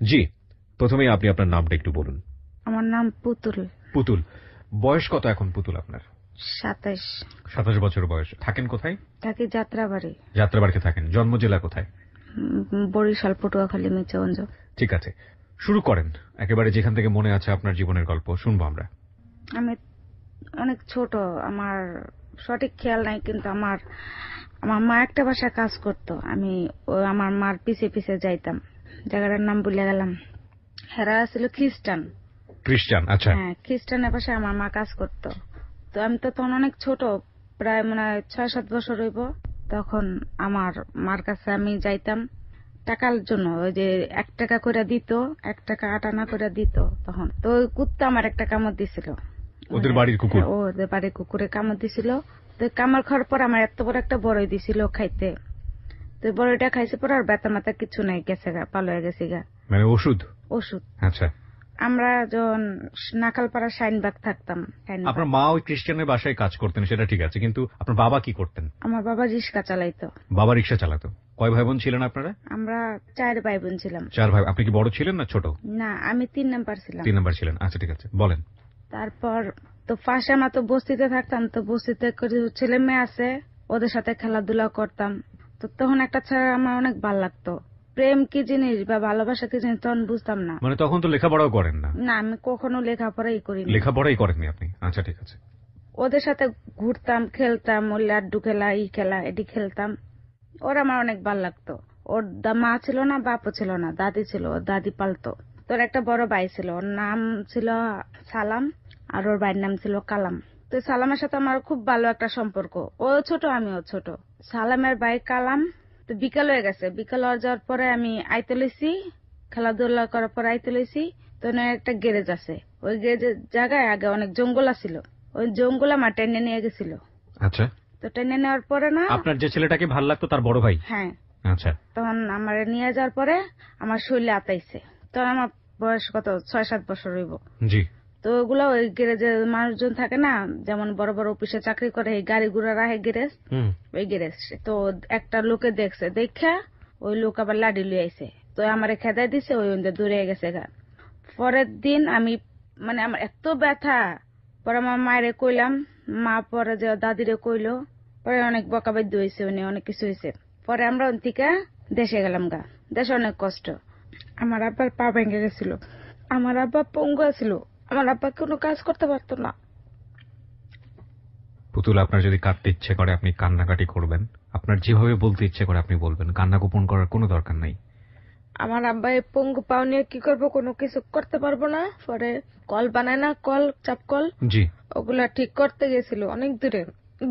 জি, প্রথমেই আপনি আপনার নামটা একটু বলুন। আমার নাম পুতুল। পুতুল। বয়স কত এখন পুতুল আপনার? ২৭। ২৭ বছর বয়স। থাকেন কোথায়? থাকি যাত্রাবাড়ি। যাত্রাবাড়িতে থাকেন। জন্ম জেলা কোথায়? বরিশাল, পটুয়াখালী, মির্জাগঞ্জ। ঠিক আছে, শুরু করেন। একেবারে যেখান থেকে মনে আছে আপনার জীবনের গল্প শুনবো আমরা। আমি অনেক ছোট, আমার সঠিক খেয়াল নাই, কিন্তু আমার আমার মা একটা বাসায় কাজ করতো। আমি আমার মার পিছে পিছে যাইতাম। জায়গাটার নাম ভুলে গেলাম। হেরা ছিল খ্রিস্টান। খ্রিস্টান, আচ্ছা। হ্যাঁ, খ্রিস্টানের বাসায় আমার মা কাজ করতো। তো আমি তো তখন অনেক ছোট, প্রায় মনে হয় ৬-৭ বছর হইব। তখন আমার মার কাছে আমি যাইতাম টাকার জন্য। ওই যে ১ টাকা করে দিত, ১ টাকা ৮ আনা করে দিত। তখন তো ওই কুত্তা আমার একটা কামড় দিছিল। ওদের বাড়ির কুকুর? ওদের বাড়ির কুকুরে কামড় দিছিল। তো কামড় খাওয়ার পর আমার এত বড় একটা বড়ই দিছিল খাইতে। তো বড়ইটা খাইছে পর আর ব্যথা মাথা কিছু নাই, গেছে গা, পালো হয়ে গেছে গা। মানে ওষুধ? ওষুধ। আচ্ছা। আমরা যখন নাকালপাড়া শাইনবাগ থাকতাম। আপনার মা ওই খ্রিস্টানের বাসায় কাজ করতেন, সেটা ঠিক আছে, কিন্তু আপনার বাবা কি করতেন? আমার বাবা রিক্সা চালাইতো। বাবা রিক্সা চালাতো। কয় ভাই বোন ছিলেন আপনারা? আমরা ৪ ভাই বোন ছিলাম। ৪ ভাই। আপনি কি বড় ছিলেন না ছোট? না, আমি ৩ নাম্বার ছিলাম। ৩ নাম্বার ছিলেন। আচ্ছা, ঠিক আছে, বলেন। তারপর তো ফাঁসে আমরা তো বস্তিতে থাকতাম। তো বস্তিতে ছেলে মেয়ে আছে, ওদের সাথে খেলাধুলা করতাম। তো তখন একটা ছেলে আমার অনেক ভাল লাগতো। প্রেম কি জিনিস বা ভালোবাসা কি জিনিস তখন বুঝতাম না। মানে তখন তো লেখাপড়াও করেন না? না, আমি কখনো লেখাপড়াই করিনি। লেখাপড়াই করেননি আপনি? আচ্ছা, ঠিক আছে। ওদের সাথে ঘুরতাম, খেলতাম, ওই লাড্ডু খেলা, এই খেলা, এটি খেলতাম। ওর আমার অনেক ভাল লাগতো। ওর মা ছিল না, বাপও ছিল না, দাদি ছিল, ওর দাদি পালতো। তোর একটা বড় ভাই ছিল, ওর নাম ছিল সালাম, আর ওর ভাইয়ের নাম ছিল কালাম। তো সালামের সাথে আমার খুব ভালো একটা সম্পর্ক। ও ছোট, আমিও ছোট। সালামের ভাই কালাম। তো বিকাল হয়ে গেছে, বিকাল হয়ে যাওয়ার পরে আমি আইতে লইছি, খেলাধুলা করার পর আইতে লইছি। তো একটা গ্যারেজ আছে, ওই গ্যারেজের জায়গায় আগে অনেক জঙ্গল আছিল। ওই জঙ্গল আমার টেনে নিয়ে গেছিল। আচ্ছা। তো টেনে নেওয়ার পরে না, আপনার যে ছেলেটাকে ভাল লাগতো তার বড় ভাই? হ্যাঁ। আচ্ছা। তখন আমার নিয়ে যাওয়ার পরে আমার শরীরে আতাইছে। তখন আমার বয়স কত, ৬-৭ বছর হইব। জি। তো ওগুলো ওই গ্যারেজে মানুষজন থাকে না, যেমন বড় বড় অফিসে চাকরি করে, এই গাড়ি ঘোড়া রাখে গ্যারেজ, ওই গ্যারেজ। তো একটা লোকে দেখছে, দেখা ওই লোক আবার লাডি লিয়ে আইছে। তো আমারে খেদাই দিছে, ওই দূরে গেছে গা। পরের দিন আমি, মানে আমার এত ব্যথা। পরে আমার মায়েরে কইলাম, মা পরে যে দাদিরে কইলো, পরে অনেক বকাবাদ্য হয়েছে, উনি অনেক কিছু হয়েছে। পরে আমরা ওন থেকে দেশে গেলাম গা। দেশে অনেক কষ্ট। আমার আব্বার পা ভেঙে গেছিল। আমার আব্বা পঙ্গু ছিল। আমার আব্বা কোনো কাজ করতে পারতো না। পুতুল, আপনার যদি কাঁদতে ইচ্ছে করে আপনি কান্নাকাটি করবেন, আপনার যেভাবে বলতে ইচ্ছে করে আপনি বলবেন, কান্না গোপন করার কোনো দরকার নাই। আমার আব্বা এই পঙ্গু পাও নিয়ে কি করবো, কোনো কিছু করতে পারবো না। পরে কল বানায় না, কল, চাপ কল, জি। ওগুলা ঠিক করতে গেছিল অনেক দূরে,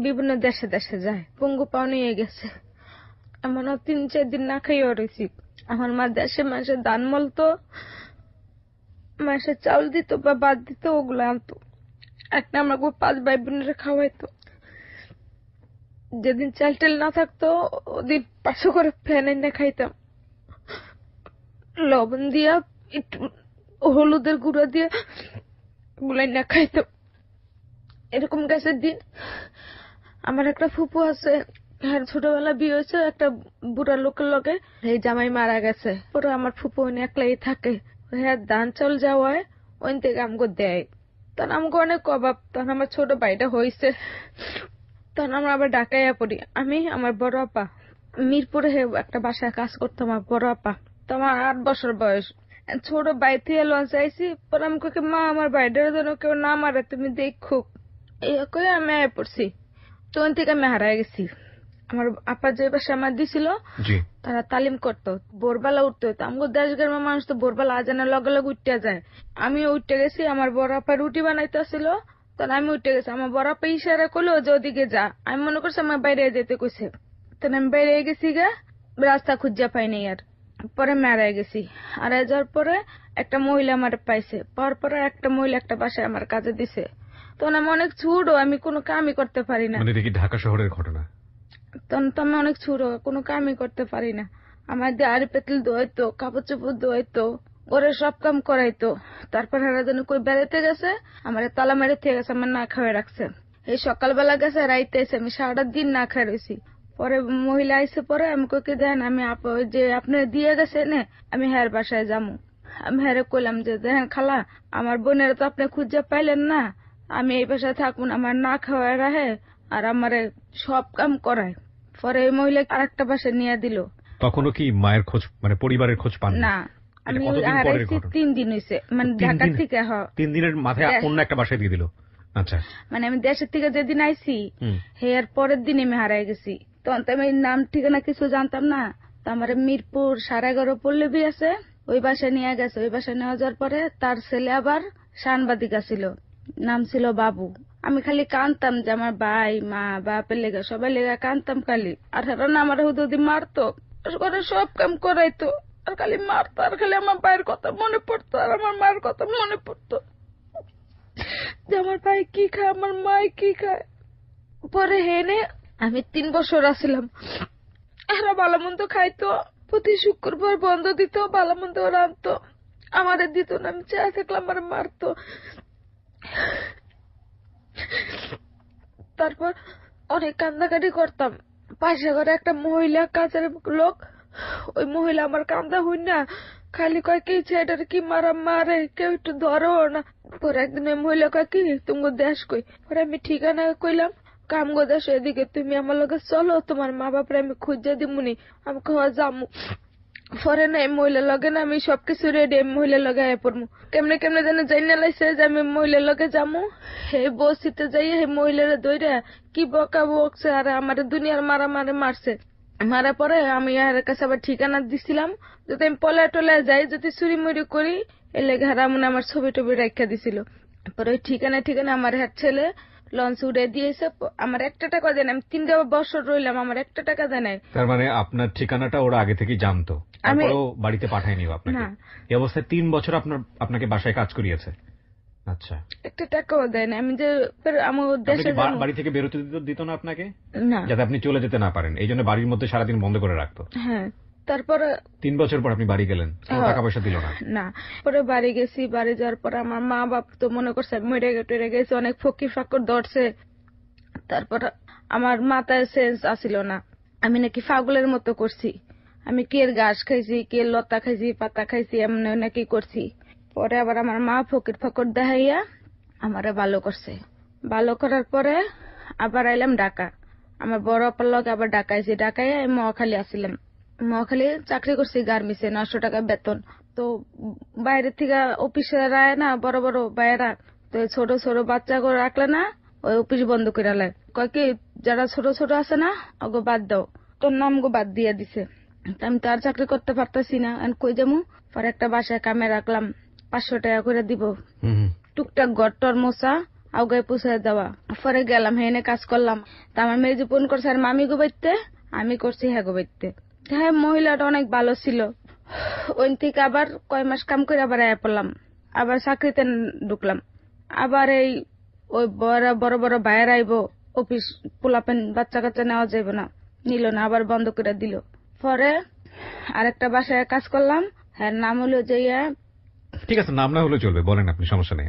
বিভিন্ন দেশে দেশে যায়। পঙ্গু পাও নিয়ে গেছে। এমনও ৩-৪ দিন না খাইও রয়েছি। আমার মা দেশে মাসে ধান মলতো, মাসে চাউল দিত বা বাদ দিত, ওগুলো আনতো। একটা আমার ৫ ভাই বোনের খাওয়াইতো। যেদিন চাল টাল না থাকতো, ওদিন ৫০০ করে ফ্যান এনে খাইতাম। লবণ দিয়া, একটু হলুদের গুঁড়া দিয়ে গুলাই না খাইতাম। এরকম গেছে দিন। আমার একটা ফুপু আছে, হ্যাঁ, ছোটবেলা বিয়ে হয়েছে একটা বুড়া লোকের লগে, এই জামাই মারা গেছে। পরে আমার ফুপু উনি একলাই থাকে। হ্যাঁ, ধান চাল যাওয়ায় ওই থেকে আমগো দেয়। তখন আমগো অনেক অভাব। তখন আমার ছোট ভাইটা হয়েছে, তখন আমরা আবার ঢাকাইয়া পড়ি। আমি, আমার বড় আপা মিরপুরে একটা বাসায় কাজ করতাম। আমার বড় আপা, তো আমার ৮ বছর বয়স। ছোট ভাই থেকে লঞ্চ আইসি। পরে আমি কই, মা আমার ভাইটার জন্য কেউ না মারে, তুমি দেখো। এই কই আমি আয় পড়ছি। তখন থেকে আমি হারাই গেছি। আমার আপা যে বাসা আমার দিছিল, তারা তালিম করতো, ভোরবেলা উঠতে হতো। আমাকে দেশ গ্রামের মানুষ তো ভোরবেলা আজানের লগে লগে উঠতে যায়। আমি উঠতে গেছি, আমার বড় আপা রুটি বানাইতেছিল, তখন আমি উঠতে গেছি। আমার বড় আপা ইশারা করলো যে ওদিকে যা। আমি মনে করছি আমার বাইরে যেতে কইছে। তখন আমি বাইরে গেছি গা, রাস্তা খুঁজা পাইনি আর। পরে আমি হারাই গেছি। হারাই যাওয়ার পরে একটা মহিলা আমার পাইছে। পাওয়ার পরে একটা মহিলা একটা বাসায় আমার কাজে দিছে। তখন আমি অনেক ছোট, আমি কোনো কামই করতে পারি না। মানে এটা কি ঢাকা শহরের ঘটনা? তখন তো আমি অনেক ছোট, কোনো কামই করতে পারি না। আমার দিয়ে আড়ি পেতল ধোয়াইতো, কাপড় চোপড় ধোয়াইতো, ওরে সব কাম করাইতো। তারপর হেরা যেন কই বেড়াইতে গেছে, আমার তালা মেরে থেকে গেছে, আমার না খাওয়াই রাখছে। এই সকালবেলা গেছে, রাইতে এসে আমি সারাটা দিন না খাই রয়েছি। পরে মহিলা আইসে পরে আমি কইকে দেন আমি ওই যে আপনি দিয়ে গেছে না আমি হ্যার বাসায় যাবো। আমি হ্যারে কইলাম যে দেখেন খালা আমার বোনের তো আপনি খুঁজে পাইলেন না, আমি এই বাসায় থাকুন, আমার না খাওয়ায় রাহে আর আমারে সব কাম করায়। পরে ওই মহিলা আরেকটা বাসায় নিয়ে দিল। তখনও কি মায়ের খোঁজ মানে পরিবারের খোঁজ পান না, আমি হারাইছি 3 দিন হয়েছে, মানে ঢাকা থেকে। 3 দিনের মাথায় অন্য একটা বাসায় দিয়ে দিল। আচ্ছা, মানে আমি দেশের থেকে যেদিন আইছি এর পরের দিন আমি হারাই গেছি। তখন তো আমি নাম ঠিকানা কিছু জানতাম না। তো আমার মিরপুর 11.5 পল্লবী আছে, ওই বাসায় নিয়ে গেছে। ওই বাসায় নেওয়া যাওয়ার পরে তার ছেলে আবার সাংবাদিক ছিল, নাম ছিল বাবু। আমি খালি কানতাম যে আমার ভাই মা বাপের লেগে সবাই লেগে কানতাম খালি। আর না আমার হুদুদি মারতো, করে সব কাম করাইতো, আর খালি মারতো। আর খালি আমার ভাইয়ের কথা মনে পড়তো আর আমার মায়ের কথা মনে পড়তো যে আমার ভাই কি খায়, আমার মাই কি খায়। পরে হেনে আমি 3 বছর আসছিলাম। এরা ভালো মন্দ খাইতো, প্রতি শুক্রবার বন্ধ দিত, ভালো মন্দ রাখতো, আমারে দিত না। আমি চেয়ে থাকলাম আমার মারতো। তারপর অনেক কান্দাকাটি করতাম। পাশে ঘরে একটা মহিলা কাজের লোক, ওই মহিলা আমার কান্দা হই না খালি কয় কি ছেলেটার কি মারা মারে, কেউ একটু ধরো না। পরে একদিন ওই মহিলা কয় কি তুমি দেশ কই। পরে আমি ঠিকানা কইলাম কামগো দেশ এদিকে, তুমি আমার লগে চলো, তোমার মা বাপরে আমি খুঁজে দিমুনি। আমি কহ যামু। পরে না এই মহিলার লগে না আমি সবকিছু রেডি, মহিলার লগে আয় পড়মু। কেমনে কেমনে যেন জাইনা লাইছে যে আমি মহিলার লগে যামু। হে বসিতে যাই হে মহিলারে দইরা কি বকা বকছে আর আমার দুনিয়ার মারা মারে মারছে। মারা পরে আমি এর কাছে আবার ঠিকানা দিছিলাম যদি আমি পলায় টলায় যাই, যদি চুরি মুড়ি করি, এর লেগে হারামুন আমার ছবি টবি রাখা দিছিল। পরে ওই ঠিকানা আমার হাত ছেলে লঞ্চ উড়ে দিয়েছে। আমার 1 টাকা দেয় না, আমি 3 বছর রইলাম, আমার 1 টাকা দেয় নাই। তার মানে আপনার ঠিকানাটা ওরা আগে থেকেই জানতো, তারপরেও বাড়িতে পাঠায়নি আপনাকে। এই অবস্থায় 3 বছর আপনাকে বাসায় কাজ করিয়েছে। আচ্ছা, 1 টাকাও দেয় না। আমি যে আমার দেশে বাড়ি থেকে বেরোতে দিত না আপনাকে, না, যাতে আপনি চলে যেতে না পারেন, এই জন্য বাড়ির মধ্যে সারাদিন বন্ধ করে রাখতো। হ্যাঁ। তারপরে 3 বছর পর আপনি বাড়ি গেলেন, কোনো টাকা পয়সা দিল না? না। পরে বাড়ি গেছি, বাড়ি যাওয়ার পরে আমার মা বাপ তো মনে করছে মরে গেছে, অনেক ফকির ফাকর ধরছে। তারপর আমার মাথায় সেন্স আসিল না, আমি নাকি পাগলের মতো করছি। আমি কে ঘাস খাইছি, কে লতা খাইছি, পাতা খাইছি, এমন নাকি করছি। পরে আবার আমার মা ফকির ফাকর দেখাইয়া আমারে ভালো করছে। ভালো করার পরে আবার আইলাম ঢাকা। আমার বড় অপার লগে আবার ঢাকাইছি। ঢাকায় আমি মহাখালী আসছিলাম। মহাখালী চাকরি করছি গার্মেন্টসে, 900 টাকা বেতন। তো বাইরে থেকে অফিসার আয় না, বড় বড় বাইরা, তো ছোট ছোট বাচ্চা করে রাখলে না, ওই অফিস বন্ধ করে লাই। কয় কি যারা ছোট ছোট আছে না ওগো বাদ দাও, তোর নাম গো বাদ দিয়ে দিছে। আমি তো আর চাকরি করতে পারতেছি না, কই যাবো। পরে একটা বাসায় কামে রাখলাম, 500 টাকা করে দিব, টুকটাক ঘর টর মোছা আউগায় পুষায় দেওয়া। পরে গেলাম হেনে কাজ করলাম। তা আমার মেয়ে যে ফোন করছে আর মামি গো বাইতে, আমি করছি হ্যাঁ গো বাইতে। হ্যাঁ, মহিলাটা অনেক ভালো ছিল। ওই থেকে আবার কয় মাস কাম করে আবার আয়া পড়লাম, আবার চাকরিতে ঢুকলাম। আবার এই ওই বড় বড় বাইরে আইব, অফিস পোলাপেন বাচ্চা কাচ্চা নেওয়া যাইব না, নিল না, আবার বন্ধ করে দিল। পরে আরেকটা বাসায় কাজ করলাম, হ্যাঁ নাম হলো যে ঠিক আছে, নাম না হলে চলবে, বলেন আপনি, সমস্যা নেই।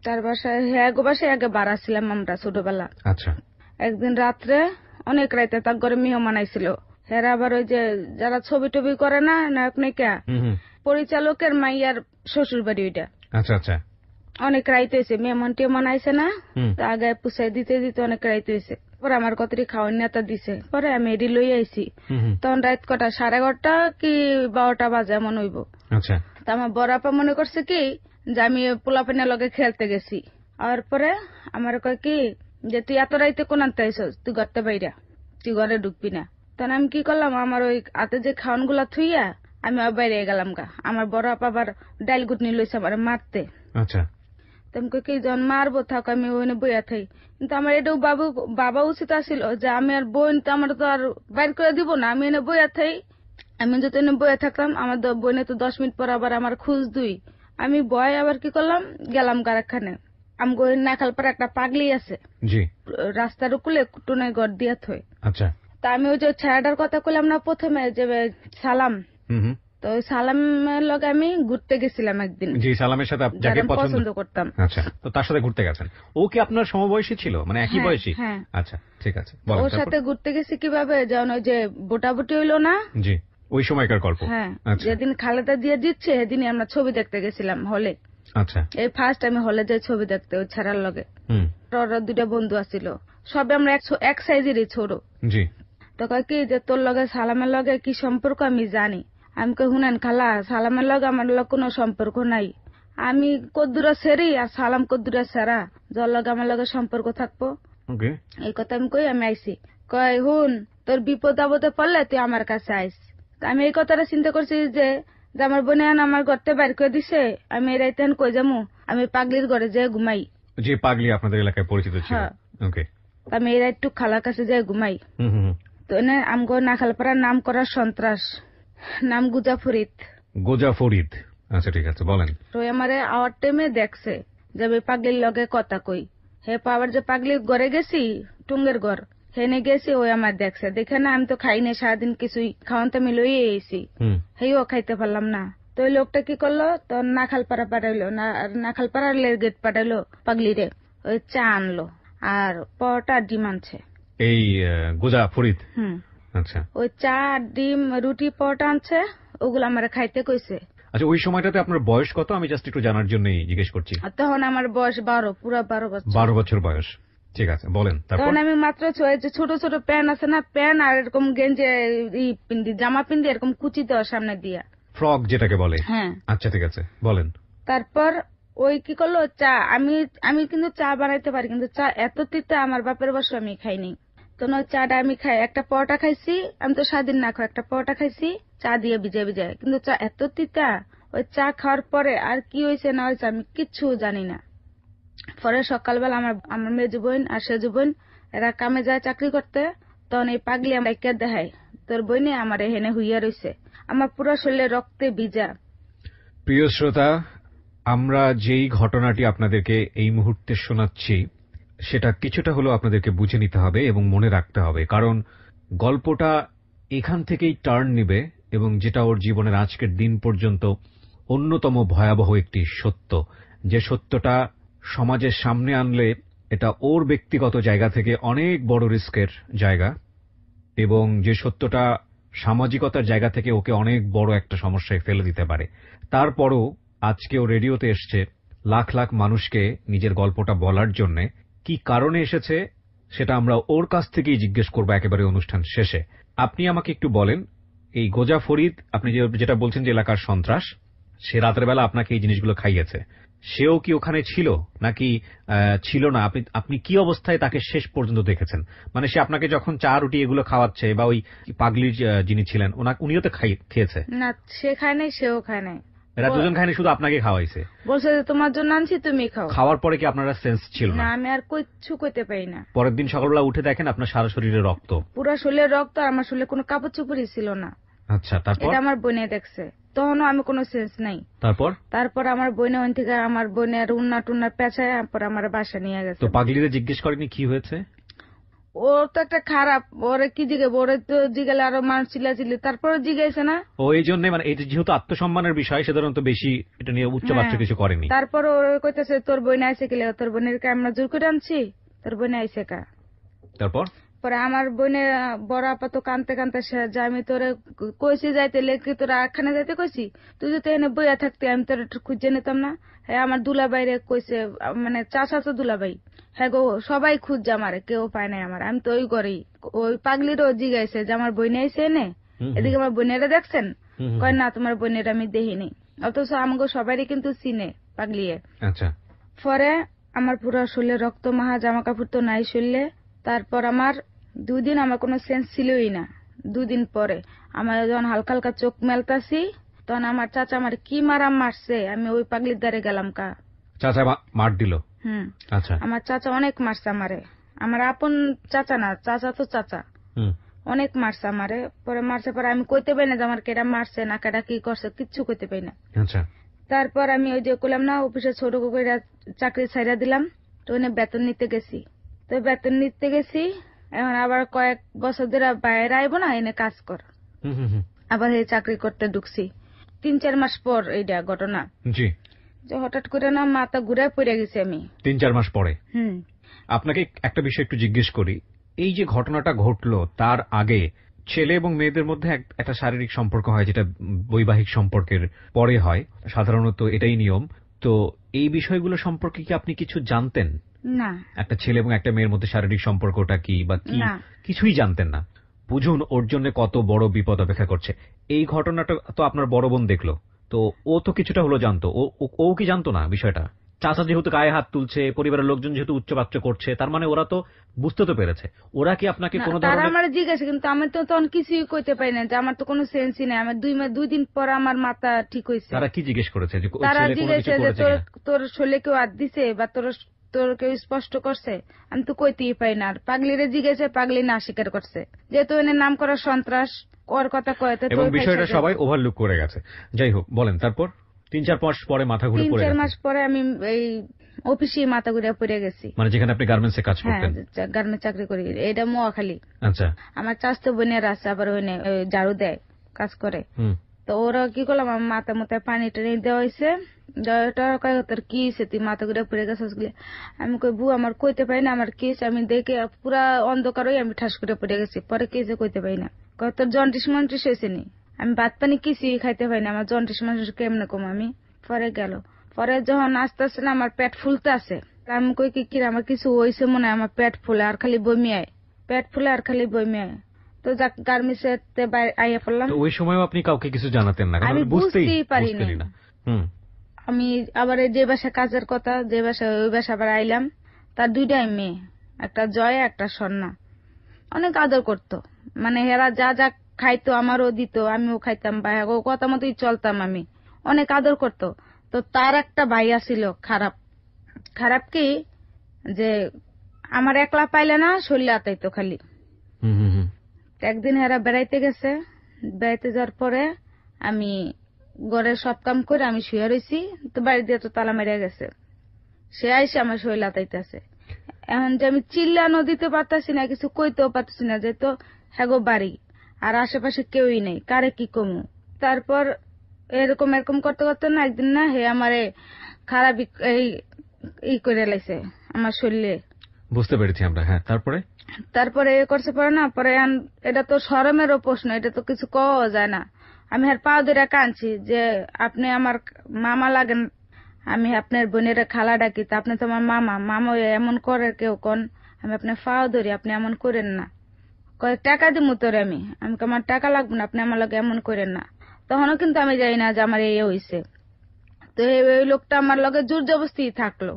তার বাসায় হ্যাঁ গো বাসায় আগে বাড়াছিলাম আমরা ছোটবেলা। আচ্ছা। একদিন রাত্রে অনেক রাইতে তার ঘরে মেহমান আইছিল। হ্যাঁ আবার ওই যে যারা ছবি টবি করে না নায়ক নায়িকা, পরিচালকের মাইয়ার শ্বশুর বাড়ি ওইটা। আচ্ছা আচ্ছা। অনেক রাইতে হয়েছে, মেহমান টেমন আইসে না, আগে পুষাই দিতে দিতে অনেক রাইতে হয়েছে। পরে আমার কতটি খাওয়ার নেতা দিছে, পরে আমি এডি লই আইছি। তখন রাত কটা 11:30 কি 12টা বাজে এমন হইব। আচ্ছা। তা আমার বড় আপা মনে করছে কি যে আমি পোলাপেনের লগে খেলতে গেছি। আর পরে আমার কয় কি যে তুই এত রাইতে কোন আনতে আইসস, তুই ঘরতে বাইরা, তুই ঘরে ঢুকবি না। তখন আমি কি করলাম, আমার ওই হাতে যে খাওয়ান গুলা থুইয়া আমি আবার বাইরে গেলাম গা। আমার বড় আপা আবার ডাইল গুটনি লইছে আমার মারতে। আচ্ছা। তুমি কি যখন মারবো থাক আমি ওখানে বইয়া থাই। কিন্তু আমার এটাও বাবা উচিত আসিল যে আমি আর বোন তো আমার তো আর বাইর করে দিব না, আমি এনে বইয়া থাই। আমি যদি এনে বইয়া থাকতাম আমার বোনে তো 10 মিনিট পর আবার আমার খুঁজ দুই। আমি বয় আবার কি করলাম, গেলাম কারখানে। আমি নাখাল পরে একটা পাগলি আছে, জি, রাস্তার উপরে টুনে ঘর দিয়া থই। আচ্ছা। তা আমি ওই যে ছেলেটার কথা কইলাম না প্রথমে যে সালাম, তো ওই সালামের লগে আমি ঘুরতে গেছিলাম একদিন। জি, সালামের সাথে যাকে পছন্দ করতাম। আচ্ছা, তো তার সাথে ঘুরতে গেছেন। ও কি আপনার সমবয়সী ছিল, মানে একই বয়সী? হ্যাঁ। আচ্ছা, ঠিক আছে, বলেন। ওর সাথে ঘুরতে গেছি কিভাবে, যেমন ওই যে বোটাবুটি হইলো না। জি, ওই সময়কার গল্প। হ্যাঁ, যেদিন খালেদা দিয়ে দিচ্ছে সেদিনই আমরা ছবি দেখতে গেছিলাম হলে। আচ্ছা, এই ফার্স্ট আমি হলে যাই ছবি দেখতে ওই ছাড়ার লগে। ওর দুইটা বন্ধু আছিল, সবে আমরা এক সাইজেরই ছোট। জি। তো কয় কি যে তোর লগে সালামের লগে কি সম্পর্ক আমি জানি। আমি কই শুনেন খালা, সালামের লগে আমার লগে কোনো সম্পর্ক নাই। আমি কদ্দুরা সেরি আর সালাম কদ্দুরা সেরা, যার লগে আমার লগে সম্পর্ক থাকবো। এই কথা আমি কই আমি আইসি। কয় হুন, তোর বিপদ আপদে পড়লে তুই আমার কাছে আইস। আমি এই কথাটা চিন্তা করছি যে আমার বোনে আমার ঘরতে বাইর করে দিছে, আমি এই রাইতে কই যামু, আমি পাগলির ঘরে যেয়ে ঘুমাই। যে পাগলি আপনাদের এলাকায় পরিচিত ছিল। ওকে। আমি এই রাইতে খালার কাছে যেয়ে ঘুমাই। তো এনে আমগো নাখালপাড়ার নাম করা সন্ত্রাস, নাম গুজা ফরিদ। গোজা ফরিদ, আচ্ছা ঠিক আছে, বলেন। তো আমারে আওয়ার টাইমে দেখছে যে আমি পাগলির লগে কথা কই। হে পাওয়ার যে পাগলির ঘরে গেছি, টুঙ্গের ঘর, হেনে গেছি, ওই আমার দেখছে। দেখে না আমি তো খাই না সারাদিন কিছুই, খাওয়ানতে আমি লইয়ে এসি, হেও খাইতে পারলাম না। তো ওই লোকটা কি করলো, তো নাখালপাড়া পাঠাইলো, নাখালপাড়ার গেট পাঠাইলো পাগলিরে, ওই চা আনলো আর পরোটা ডিম আনছে। এই গোজা ফরিদ। আচ্ছা, ওই চা ডিম রুটি পরোটা আনছে, ওগুলো আমার খাইতে কইছে। আচ্ছা, ওই সময়টাতে আপনার বয়স কত, আমি জাস্ট একটু জানার জন্যই জিজ্ঞেস করছি। তখন আমার বয়স 12, পুরো 12 বছর। 12 বছর বয়স, ঠিক আছে, বলেন। তখন আমি মাত্র ছোট ছোট প্যান্ট আছে না, প্যান্ট আর এরকম গেঞ্জি পিন্দি, জামা পিন্দি এরকম কুচি দেওয়া সামনে দিয়া, ফ্রক যেটাকে বলে। হ্যাঁ, আচ্ছা ঠিক আছে, বলেন। তারপর ওই কি করলো, চা, আমি কিন্তু চা বানাইতে পারি, কিন্তু চা এত তিতা আমার বাপের বসে আমি খাইনি। তো চাটা আমি খাই, একটা পরোটা খাইছি, আমি তো স্বাধীন না খাই, একটা পরোটা খাইছি চা দিয়ে ভিজে ভিজে, কিন্তু চা এত তিতা। ওই চা খাওয়ার পরে আর কি হয়েছে না হয়েছে আমি কিচ্ছু জানি না। পরে সকালবেলা আমার মেজু বোন আর সেজু বোন এরা কামে যায় চাকরি করতে, তখন এই পাগলি আমরা কে দেখায়, তোর বোনে আমার হেনে হইয়া রয়েছে, আমার পুরো শরীরে রক্তে ভিজা। প্রিয় শ্রোতা, আমরা যেই ঘটনাটি আপনাদেরকে এই মুহূর্তে শোনাচ্ছি সেটা কিছুটা হলেও আপনাদেরকে বুঝে নিতে হবে এবং মনে রাখতে হবে, কারণ গল্পটা এখান থেকেই টার্ন নিবে এবং যেটা ওর জীবনের আজকের দিন পর্যন্ত অন্যতম ভয়াবহ একটি সত্য, যে সত্যটা সমাজের সামনে আনলে এটা ওর ব্যক্তিগত জায়গা থেকে অনেক বড় রিস্কের জায়গা, এবং যে সত্যটা সামাজিকতার জায়গা থেকে ওকে অনেক বড় একটা সমস্যায় ফেলে দিতে পারে। তারপরও আজকে ও রেডিওতে এসছে লাখ লাখ মানুষকে নিজের গল্পটা বলার জন্য। কি কারণে এসেছে সেটা আমরা ওর কাছ থেকেই জিজ্ঞেস করবো একেবারে অনুষ্ঠান শেষে। আপনি আমাকে একটু বলেন, এই গোজা ফরিদ, আপনি যেটা বলছেন যে এলাকার সন্ত্রাস, সে রাতের বেলা আপনাকে এই জিনিসগুলো খাইয়েছে, সেও কি ওখানে ছিল নাকি ছিল না? আপনি কি অবস্থায় তাকে শেষ পর্যন্ত দেখেছেন? মানে সে আপনাকে যখন চা রুটি এগুলো খাওয়াচ্ছে, বা ওই পাগলির যিনি ছিলেন উনিও তো খেয়েছে না? সে খায় নাই, সেও খায় নাই, এরা দুজন খায়নি, শুধু আপনাকে খাওয়াইছে। বলছে যে তোমার জন্য আনছি, তুমি খাও। খাওয়ার পরে কি আপনারা সেন্স ছিল না? আমি আর কিচ্ছু কইতে পারি না। পরের দিন সকালবেলা উঠে দেখেন আপনার সারা শরীরে রক্ত, পুরো শরীরে রক্ত, আর আমার শরীরে কোনো কাপড় চোপড়ই ছিল না। আচ্ছা, তারপর? এটা আমার বোনে দেখছে, তখনও আমি কোনো সেন্স নাই। তারপর আমার বোনে ওই থেকে আমার বোনের উন্না টুন্না পেঁচায় আমার বাসা নিয়ে গেছে। তো পাগলিরে জিজ্ঞেস করেনি কি হয়েছে? ও তো একটা খারাপ, ওরে কি জিজ্ঞেস, ওরে তো জিজ্ঞেস আরো মানুষ চিল্লাচিল্লি, তারপরে জিজ্ঞাসে না। ও এই জন্য, মানে এটা যেহেতু আত্মসম্মানের বিষয়, সাধারণত বেশি এটা নিয়ে উচ্চবাচ্য কিছু করেনি। তারপর ও কইতেছে তোর বোন আইসে কি লাগে, তোর বোনের কে আমরা জোর করে আনছি, তোর বোন আইসে কা। তারপর পরে আমার বোনের বড় আপা তো কানতে কানতে যে আমি তোরে কইছি যাইতে, লেখি তোরা একখানে যাইতে কইছি, তুই যদি এনে বইয়া থাকতে আমি তোর একটু খুঁজে নিতাম না। হ্যাঁ, আমার দুলাবাইরে কইছে, মানে চাচা তো দুলাবাই, হ্যাঁ গো সবাই খুঁজছে আমারে, কেউ পায় নাই আমার। আমি তো ওই ঘরেই, ওই পাগলিরও জিগাইছে যে আমার বোন আইসে এনে, এদিকে আমার বোনেরা দেখছেন, কয় না তোমার বোনের আমি দেখিনি, অথচ আমাকে সবারই কিন্তু চিনে পাগলিয়ে। আচ্ছা, পরে আমার পুরো শরীরে রক্ত মাহা, জামা কাপড় তো নাই শরীরে। তারপর আমার 2 দিন আমার কোনো সেন্স ছিলই না। 2 দিন পরে আমার যখন হালকা হালকা চোখ মেলতাছি, তখন আমার চাচা আমার কি মারছে, আমি ওই পাগলির দ্বারে গেলাম কা। চাচা মার দিল? আচ্ছা, আমার চাচা অনেক মারছে আমারে, আমার আপন চাচা না, চাচা তো চাচা, অনেক মারছে আমারে। পরে মারছে, পরে আমি কইতে পারি না যে আমার কেডা মারছে না কেডা কি করছে, কিচ্ছু কইতে পারি না। আচ্ছা, তারপর আমি ওই যে কইলাম না অফিসে ছোট করে চাকরি ছাইড়া দিলাম, তো ওখানে বেতন নিতে গেছি। তো বেতন নিতে গেছি, এখন আবার কয়েক বছর ধরে বাইরে আইবো না, এনে কাজ কর, আবার এই চাকরি করতে ঢুকছি। 3-4 মাস পর এইটা ঘটনা। জি। যে হঠাৎ করে না মাথা ঘুরে পড়ে গেছি আমি। 3-4 মাস পরে। হুম। আপনাকে একটা বিষয় একটু জিজ্ঞেস করি, এই যে ঘটনাটা ঘটলো তার আগে ছেলে এবং মেয়েদের মধ্যে একটা শারীরিক সম্পর্ক হয়, যেটা বৈবাহিক সম্পর্কের পরে হয়, সাধারণত এটাই নিয়ম। তো এই বিষয়গুলো সম্পর্কে কি আপনি কিছু জানতেন? না। একটা ছেলে এবং একটা মেয়ের মধ্যে শারীরিক সম্পর্কটা কি বা কি, না। কিছুই জানতেন না। বুঝুন ওর জন্য কত বড় বিপদ অপেক্ষা করছে। এই ঘটনাটা তো আপনার বড় বোন দেখলো, তো ও তো কিছুটা হলো জানতো। ও কি জানতো না বিষয়টা? চাচা যেহেতু গায়ে হাত তুলছে, পরিবারের লোকজন যেহেতু উচ্চবাচ্য করছে, তার মানে ওরা তো বুঝতে তো পেরেছে। ওরা কি আপনাকে না, কোনো তারা ধরনের... আমার জিজ্ঞাসা, কিন্তু আমি তো তখন কিছুই কইতে পারি না, যে আমার তো কোনো সেন্সই নেই। আমার 2 দিন পর আমার মাথা ঠিক হয়েছে। তারা কি জিজ্ঞেস করেছে যে ওই তারা ছেলে কোনো কিছু জিজ্ঞাসা যে করেছে তোর কিনা? তোর শরীরে কেউ হাত দিছে বা তোর কেউ স্পষ্ট করছে? আমি তো কইতেই পারি না। আর পাগলিরে জিজ্ঞাসা, পাগলি না স্বীকার করছে, যেহেতু এনে নাম করা সন্ত্রাস, ওর কথা কয়তে তো এবং বিষয়টা সবাই ওভারলুক করে গেছে। যাই হোক, বলেন তারপর। 3-4 মাস পরে মাথা ঘুরে পড়ে 3-4 গেছে, মাস পরে আমি এই অফিসে মাথা ঘুরে পড়ে গেছি। মানে যেখানে আপনি গার্মেন্টসে কাজ হ্যাঁ, করতেন? গার্মেন্টস চাকরি করি, এটা মোয়াখালী। আচ্ছা। আমার চাচতো বোনের আছে, আবার ওইনে ঝাড়ু দেয়, কাজ করে। হুম। তো ওরা কি করলাম, আমার মাথা মাথায় পানি টানি দেওয়া হয়েছে। তোর কি হয়েছে, তুই মাথা ঘুরে পড়ে গেছিস? আমি কই, বউ আমার কইতে পারি না আমার কি হয়েছে। আমি দেখে পুরা অন্ধকার হয়ে আমি ঠাস করে পড়ে গেছি। পরে কি হয়েছে কইতে পারি না। কয় তোর জন্ডিস মন্টিস হয়েছে নি? আমি ভাত পানি কিছুই খাইতে পারি না, আমার জন্ডিস মন্টিস কেমনে কম আমি। পরে গেল, পরে যখন আস্তে আস্তে না আমার পেট ফুলতে আছে, আমি কই কি আমার কিছু হয়েছে মনে হয়, আমার পেট ফুলে আর খালি বমি আয়, পেট ফুলে আর খালি বমি আয়। তো যাক, গার্মেন্টসে আইয়া পড়লাম। তো ওই সময়ও আপনি কাউকে কিছু জানাতেন না? আমি বুঝতেই পারিনি। না। হুম। আমি আবার যে বাসায় কাজের কথা, যে বাসায়, ওই বাসা আবার আইলাম। তার 2টাই মেয়ে, একটা জয়া একটা স্বর্ণা। অনেক আদর করতো, মানে হেরা যা যা খাইতো আমারও দিত, আমিও খাইতাম, ভাই ও কথা মতোই চলতাম আমি। অনেক আদর করতো। তো তার একটা ভাই আছিল খারাপ। খারাপ কি, যে আমার একলা পাইলে না শরীরে আতাইতো খালি। হুম হুম হুম। একদিন হেরা বেড়াইতে গেছে, বেড়াইতে যাওয়ার পরে আমি ঘরের সব কাম করে আমি শুয়ে রয়েছি, তো বাড়ি দিয়ে তো তালা মেরে গেছে। সে আইসে আমার শরীর লাতাইতেছে। এখন যে আমি চিল্লানো দিতে পারতাছি না, কিছু কইতেও পারতাছি না, যেহেতু হ্যাগো বাড়ি আর আশেপাশে কেউই নেই, কারে কি কমু। তারপর এরকম এরকম করতে করতে না একদিন না হে আমারে খারাপ ই করে লাইছে আমার শরীরে। বুঝতে পেরেছি আমরা। হ্যাঁ, তারপরে এ করছে পরে না, পরে এটা তো শরমেরও প্রশ্ন, এটা তো কিছু কওয়া যায় না। আমি আর পা ধরে কাঁদছি যে আপনি আমার মামা লাগেন, আমি আপনার বোনের খালা ডাকি, তা আপনি তো আমার মামা। মামা এমন করে কেউ কোন? আমি আপনার পাও ধরি, আপনি এমন করেন না। কয়েক টাকা দিমু তোরে আমি আমার টাকা লাগবে না, আপনি আমার লগে এমন করেন না। তখনও কিন্তু আমি জানি না যে আমার এই হইছে। তো এই লোকটা আমার লগে জোর জবরদস্তি থাকলো।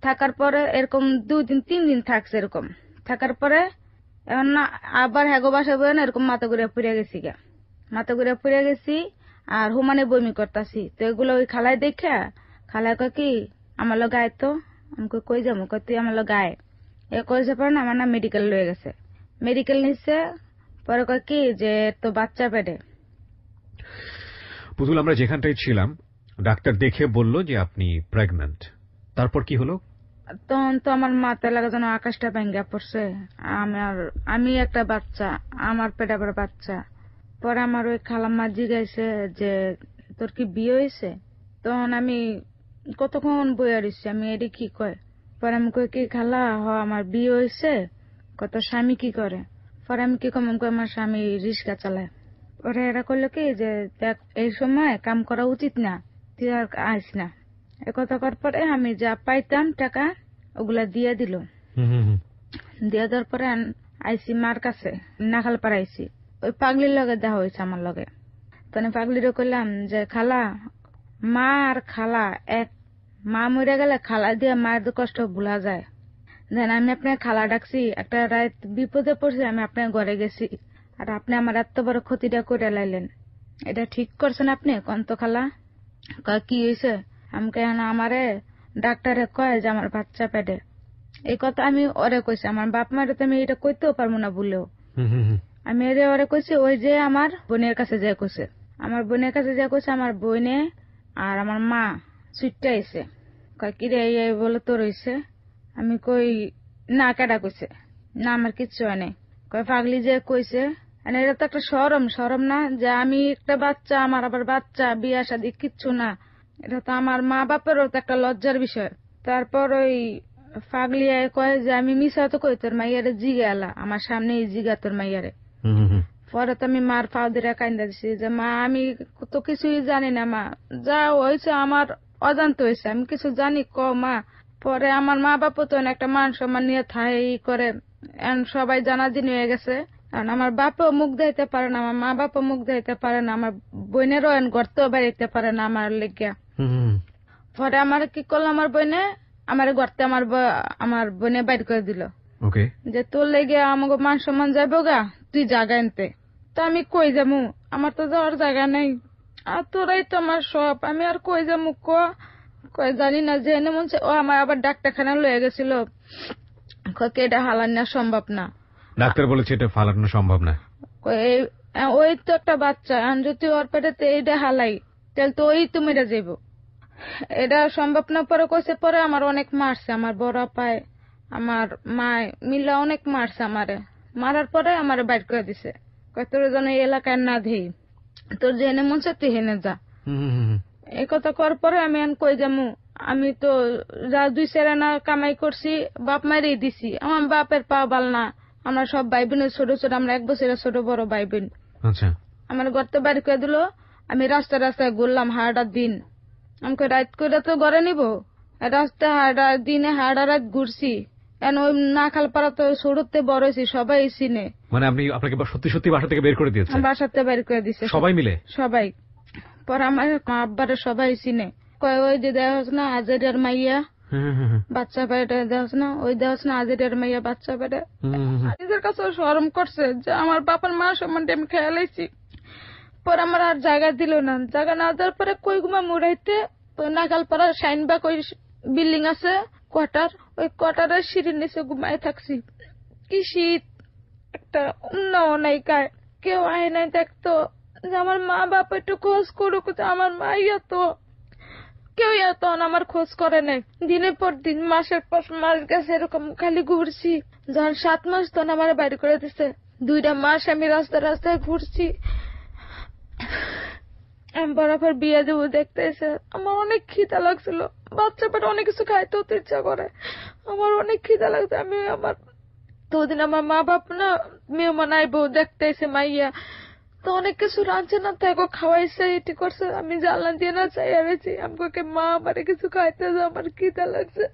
থাকার পরে এরকম 2-3 দিন থাকছে। এরকম থাকার পরে এখন না আবার হ্যাগো বাসায় বয়ে না এরকম মাথা ঘুরে পড়ে গেছি গা। মাথা ঘুরে পড়ে গেছি আর হুমানে বমি করতাছি। তো এগুলো ওই খালায় দেখে, খালায় কয় কি আমার লগে আয় তো। আমি কই যাবো? কয় তুই আমার লগে আয়। এ কইছে পরে না আমার না মেডিকেল লয়ে গেছে। মেডিকেল নিচ্ছে, পরে কয় কি যে তো বাচ্চা পেটে। পুতুল, আমরা যেখানটায় ছিলাম ডাক্তার দেখে বলল যে আপনি প্রেগন্যান্ট। তারপর কি হলো? তখন তো আমার মাথা লাগা যেন আকাশটা ভেঙ্গা পড়ছে। আমি একটা বাচ্চা, আমার পেটে আবার বাচ্চা। পরে আমার ওই খালাম্মা জিজ্ঞাসে যে তোর কি বিয়ে হয়েছে? তখন আমি কতক্ষণ বইয়া রইছি, আমি এটি কি কয়। পরে আমি কই কি খালা, আমার বিয়ে হয়েছে। কত স্বামী কি করে? পরে আমি কি কম, আমার স্বামী রিক্সা চালায়। পরে এরা করলো কি যে দেখ এই সময় কাম করা উচিত না, তুই আর আইস না। একথা করার পরে আমি যা পাইতাম টাকা ওগুলা দিয়ে দিল। দিয়ে দেওয়ার পরে আইসি মার কাছে, নাখাল পাড়াইছি। ওই পাগলির লগে দেখা হয়েছে আমার লগে। তখন পাগলিরও কইলাম যে খালা, মা আর খালা এক। মা মরে গেলে খালা দিয়ে মায়ের কষ্ট ভুলা যায়। দেন আমি আপনার খালা ডাকছি, একটা রাত বিপদে পড়ছি, আমি আপনার ঘরে গেছি, আর আপনি আমার এত বড় ক্ষতিটা করে লাইলেন। এটা ঠিক করছেন আপনি? কন্ত খালা কয় কি হয়েছে? আমি কেন, আমারে ডাক্তারে কয় যে আমার বাচ্চা পেটে। এই কথা আমি ওরে কইছি। আমার বাপ মারে তো আমি এটা কইতেও পারবো না বললেও আমি ওরে কইছি। ওই যে আমার বোনের কাছে যে কইছে, আমার বোনের কাছে যে কইছে, আমার বোনে আর আমার মা সুইটটা এসে কয় কিরে এই বলে তোর হইছে? আমি কই না, কেডা কইছে? না আমার কিচ্ছু হয় নাই। কয় পাগলি যে কইছে আর এটা তো একটা শরম না যে আমি একটা বাচ্চা, আমার আবার বাচ্চা, বিয়া শাদী কিচ্ছু না। এটা তো আমার মা বাপেরও তো একটা লজ্জার বিষয়। তারপর ওই ফাগলিয়ায় কয় যে আমি মিশা তো কই তোর মাইয়ারে জিগালা, আমার সামনে জিগা তোর মাইয়ারে। পরে তো আমি মার পাও দিয়ে কান্দা দিছি যে মা আমি তো কিছুই জানি না, মা যা হয়েছে আমার অজান্ত হয়েছে, আমি কিছু জানি ক মা। পরে আমার মা বাপও তো একটা মান সম্মান নিয়ে থাই করে, সবাই জানাজানি হয়ে গেছে। কারণ আমার বাপও মুখ দিতে পারে না, আমার মা বাপও মুখ দিতে পারে না, আমার বোনেরও গর্তেও বেড়াইতে পারে না আমার লেগিয়া। পরে আমার কি করলো, আমার বোনে আমার গর্তে আমার বোনে বাইর করে দিল যে তোর লেগে আমাকে মান সম্মান যাবো গা, তুই জায়গা আনতে। তো আমি কই যাবো, আমার তো যাওয়ার জায়গা নেই, আর তোরাই তো আমার সব, আমি আর কই যাবো কই জানি না। যে এনে মন ও আমার আবার ডাক্তারখানা লয়ে গেছিল, এটা হালান না সম্ভব না, ডাক্তার বলেছে এটা ফালানো সম্ভব না। ওই তো একটা বাচ্চা, যদি ওর পেটেতে এইটা হালাই তাহলে তো ওই তুমি যাইব, এটা সম্ভব না। পরে কইছে, পরে আমার অনেক মারছে, আমার বড় পায় আমার মা মিলা অনেক মারছে আমারে। মারার পরে আমার বাইর করে দিছে, তোর যেন এই এলাকায় না দেই, তোর যেনে মন চায় তুই হেনে যা। এই কথা করার পরে আমি কই যামু, আমি তো যা 2 আনা কামাই করছি বাপ মায়েরই দিছি, আমার বাপের পা বাল না, আমরা সব ভাই বোনের ছোট ছোট, আমরা 1 বছরের ছোট বড় ভাই বোন। আমার ঘরতে বাড়ি করে দিল, আমি রাস্তায় ঘুরলাম হাড়া দিন, আমাকে রাত করে তো ঘরে নিব, রাস্তায় হাড়া দিনে হাড়া রাত ঘুরছি। ওই না খালপাড়া তো ছোটতে বড় হয়েছি, সবাই চিনে। মানে আপনি আপনাকে সত্যি সত্যি বাসা থেকে বের করে দিয়েছেন? বাসাতে বের করে দিছে সবাই মিলে, সবাই। পরে আমার মা আব্বারে সবাই চিনে, কয় ওই যে দেওয়া না আজেরিয়ার মাইয়া বাচ্চা পেটে, দেওয়া না ওই দেওয়া না আজেরিয়ার মাইয়া বাচ্চা পেটে। নিজের কাছে শরম করছে যে আমার বাবার মা সম্বন্ধে আমি খেয়ালাইছি। পরে আমার আর জায়গা দিল না, জায়গা না দেওয়ার পরে কই ঘুমা মুড়াইতে নাগালপাড়া শাইনবাগ ওই বিল্ডিং আছে কোয়ার্টার, ওই কোয়ার্টারের সিঁড়ির নিচে ঘুমাই থাকছি। কি শীত, একটা উন্নাও নাই, গায়ে কেউ আয় নাই দেখতো যে আমার মা বাপ একটু খোঁজ করুক, আমার মা তো কেউ তখন আমার খোঁজ করে নাই। দিনের পর দিন, মাসের পর মাস গেছে, এরকম খালি ঘুরছি। যখন 7 মাস তখন আমার বাইরে করে দিছে। 2টা মাস আমি রাস্তায় ঘুরছি। আমি বরাবর বিয়ে দেবো দেখতে এসে আমার অনেক খিদা লাগছিল, বাচ্চা পেটে অনেক কিছু খাইতে হতে ইচ্ছা করে, আমার অনেক খিদা লাগছে। আমি আমার তো দিন আমার মা বাপ না মেহমান আইবো দেখতে এসে মাইয়া, তো অনেক কিছু রাঁধছে না, তাই খাওয়াইছে, এটি করছে, আমি জানলা দিয়ে না চাই আছি, আমাকে মা আমার কিছু খাইতে, আমার খিদা লাগছে।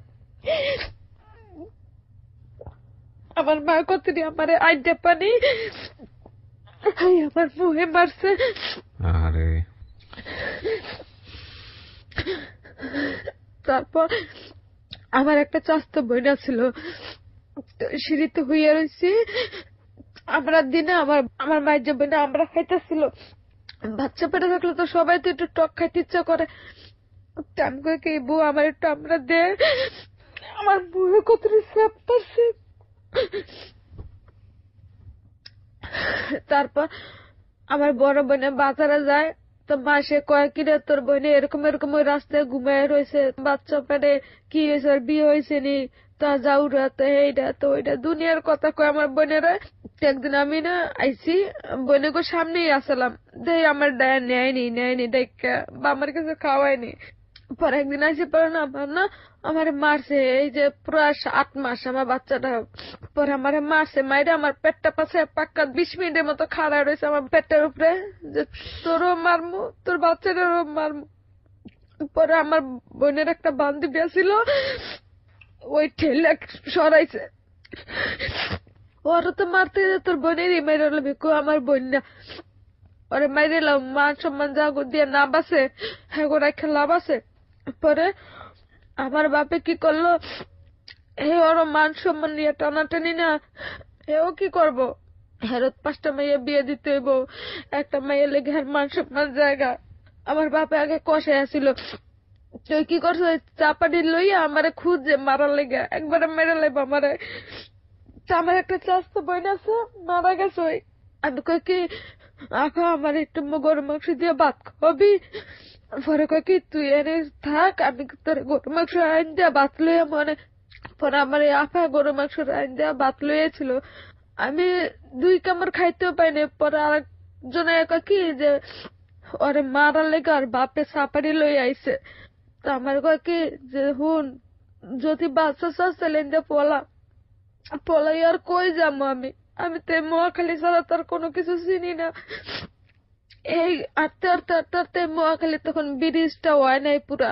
আমার মা কতটি আমার আইডা পানি আমার মুহে মারছে। আরে তারপর আমার একটা চাস্তো বইনা ছিল, সিঁড়িতে হইয়া রয়েছি। আমরা দিনে আমার মায়ের যে বইনা আমরা খাইতেছিল, বাচ্চা পেটে থাকলে তো সবাই তো একটু টক খাইতে ইচ্ছা করে। টান করে কে বউ আমার একটু আমরা দে, আমার বউয়ে কত স্যাপ পারছে। তারপর আমার বড় বোনে বাজারে যায়, তো মাসে কয়েকদিনে তোর বোনে এরকম ওই রাস্তায় ঘুমায় রয়েছে, বাচ্চা পেটে কি হয়েছে, বিয়ে হয়েছে নি, তা যাউরা তো এইটা তো ওইটা দুনিয়ার কথা কয় আমার বোনেরা। একদিন আমি না আইসি বোনে গো সামনেই আসলাম, দেখ আমার নেয়নি দেখা বা আমার কাছে খাওয়ায়নি। পরে একদিন আইসি পরে না আমার মারছে, এই যে পুরো 8 মাস আমার বাচ্চাটা। পরে আমার মারছে, মাইরে আমার পেটটা পাশে পাক্কা 20 মিনিটের মতো খাড়া রয়েছে আমার পেটের উপরে, যে তোরও মারমু তোর বাচ্চাটারও মারমু। পরে আমার বোনের একটা বান্ধবী ছিল, ওই ঠেলে সরাইছে, ওরা তো মারতে তোর বোনেরই মেরে বিকু আমার বোন না, ওরে মাইরে মান সম্মান যা দিয়ে না বাসে হ্যাঁ গো রাখা লাভ আছে। পরে আমার বাপে কি করলো, ওর মান সম্মান নিয়ে টানাটানি না, এও কি করবো, হেরত 5টা মেয়ে বিয়ে দিতে হইব, একটা মেয়ে লেগে মান সম্মান জায়গা। আমার বাপে আগে কষে আসছিল, তুই কি করছো, চাপাটি লইয়া আমারে খুঁজে মারার লেগে, একবারে মেরে লাইব আমারে। আমার একটা চাস্তো বোন আছে, মারা গেছে। ওই আমি কই কি আখা আমার একটু গরু মাংস দিয়ে ভাত খাবি, পরে কয় কি তুই এনে থাক, আমি তোর গরু মাংস আইন দেয়া ভাত লইয়া, মানে পরে আমার এই আফা গরু মাংস আইন দেয়া ভাত লইয়াছিল। আমি 2 কামড় খাইতেও পাইনি। পরে আরেকজনে কয় কি যে ওরে মারার লেগে আর বাপে সাপারি লই আইছে। তো আমার কয় কি যে হুন, যদি বাচ্চা চাচ্ছিলেন যে পলাই আর কই যাবো আমি? আমি তো এই মহাখালী ছাড়া তার কোনো কিছু চিনি না। এই আটতে আটতে আটতে আটতে মহাখালী তখন ব্রিজটা হয় নাই পুরা।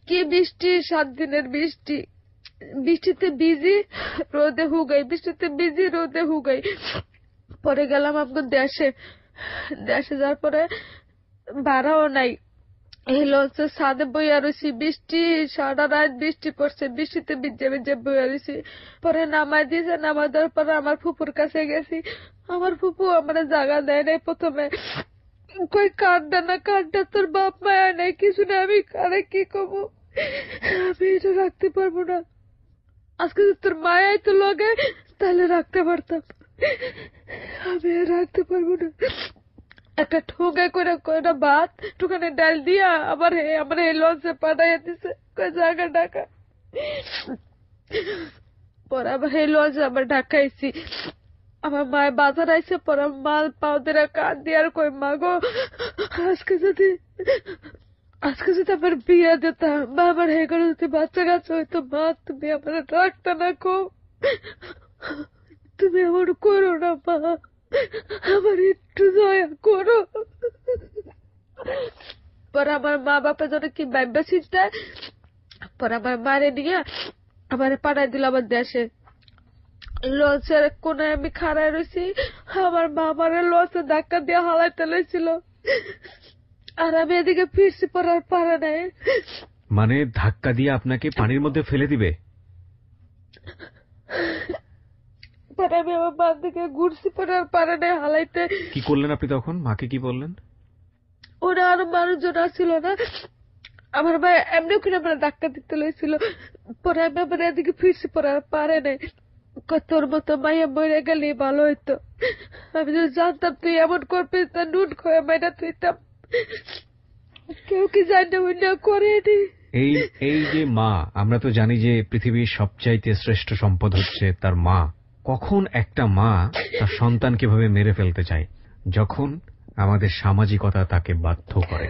কি বৃষ্টি, 7 দিনের বৃষ্টি। বৃষ্টিতে ভিজি রোদে হুগাই, বৃষ্টিতে ভিজি রোদে হুগাই। পরে গেলাম আপনার দেশে। দেশে যাওয়ার পরে ভাড়াও নাই। এই লঞ্চে ছাদে বইয়া রয়েছি, বৃষ্টি সারা রাত বৃষ্টি পড়ছে, বৃষ্টিতে ভিজে ভিজে বইয়া রয়েছি। পরে নামাই দিয়েছে, নামাই দেওয়ার পরে আমার ফুপুর কাছে গেছি। আমার ফুপু আমার জায়গা দেয় নাই প্রথমে। কই কাঁদটা না কাঁদটা, তোর বাপ মায়া নাই কিছু না, আমি কারে কি কব? আমি এটা রাখতে পারবো না। আজকে যদি তোর মায়াই তো লগে তাহলে রাখতে পারতাম, আমি আর রাখতে পারবো না। একটা ঠোঙা করে কয়টা ভাত টুকানে ডাল দিয়া আমার এই লঞ্চে পাঠাইয়া দিছে, কয় জায়গা ঢাকা। পরে আবার এই লঞ্চে আবার ঢাকাইছি। আমার মায়ের বাজার আইসে, পরে মাল পাও দিয়ে কান দিয়ে আর কই মা গো, আজকে যদি আমার বিয়ে দিতাম বা আমার হে করে যদি বাচ্চা কাচ্চা হইতো, মা তুমি আমার রাখতে না কো, তুমি আমার করো না মা, আমার একটু দয়া করো। পরে আমার মা বাপের জন্য কি ভাববে চিন্তায়, পরে আমার মারে নিয়ে আমার পাঠাই দিল আমার দেশে। লঞ্চের কোনায় আমি খাড়ায় রয়েছি, আমার মা আমার লঞ্চে ধাক্কা দিয়ে হালাইতে লেছিল, আর আমি এদিকে ফিরছি, পড়ার পারে নাই। মানে ধাক্কা দিয়ে আপনাকে পানির মধ্যে ফেলে দিবে? পরে আমি আমার মার দিকে ঘুরছি, পড়ার পারে নাই হালাইতে। কি করলেন আপনি তখন? মাকে কি বললেন? ওরা আরো মানুষজন আসছিল না, আমার ভাই এমনি করে আমার ধাক্কা দিতে লইছিল। পরে আমি আমার এদিকে ফিরছি, পড়ার পারে নাই। তোর মতো মাইয়া মরে গেলে ভালো হইতো, আমি যদি জানতাম তুই এমন করবি তা নুন খয়ে মাইনা তুইতাম। কেউ কি জানে না করেনি। এই এই যে মা, আমরা তো জানি যে পৃথিবীর সবচাইতে শ্রেষ্ঠ সম্পদ হচ্ছে তার মা। কখন একটা মা তার সন্তানকে ভাবে মেরে ফেলতে চায়? যখন আমাদের সামাজিকতা তাকে বাধ্য করে।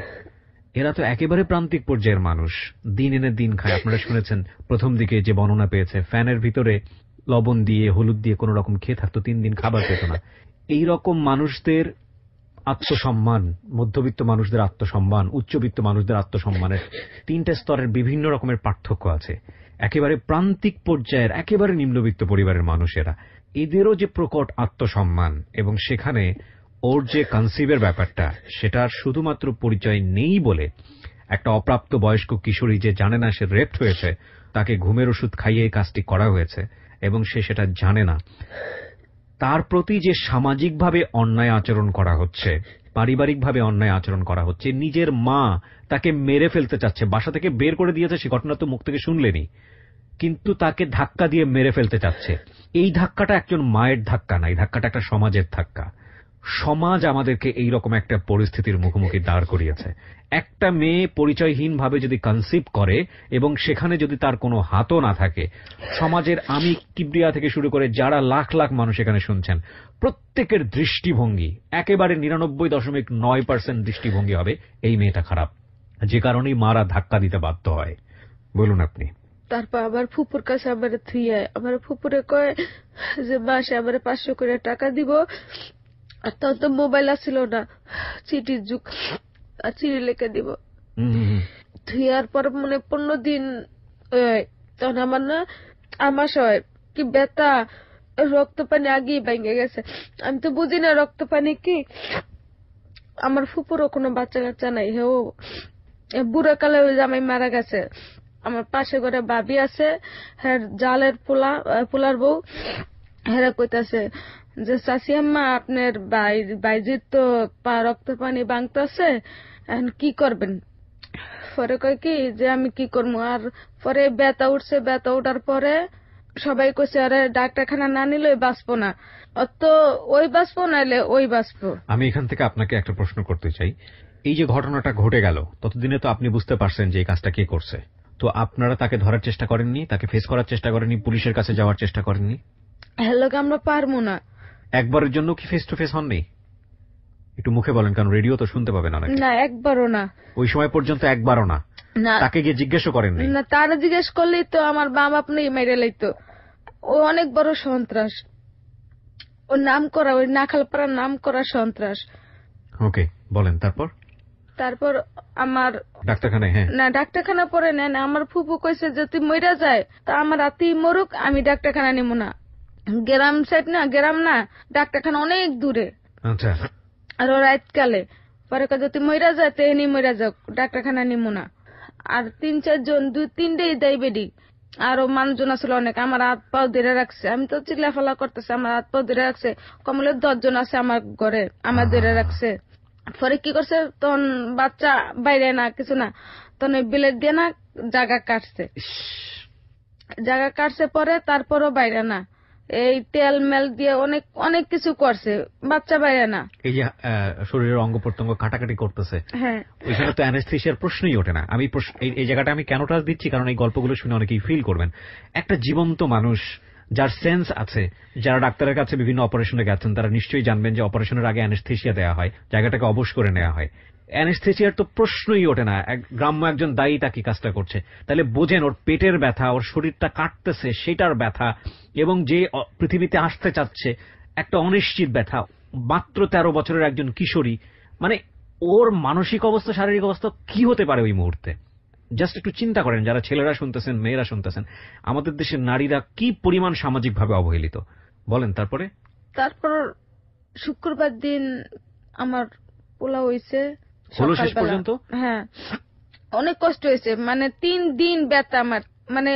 এরা তো একেবারে প্রান্তিক পর্যায়ের মানুষ, দিন এনে দিন খায়। আপনারা শুনেছেন প্রথম দিকে যে বর্ণনা পেয়েছে, ফ্যানের ভিতরে লবণ দিয়ে হলুদ দিয়ে কোন রকম খেয়ে থাকতো, 3 দিন খাবার পেত না। এই রকম মানুষদের আত্মসম্মান, মধ্যবিত্ত মানুষদের আত্মসম্মান, উচ্চবিত্ত মানুষদের আত্মসম্মানের 3টে স্তরের বিভিন্ন রকমের পার্থক্য আছে। একেবারে প্রান্তিক পর্যায়ের একেবারে নিম্নবিত্ত পরিবারের মানুষেরা, এদেরও যে প্রকট আত্মসম্মান, এবং সেখানে ওর যে কনসিভের ব্যাপারটা, সেটার শুধুমাত্র পরিচয় নেই বলে একটা অপ্রাপ্ত বয়স্ক কিশোরী যে জানে না সে রেপড হয়েছে, তাকে ঘুমের ওষুধ খাইয়ে এই কাজটি করা হয়েছে এবং সে সেটা জানে না, তার প্রতি যে সামাজিকভাবে অন্যায় আচরণ করা হচ্ছে, পারিবারিকভাবে অন্যায় আচরণ করা হচ্ছে। নিজের মা তাকে মেরে ফেলতে চাচ্ছে, বাসা থেকে বের করে দিয়েছে, সে ঘটনা তো মুখ থেকে শুনলেনি, কিন্তু তাকে ধাক্কা দিয়ে মেরে ফেলতে চাচ্ছে। এই ধাক্কাটা একজন মায়ের ধাক্কা না, এই ধাক্কাটা একটা সমাজের ধাক্কা। সমাজ আমাদেরকে এইরকম একটা পরিস্থিতির মুখোমুখি দাঁড় করিয়েছে। একটা মেয়ে পরিচয়হীন ভাবে যদি কনসিভ করে এবং সেখানে যদি তার কোনো হাতও না থাকে, সমাজের আমি কিবরিয়া থেকে শুরু করে যারা লাখ লাখ মানুষ এখানে শুনছেন, প্রত্যেকের দৃষ্টিভঙ্গি একেবারে 99.9% দৃষ্টিভঙ্গি হবে এই মেয়েটা খারাপ, যে কারণেই মারা ধাক্কা দিতে বাধ্য হয়। বলুন আপনি। তারপর আবার ফুপুর কাছে আমার থুইয়া আমার ফুপুরে কয় যে মাসে আমার 500 করে টাকা দিব। আর তখন তো মোবাইল আসছিল না, চিঠির যুগ, আর চিঠি লিখে দিব। থুইয়ার পর 15 দিন তখন আমার না আমাস হয়, কি ব্যথা, রক্ত পানি আগেই ভেঙে গেছে। আমি তো বুঝি না রক্ত পানি কি। আমার ফুপুরও কোনো বাচ্চা কাচ্চা নাই, হেও বুড়া কালে ওই জামাই মারা গেছে। আমার পাশে ঘরে ভাবি আছে, হ্যাঁ জালের পোলার বউ, হেরা কইতাছে যে চাচি আম্মা আপনার বাইজির তো রক্ত পানি ভাঙতেছে, এখন কি করবেন? পরে কয় কি যে আমি কি করবো। আর পরে ব্যথা উঠছে, ব্যথা উঠার পরে সবাই কইছে আরে ডাক্তারখানা না নিলে বাঁচবো না, অত ওই বাঁচবো নাইলে ওই বাঁচবো। আমি এখান থেকে আপনাকে একটা প্রশ্ন করতে চাই। এই যে ঘটনাটা ঘটে গেল, ততদিনে তো আপনি বুঝতে পারছেন যে এই কাজটা কে করছে, তো আপনারা তাকে ধরার চেষ্টা করেননি, তাকে ফেস করার চেষ্টা করেননি, পুলিশের কাছে যাওয়ার চেষ্টা করেননি? হ্যালোকে আমরা পারবো না। একবারের জন্য কি ফেস টু ফেস হননি? একটু মুখে বলেন, কারণ রেডিও তো শুনতে পাবেন অনেকে। না, একবারও না। ওই সময় পর্যন্ত একবারও না? না, তাকে গিয়ে জিজ্ঞেসও করেননি? না, তারা জিজ্ঞেস করলেই তো আমার বাপ আপনি মেরে লাইতো। ও অনেক বড় সন্ত্রাস, ও নাম করা, ওই নাখালপাড়ার নাম করা সন্ত্রাস। ওকে, বলেন তারপর। তারপর আমার ডাক্তারখানায়? হ্যাঁ। না, ডাক্তারখানা পরে নেন। আমার ফুপু কইছে যদি মইরা যায় তা আমার রাতেই মরুক, আমি ডাক্তারখানা নিব না। গ্রাম সাইড না, গ্রাম না, ডাক্তারখানা অনেক দূরে। আচ্ছা। আর ও রাতকালে পরে কয় যদি মইরা যায় তো এনি মইরা যাক, ডাক্তারখানা নিব না। আর 3-4 জন, 2-3টেই ডায়াবেটিক। আরো মানুষজন আসলে অনেক, আমার হাত পাও ধরে রাখছে। আমি তো চিল্লাফালা করতেছি, আমার হাত পাও ধরে রাখছে। কমলে 10 জন আছে আমার ঘরে, আমার ধরে রাখছে। পরে কি করছে, তখন বাচ্চা বাইরে না কিছু না, তখন ওই বিলেট দিয়ে না জায়গা কাটছে। জায়গা কাটছে পরে তারপরও বাইরে না, এই তেল মেল দিয়ে অনেক অনেক কিছু করছে, বাচ্চা বাইরে না। এই যে শরীরের অঙ্গ প্রত্যঙ্গ কাটাকাটি করতেছে, হ্যাঁ, ওইখানে তো অ্যানেস্থেসিয়ার প্রশ্নই ওঠে না। আমি এই জায়গাটা আমি কেন টাচ দিচ্ছি, কারণ এই গল্পগুলো শুনে অনেকেই ফিল করবেন। একটা জীবন্ত মানুষ যার সেন্স আছে, যারা ডাক্তারের কাছে বিভিন্ন অপারেশনে গেছেন, তারা নিশ্চয়ই জানবেন যে অপারেশনের আগে অ্যানেস্থেসিয়া দেওয়া হয়, জায়গাটাকে অবশ করে নেওয়া হয়। অ্যানেস্থেসিয়ার তো প্রশ্নই ওঠে না। গ্রাম্য একজন দায়ী তাকে কাজটা করছে, তাহলে বোঝেন ওর পেটের ব্যথা, ওর শরীরটা কাটতেছে সেটার ব্যথা, এবং যে পৃথিবীতে আসতে চাচ্ছে একটা অনিশ্চিত ব্যথা, মাত্র 13 বছরের একজন কিশোরী, মানে ওর মানসিক অবস্থা, শারীরিক অবস্থা কি হতে পারে ওই মুহূর্তে। জাস্ট একটু চিন্তা করেন, যারা ছেলেরা শুনতেছেন, মেয়েরা শুনতেছেন, আমাদের দেশের নারীরা কি পরিমাণ সামাজিকভাবে অবহেলিত। বলেন তারপরে। তারপর শুক্রবার দিন আমার পোলা হইছে হলো শেষ সকালবেলা। পর্যন্ত? হ্যাঁ, অনেক কষ্ট হয়েছে, মানে 3 দিন ব্যথা আমার, মানে।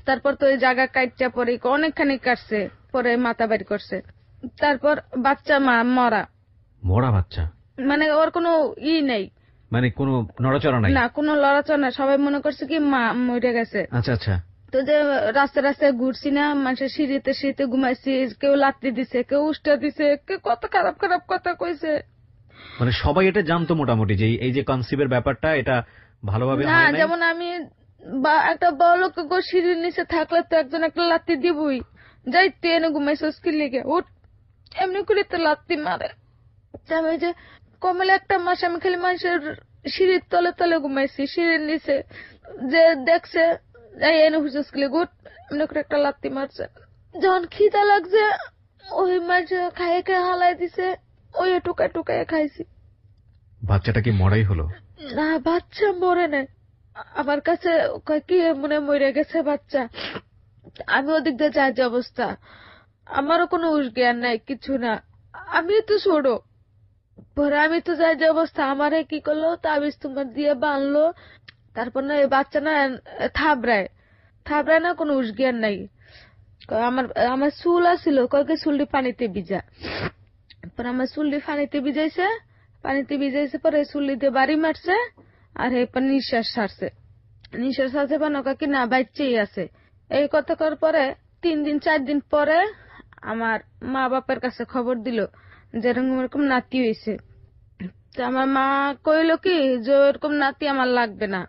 তারপর তো ওই জায়গা কাটটা পরে অনেকখানি কাটছে, পরে মাথা বের করছে। তারপর বাচ্চা মরা। মরা বাচ্চা? মানে ওর কোনো নেই, মানে কোনো নড়াচড়া নাই? না, কোনো লড়াচড়া না। সবাই মনে করছে কি মা মরে গেছে। আচ্ছা আচ্ছা। তো যে রাস্তায় রাস্তায় ঘুরছি না, মানুষের সিঁড়িতে সিঁড়িতে ঘুমাইছি, কেউ লাত্তি দিছে, কেউ উষ্টা দিছে, কেউ কত খারাপ খারাপ কথা কইছে। মানে সবাই এটা জানতো মোটামুটি যে এই যে কনসিভের ব্যাপারটা, এটা ভালোভাবে না, হয় নাই? যেমন আমি একটা বড় লোক সিঁড়ির নিচে থাকলে তো একজন একটা লাত্তি দিবই, যাই তুই এনে ঘুমাইছিস কি লেগে উঠ, এমনি করে তো লাত্তি মারে। আমি যে কমলে একটা মাস আমি খালি মানুষের সিঁড়ির তলে তলে ঘুমাইছি, সিঁড়ির নিচে, যে দেখছে যাই এনে হুসুস কি লেগে উঠ, এমনি করে একটা লাত্তি মারছে। যখন খিদা লাগছে ওই মাছ খাইয়ে খাইয়ে হালাই দিছে, ওই টুকায় টুকায় খাইছি। বাচ্চাটা কি মরাই হলো? না, বাচ্চা মরে নাই। আমার কাছে কয় কি মনে মরে গেছে বাচ্চা। আমি ওদিক দিয়ে যাই যে অবস্থা, আমারও কোনো হুঁশ জ্ঞান নাই, কিছু না। আমি তো ছোট, পরে আমি তো যাই যে অবস্থা, আমারে কি করলো, তাবিজ তোমার দিয়ে বানলো। তারপর না এই বাচ্চা না থাবড়ায় থাবড়ায় না, কোনো হুঁশ জ্ঞান নাই। কয় আমার আমার চুল আসছিল, কয়েক চুলটি পানিতে ভিজা। পরে আমার চুলটি পানিতে ভিজাইছে, পানিতে ভিজাইছে, পরে চুল্লি দিয়ে বাড়ি মারছে, আর এরপর নিঃশ্বাস ছাড়ছে। নিঃশ্বাস ছাড়ছে বানো কি না বাচ্চাই আছে। এই কথা করার পরে 3-4 দিন পরে আমার মা বাপের কাছে খবর দিল যে এরকম এরকম নাতি হয়েছে। তো আমার মা কইলো কি যে এরকম নাতি আমার লাগবে না,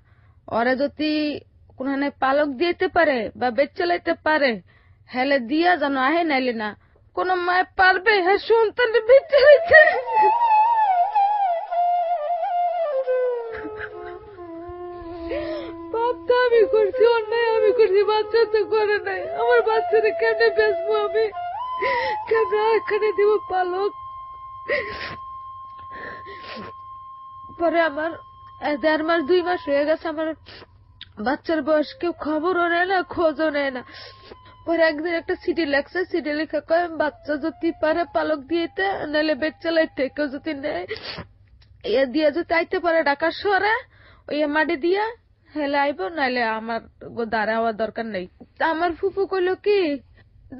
ওরা যদি কোনখানে পালক দিতে পারে বা বেচ চালাইতে পারে হেলে দিয়া যেন আহে, নাইলে না। কোন মায় পারবে হ্যাঁ সন্তান বেচ চালাইতে? পাপ তো আমি করছি, অন্যায় আমি করছি, বাচ্চা তো করে নাই। আমার বাচ্চারা কেমনে বেচবো আমি, কেমনে এখানে দিব পালক? পরে আমার 1.5 মাস 2 মাস হয়ে গেছে, আমার বাচ্চার বয়স কেউ খবরও নেয় না, খোঁজও নেয় না। পরে একদিন একটা চিঠি লেখছে, চিঠি লেখা কয় বাচ্চা যদি পারে পালক দিয়েতে, নাহলে বেচ চালাইতে, কেউ যদি নেয় ইয়ে দিয়ে যদি আইতে পারে ঢাকার শহরে, ওই মাটি দিয়া হেলে আইব, নাহলে আমার দ্বারা হওয়ার দরকার নেই। আমার ফুফু কইলো কি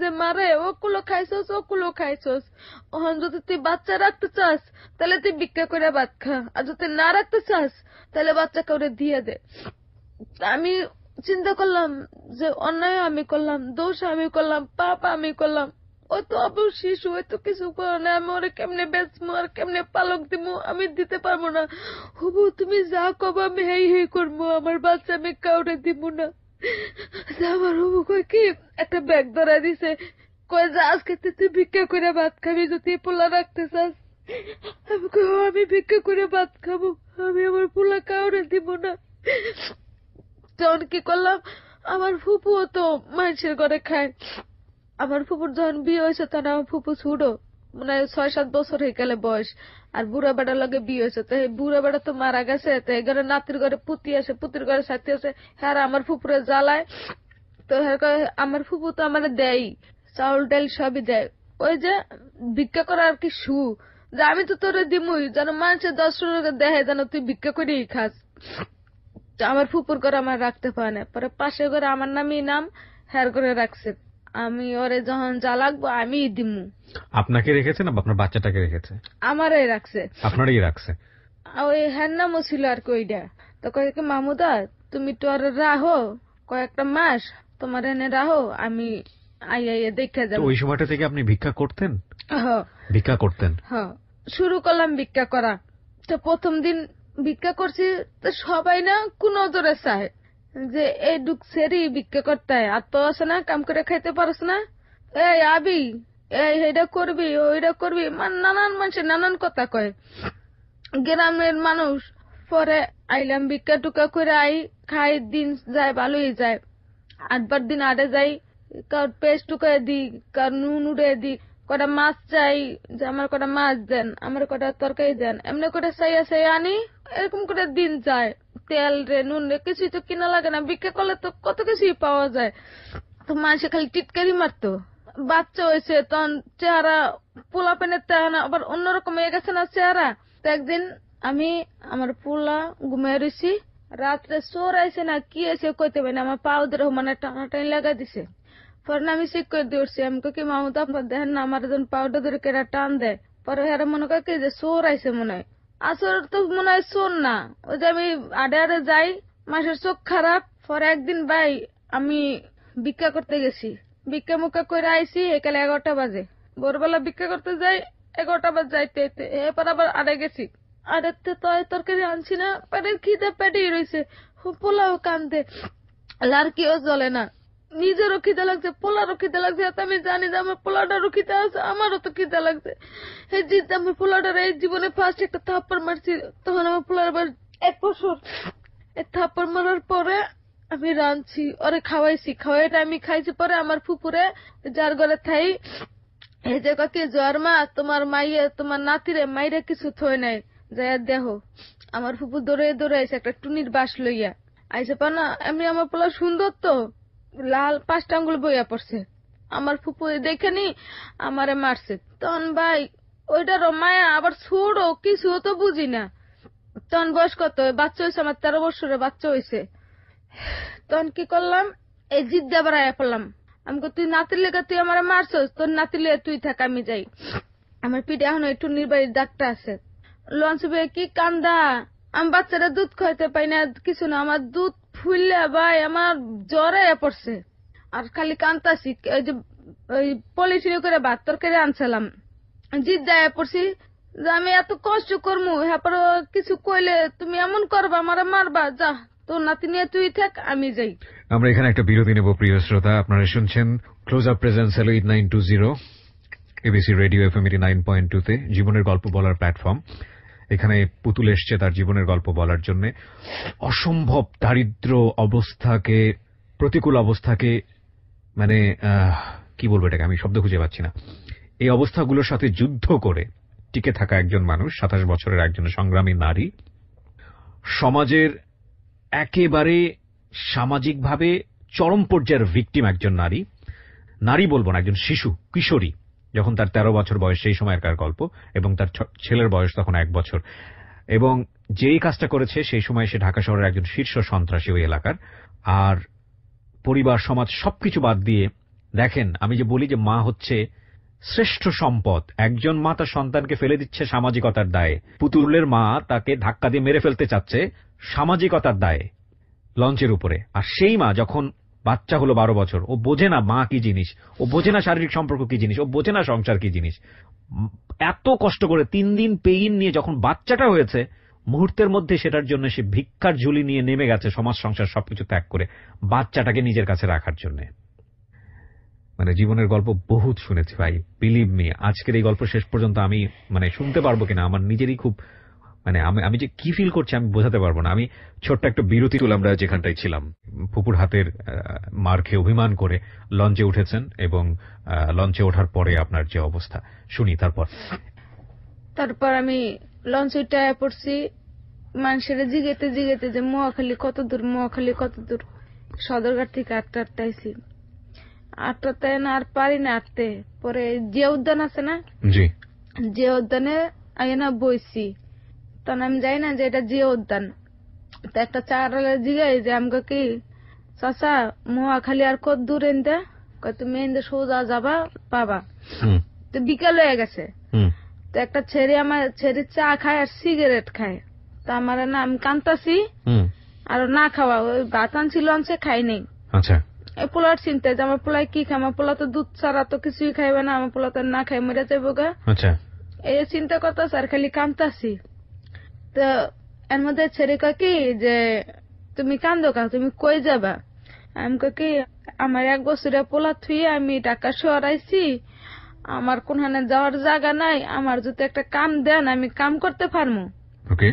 যে মারে ওগুলো খাইছস, ওগুলো খাইছস, ওখান যদি তুই বাচ্চা রাখতে চাস তাহলে তুই ভিক্ষা করে ভাত খা, আর যদি না রাখতে চাস তাহলে বাচ্চা করে দিয়ে দে। আমি চিন্তা করলাম যে অন্যায় আমি করলাম, দোষ আমি করলাম, পাপ আমি করলাম। ওই তো আবু শিশু, ওই তো কিছু করে না, আমি ওরে কেমনে বেচবো আর কেমনে পালক দিব, আমি দিতে পারবো না। হুবু তুমি যা কব আমি হেই হেই করবো, আমার বাচ্চা আমি কাউরে দিব না। আমার হুবু কই কি একটা ব্যাগ ধরা দিছে, কয় যে আজকে তুই ভিক্ষা করে ভাত খাবি যদি পোলা রাখতে চাস। আমি কই আমি ভিক্ষা করে ভাত খাবো, আমি আমার পোলা কাউরে দিব না। তখন কি করলাম, আমার ফুপুও তো মানুষের ঘরে খায়। আমার ফুপুর যখন বিয়ে হয়েছে তখন আমার ফুপু ছুড়ো মানে 6-7 বছর হয়ে গেলে বয়স। আর বুড়া বেড়ার লগে বিয়ে হয়েছে, তো এই বুড়া বেড়া তো মারা গেছে। তো এই ঘরে নাতির ঘরে পুতি আছে, পুতির ঘরে সাথী আছে। হ্যাঁ আমার ফুপুরে জ্বালায়। তো আমার ফুপু তো আমার দেয় চাউল ডাল সবই দেয়। ওই যে ভিক্ষা করা আর কি যে আমি তো তোরে দিমুই, যেন মানুষের 10 লোকে দেখে যেন তুই ভিক্ষা করেই খাস। তো আমার ফুপুর ঘরে আমার রাখতে পারে না, পরে পাশে ঘরে আমার নামই নাম হ্যার করে রাখছে। আমি ওরে যখন যা লাগবো আমি দিমু। আপনাকে রেখেছে না আপনার বাচ্চাটাকে রেখেছে? আমারই রাখছে। আপনারই রাখছে? ওই হ্যার নামও ছিল আর কি ওইটা। তো কয়েক মামুদা তুমি তো আর রাহো কয়েকটা মাস, তোমার এনে রাহো, আমি আইয়া দেখে যাবো। ওই সময়টা থেকে আপনি ভিক্ষা করতেন? হ্যাঁ ভিক্ষা করতেন? হ্যাঁ, শুরু করলাম ভিক্ষা করা। তো প্রথম দিন ভিক্ষা করছি তো সবাই না কোন নজরে চায় যে এই ডুক সেরি ভিক্ষা করতে হয়, আর তো আছে না কাম করে খাইতে পারস না, এই আবি এই এটা করবি ওইটা করবি, নানান মানুষের নানান কথা কয় গ্রামের মানুষ। পরে আইলাম ভিক্ষা টুকা করে আই খাই, দিন যায় ভালোই যায়। 8-12 দিন আড়ে যাই, কার পেস্ট টুকাই দি, কার নুন উড়ে দি, কটা মাছ চাই যে আমার কটা মাছ দেন, আমার কটা তরকারি দেন, এমনি করে চাইয়া আনি। এরকম করে দিন যায়। তেল রে নুন রে কিছুই তো কিনা লাগে না, ভিক্ষা করলে তো কত কিছুই পাওয়া যায়। তো মানুষে খালি টিটকারি মারতো। বাচ্চা হয়েছে তখন চেহারা পোলা পেনের তেহানা আবার অন্যরকম হয়ে গেছে না চেহারা। তো একদিন আমি আমার পোলা ঘুমিয়ে রয়েছি, রাত্রে চোর আইসে না কি আইসে কইতে পারি না, আমার পাও ধরে মানে টানাটানি লাগা দিছে। পরে আমি চেক করে দিয়ে উঠছি, আমি কি মামুদ আপনার দেখেন না আমার যখন পাউডা ধরে কেরা টান দেয়। পরে হেরা মনে করে কি যে চোর আইসে মনে হয়। আসর তো মনে হয় চোর না, ওই যে আমি আড়ে আড়ে যাই, মাসের চোখ খারাপ। পরে একদিন ভাই আমি ভিক্ষা করতে গেছি, ভিক্ষা মুখা করে আইসি একালে 11টা বাজে। ভোরবেলা ভিক্ষা করতে যাই 11টা বাজে যাইতে এরপর আবার আড়ে গেছি। আড়েতে তো তরকারি আনছি না, পেটের খিদে পেটেই রয়েছে, পোলাও কান্দে, লাড়কিও জ্বলে না। নিজেরও খিদে লাগছে, পোলারও খিদে লাগছে। আমি জানি যে আমার পোলাটারও খিদে আছে, আমারও তো খিদে লাগছে। এই জিতে আমি পোলাটার এই জীবনে ফার্স্ট একটা থাপ্পড় মারছি, তখন আমার পোলার আবার 1 বছর। এই থাপ্পড় মারার পরে আমি রাঁধছি, ওরে খাওয়াইছি, খাওয়াইটা আমি খাইছি। পরে আমার ফুপুরে যার ঘরে থাই এই যে কাকি জোয়ার মা তোমার মাইয়ে তোমার নাতিরে মাইরে কিছু থই নাই যায় দেহ। আমার ফুপু দৌড়ে দৌড়ে আইসে একটা টুনির বাস লইয়া আইসে পা না। এমনি আমার পোলা সুন্দর তো, লাল 5টা আঙ্গুল বইয়া পড়ছে। আমার ফুপু দেখে নি আমারে মারছে। তখন ভাই ওইটার মায়া আবার ছোড়ো কিছু তো বুঝি না। তখন বয়স কত, বাচ্চা হয়েছে আমার 13 বছরের বাচ্চা হয়েছে। তখন কি করলাম, এই জিদ দিয়ে আবার আয়া পড়লাম। আমি তুই নাতির লেগে তুই আমার মারছস, তোর নাতির লেগে তুই থাক আমি যাই। আমার পিঠে এখন একটু নির্বাহীর ডাক্তার আছে। লঞ্চ ভাই কি কান্দা, আমি বাচ্চারা দুধ খাইতে পাই না কিছু না, আমার দুধ ফুললে ভাই আমার জ্বরে পড়ছে। আর খালি কান্তাছি, ওই যে ওই পলিথিনে করে ভাত তরকারি আনছিলাম, জিদ যায় পড়ছি যে আমি এত কষ্ট করবো, হ্যাঁ কিছু কইলে তুমি এমন করবা আমার মারবা, যা তোর নাতি নিয়ে তুই থাক আমি যাই। আমরা এখানে একটা বিরতি নেব প্রিয় শ্রোতা। আপনারা শুনছেন ক্লোজ আপ প্রেজেন্স হলো 8920 এবিসি রেডিও FM 89.2 তে জীবনের গল্প বলার প্ল্যাটফর্ম। এখানে পুতুল এসছে তার জীবনের গল্প বলার জন্য। অসম্ভব দারিদ্র অবস্থাকে, প্রতিকূল অবস্থাকে, মানে কি বলবো এটাকে, আমি শব্দ খুঁজে পাচ্ছি না। এই অবস্থাগুলোর সাথে যুদ্ধ করে টিকে থাকা একজন মানুষ, 27 বছরের একজন সংগ্রামী নারী, সমাজের একেবারে সামাজিকভাবে চরম পর্যায়ের ভিকটিম একজন নারী। নারী বলবো না, একজন শিশু, কিশোরী, যখন তার 13 বছর বয়স সেই সময়কার গল্প, এবং তার ছেলের বয়স তখন 1 বছর। এবং যেই কাজটা করেছে সেই সময় সে ঢাকা শহরের একজন শীর্ষ সন্ত্রাসী ওই এলাকার। আর পরিবার সমাজ সবকিছু বাদ দিয়ে দেখেন, আমি যে বলি যে মা হচ্ছে শ্রেষ্ঠ সম্পদ, একজন মা তার সন্তানকে ফেলে দিচ্ছে সামাজিকতার দায়ে। পুতুলের মা তাকে ধাক্কা দিয়ে মেরে ফেলতে চাচ্ছে সামাজিকতার দায়ে লঞ্চের উপরে। আর সেই মা যখন বাচ্চা হলো 12 বছর, ও বোঝে না মা কি জিনিস, ও বোঝে না শারীরিক সম্পর্ক কি জিনিস, ও বোঝে না সংসার কি জিনিস। এত কষ্ট করে 3 দিন পেইন নিয়ে যখন বাচ্চাটা হয়েছে, মুহূর্তের মধ্যে সেটার জন্য সে ভিক্ষার ঝুলি নিয়ে নেমে গেছে সমাজ সংসার সবকিছু ত্যাগ করে বাচ্চাটাকে নিজের কাছে রাখার জন্য। মানে জীবনের গল্প বহুত শুনেছি ভাই, বিলিভ মি। আজকের এই গল্প শেষ পর্যন্ত আমি মানে শুনতে পারবো কিনা আমার নিজেরই খুব মানে আমি যে কি ফিল করছি আমি বোঝাতে পারবো না। আমি ছোট্ট একটা বিরতি তুলে আমরা যেখানটায় ছিলাম, ফুপুর হাতের মার খেয়ে অভিমান করে লঞ্চে উঠেছেন এবং লঞ্চে ওঠার পরে আপনার যে অবস্থা শুনি। তারপর আমি লঞ্চ উঠে পড়ছি, মানুষের জিগেতে জিগেতে যে মহাখালী কত দূর, মহাখালী কত দূর। সদরঘাট থেকে আটটা আইছি, আটটাতে না আর পারি না আটতে। পরে জিয়া উদ্যান আছে না, জি, জিয়া উদ্যানে আগে না বইছি, তখন আমি যাই না যে এটা জিয়া উদ্যান। তো একটা চারালে জিগাই যে আমাকে কি চাচা মহাখালী আর কত দূর এনতে, তুমি এনতে সোজা যাবা পাবা। তো বিকাল হয়ে গেছে, তো একটা ছেড়ে আমার ছেড়ে চা খায় আর সিগারেট খায়। তা আমার না আমি কান্তাছি আর না খাওয়া, ওই ভাত আনছি লঞ্চে খাই নেই। আচ্ছা, এই পোলার চিন্তা যে আমার পোলায় কি খায়, আমার পোলা তো দুধ ছাড়া তো কিছুই খাইবে না, আমার পোলা তো না খাই মরে যাবো গা। আচ্ছা, এই চিন্তা করতেছে আর খালি কান্তাছি। তো এর মধ্যে ছেড়ে কয় কি যে তুমি কান্দো কা, তুমি কই যাবা? আমি কই কি আমার 1 বছরের পোলা থুই আমি ঢাকা শহর আইছি, আমার কোনখানে যাওয়ার জায়গা নাই, আমার যদি একটা কাম দেন আমি কাম করতে পারবো। ওকে,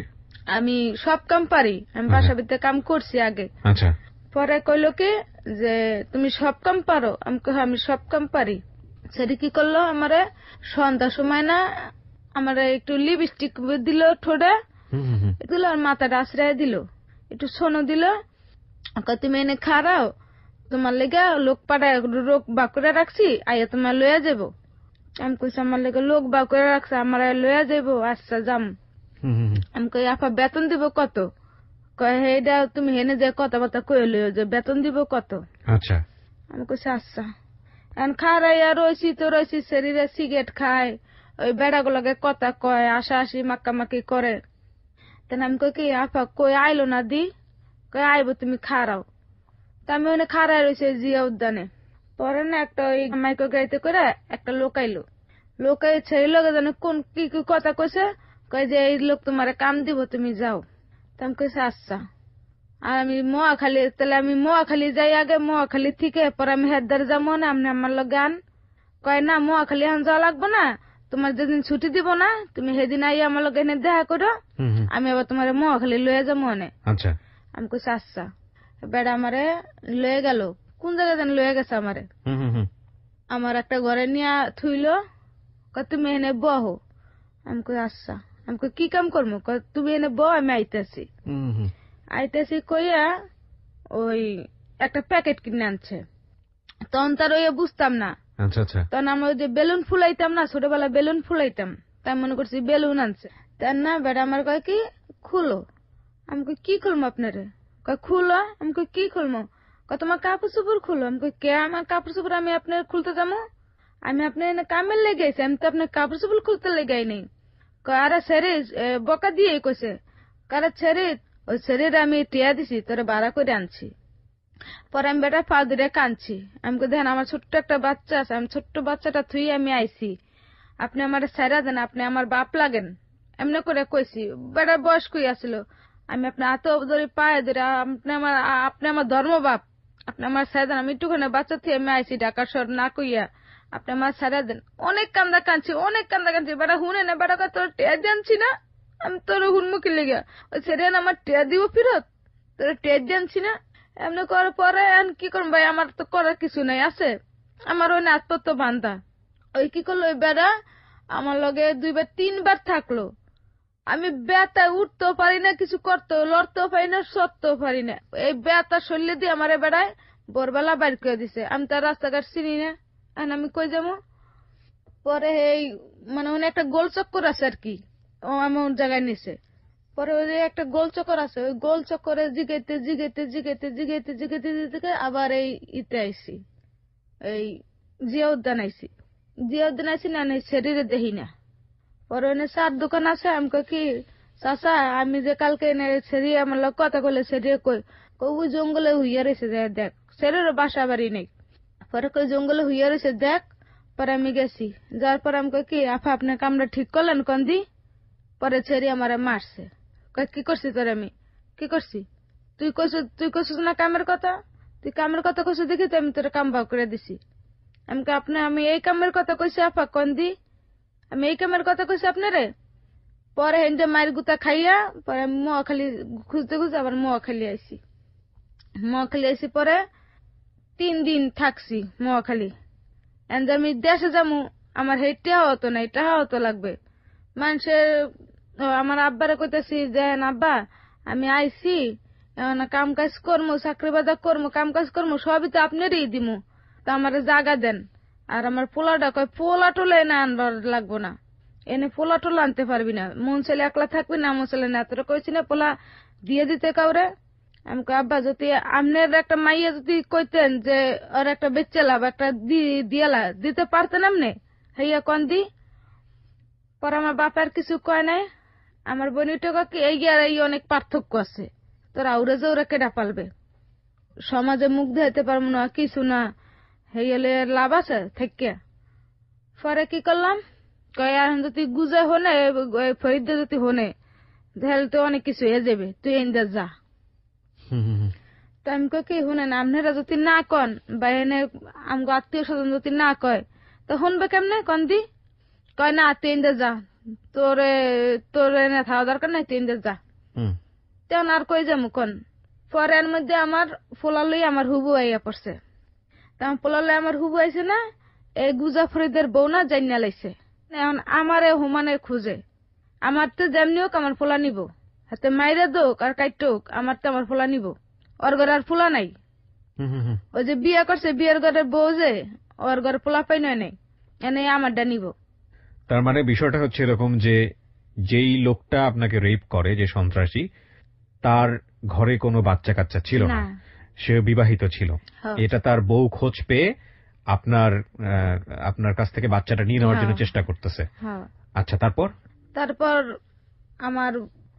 আমি সব কাম পারি, আমি বাসা ভিতরে কাম করছি আগে। আচ্ছা, পরে কইলো কি যে তুমি সব কাম পারো? আমি কই আমি সব কাম পারি। সেটি কি করলো, আমারে সন্ধ্যা সময় না আমারে একটু লিপস্টিক দিল ঠোঁটে দিল আর মাথাটা আশ্রয় দিল, একটু সোনো দিল। তুমি এনে খারাও, তোমার লেগে লোক পাড়ায় রোগ বা করে রাখছি, আইয়া তোমার লইয়া যাবো। আমি কইছি আমার লেগে লোক বা করে রাখছে, আমার লইয়া যাবো। আচ্ছা যাম। আমি কই আপা বেতন দিব কত? কয় এইটা তুমি হেনে যে কথাবার্তা কয়ে লইও যে বেতন দিব কত। আচ্ছা, আমি কইছি আচ্ছা। এখন খারাইয়া রয়েছি তো রয়েছি, শরীরে সিগারেট খায়, ওই বেড়াগুলোকে কথা কয়, আশা আসি মাক্কামাকি করে। তেন আমি কই কি আপা কই আইলো না দি? কই আইবো, তুমি খারাও। তা আমি ওখানে খারাই রয়েছে জিয়া উদ্যানে। পরে না একটা ওই মাইক্রো গাড়িতে করে একটা লোক আইলো, লোক ছেড়ে লোক জানে কোন কি কি কথা কইছে, কয় যে এই লোক তোমার কাম দিব তুমি যাও। তা আমি কইছি আচ্ছা। আর আমি মহাখালী, তাহলে আমি মহাখালী যাই আগে, মহাখালী থেকে পরে আমি হেদার যাবো না, আপনি আমার লোক গান। কয় না মহাখালী এখন যাওয়া লাগবো না, তোমার যেদিন ছুটি দিব না তুমি সেদিন আই আমার লোক এনে দেখা করো, আমি আবার তোমার মহাখালী লয়ে যাবো অনেক। আচ্ছা, আমি কইছি আচ্ছা। বেড়া আমারে লয়ে গেল, কোন জায়গায় যেন লয়ে গেছে আমারে, আমার একটা ঘরে নিয়ে থুইলো। কয় তুমি এনে বহো। আমি কই আচ্ছা। আমি কই কি কাম করবো? কয় তুমি এনে বহ, আমি আইতেছি। আইতেছি কইয়া ওই একটা প্যাকেট কিনে আনছে। তখন তার ওই বুঝতাম না। আচ্ছা, আচ্ছা, তখন আমরা ওই যে বেলুন ফুলাইতাম না, ছোটবেলা বেলুন ফুলাইতাম, তাই মনে করছি বেলুন আনছে। তার না বেড়া আমার কয় কি খুলো। আমি কই কি খুলবো আপনারে? কয় খুলো। আমি কই কি খুলবো? কয় তোমার কাপড় চোপড় খুলো। আমি কই কে আমার কাপড় চোপড় আমি আপনার খুলতে যাবো? আমি আপনার এনে কামের লেগেছি, আমি তো আপনার কাপড় চোপড় খুলতে লেগাই নেই। কয় আরে ছেড়ে বকা দিয়ে কইছে, কারে ছেড়ে ওই ছেড়ে আমি টিয়া দিছি তোরে ভাড়া করে আনছি। পরে আমি বেটা পা ধরে কাঁদছি। আমি দেখেন আমার ছোট্ট একটা বাচ্চা আছে, আমি ছোট্ট বাচ্চাটা থুই আমি আইছি, আপনি আমার সাইরা দেন, আপনি আমার বাপ লাগেন। এমনি করে কইছি। বেটা বয়স কই আসছিল, আমি আপনার হাতে ধরে পায়ে ধরে আপনি আমার ধর্ম বাপ, আপনি আমার সাইরা দেন, আমি একটুখানে বাচ্চা থুই আমি আইছি ঢাকা শহর না কইয়া, আপনি আমার সাইরা দেন। অনেক কান্দা কাঁদছি, অনেক কান্দা কাঁদছি। বেটা হুনে না, বেটা তোর টেয়া জানছি না, আমি তোর হুনমুখী লেগে ওই সেরেন আমার টেয়া দিব ফিরত, তোর টেয়া জানছি না। এমনি করার পরে কি করবো ভাই, আমার তো করার কিছু নাই আছে, আমার ওই নাচপত্র বান্ধা। ওই কি করলো ওই বেড়া আমার লগে 2-3 বার থাকলো। আমি বেতায় উঠতেও পারি না, কিছু করতেও লড়তেও পারি না, সরতেও পারি না। এই বেতা শরীরে দিয়ে আমার বেড়ায় ভোরবেলা বাইর করে দিছে। আমি তার রাস্তাঘাট চিনি না, এখন আমি কই যাবো? পরে এই মানে ওখানে একটা গোল চক্কর আছে আর কি, ও এমন জায়গায় নিছে। পরে ওই যে একটা গোল চক্কর আছে, ওই গোল চক্করে জিগাইতে জিগাইতে জিগাইতে জিগাইতে জিগাইতে জিগাইতে আবার এই ইতে আইসি, এই জিয়া উদ্যান আইসি। জিয়া উদ্যান আইসি না শরীরে দেখি না। পরে ওখানে চার দোকান আছে। আমি কই কি চাচা আমি যে কালকে এনে সেরি আমার লোক কথা কইলে সেরি কই ওই জঙ্গলে হুইয়া রয়েছে দেখ, সেরেরও বাসা বাড়ি নেই। পরে কই জঙ্গলে হুইয়া রয়েছে দেখ। পরে আমি গেছি, যাওয়ার পর আমি কই কি আপা আপনার কামরা ঠিক করলেন কোন দি? পরে ছেড়ে আমার মারছে। কয় কি করছি তোর? আমি কি করছি? তুই কইছিস না কামের কথা, তুই কামের কথা কইছিস দেখি তো আমি তোর কাম ভাগ করে দিছি। আমি এই কামের কথা কইছি আপা কন্দি, আমি এই কামের কথা কইছি আপনারে। পরে হেন যে মায়ের গুতা খাইয়া পরে আমি মহাখালী খুঁজতে খুঁজতে আবার মহাখালী আইছি। পরে 3 দিন থাকছি মহাখালী। এন্ড আমি দেশে যামু, আমার হেঁটেও হতো না, এটা হতো লাগবে মানুষের। আমার আব্বারে কইতেছি যে আব্বা আমি আইছি, এখন কাম কাজ করবো, চাকরি বাজা করবো, কাম কাজ করবো, সবই তো আপনারই দিমু, তা আমার জায়গা দেন। আর আমার পোলাটা কয় পোলা টোলা এনে আনবার লাগবো না, এনে পোলা টোলা আনতে পারবি না, মন ছেলে একলা থাকবি না, মন ছেলে না। তোরা কইছি না পোলা দিয়ে দিতে কাউরে। আমি কই আব্বা যদি আপনার একটা মাইয়া যদি কইতেন যে ওর একটা বেচেলা বা একটা দিয়ালা দিতে পারতেন আপনি, হইয়া কন দি। পর আমার বাপার কিছু কয় নাই। আমার বোনিটা কি এই আর এই অনেক পার্থক্য আছে, তোরা আউরে যে ওরা কেডা পালবে, সমাজে মুখ দেখাইতে পারবো না কিছু না, হইলে লাভ আছে থেকে। পরে কি করলাম, কয় আর যদি গুজে হনে ফরিদে যদি হনে তাহলে তো অনেক কিছু হয়ে যাবে, তুই এনে যা। তো আমি কই কি শুনেন, আপনারা যদি না কন বা এনে আমগো আত্মীয় স্বজন যদি না কয় তো শুনবে কেমনে কন দি। কয় না তুই এনে যা, তোর এনে থাকা দরকার নাই, তুই এনে যা। তেমন আর কই যাবো কন। পরে এর মধ্যে আমার পোলা লই আমার হুবু আইয়া পড়ছে। তেমন পোলা লই আমার হুবু আইছে না, এই গুজা ফরিদের বউ না জাইনা লাইছে। এখন আমারে হুমানে খুঁজে, আমার তো যেমনি হোক আমার পোলা নিব, হাতে মাইরে দোক আর কাইটোক আমার তো আমার পোলা নিব। ওর ঘরে আর পোলা নাই, ওই যে বিয়ে করছে বিয়ের ঘরের বউ যে ওর ঘরে পোলা পাই নয় নাই, এনে আমারটা নিব। তার মানে বিষয়টা হচ্ছে এরকম যে যেই লোকটা আপনাকে রেপ করে, যে সন্ত্রাসী, তার ঘরে কোনো বাচ্চা কাচ্চা ছিল না, সে বিবাহিত ছিল। এটা তার বউ খোঁজ পেয়ে আপনার কাছ থেকে বাচ্চাটা নিয়ে নেওয়ার জন্য চেষ্টা করতেছে। আচ্ছা, তারপর আমার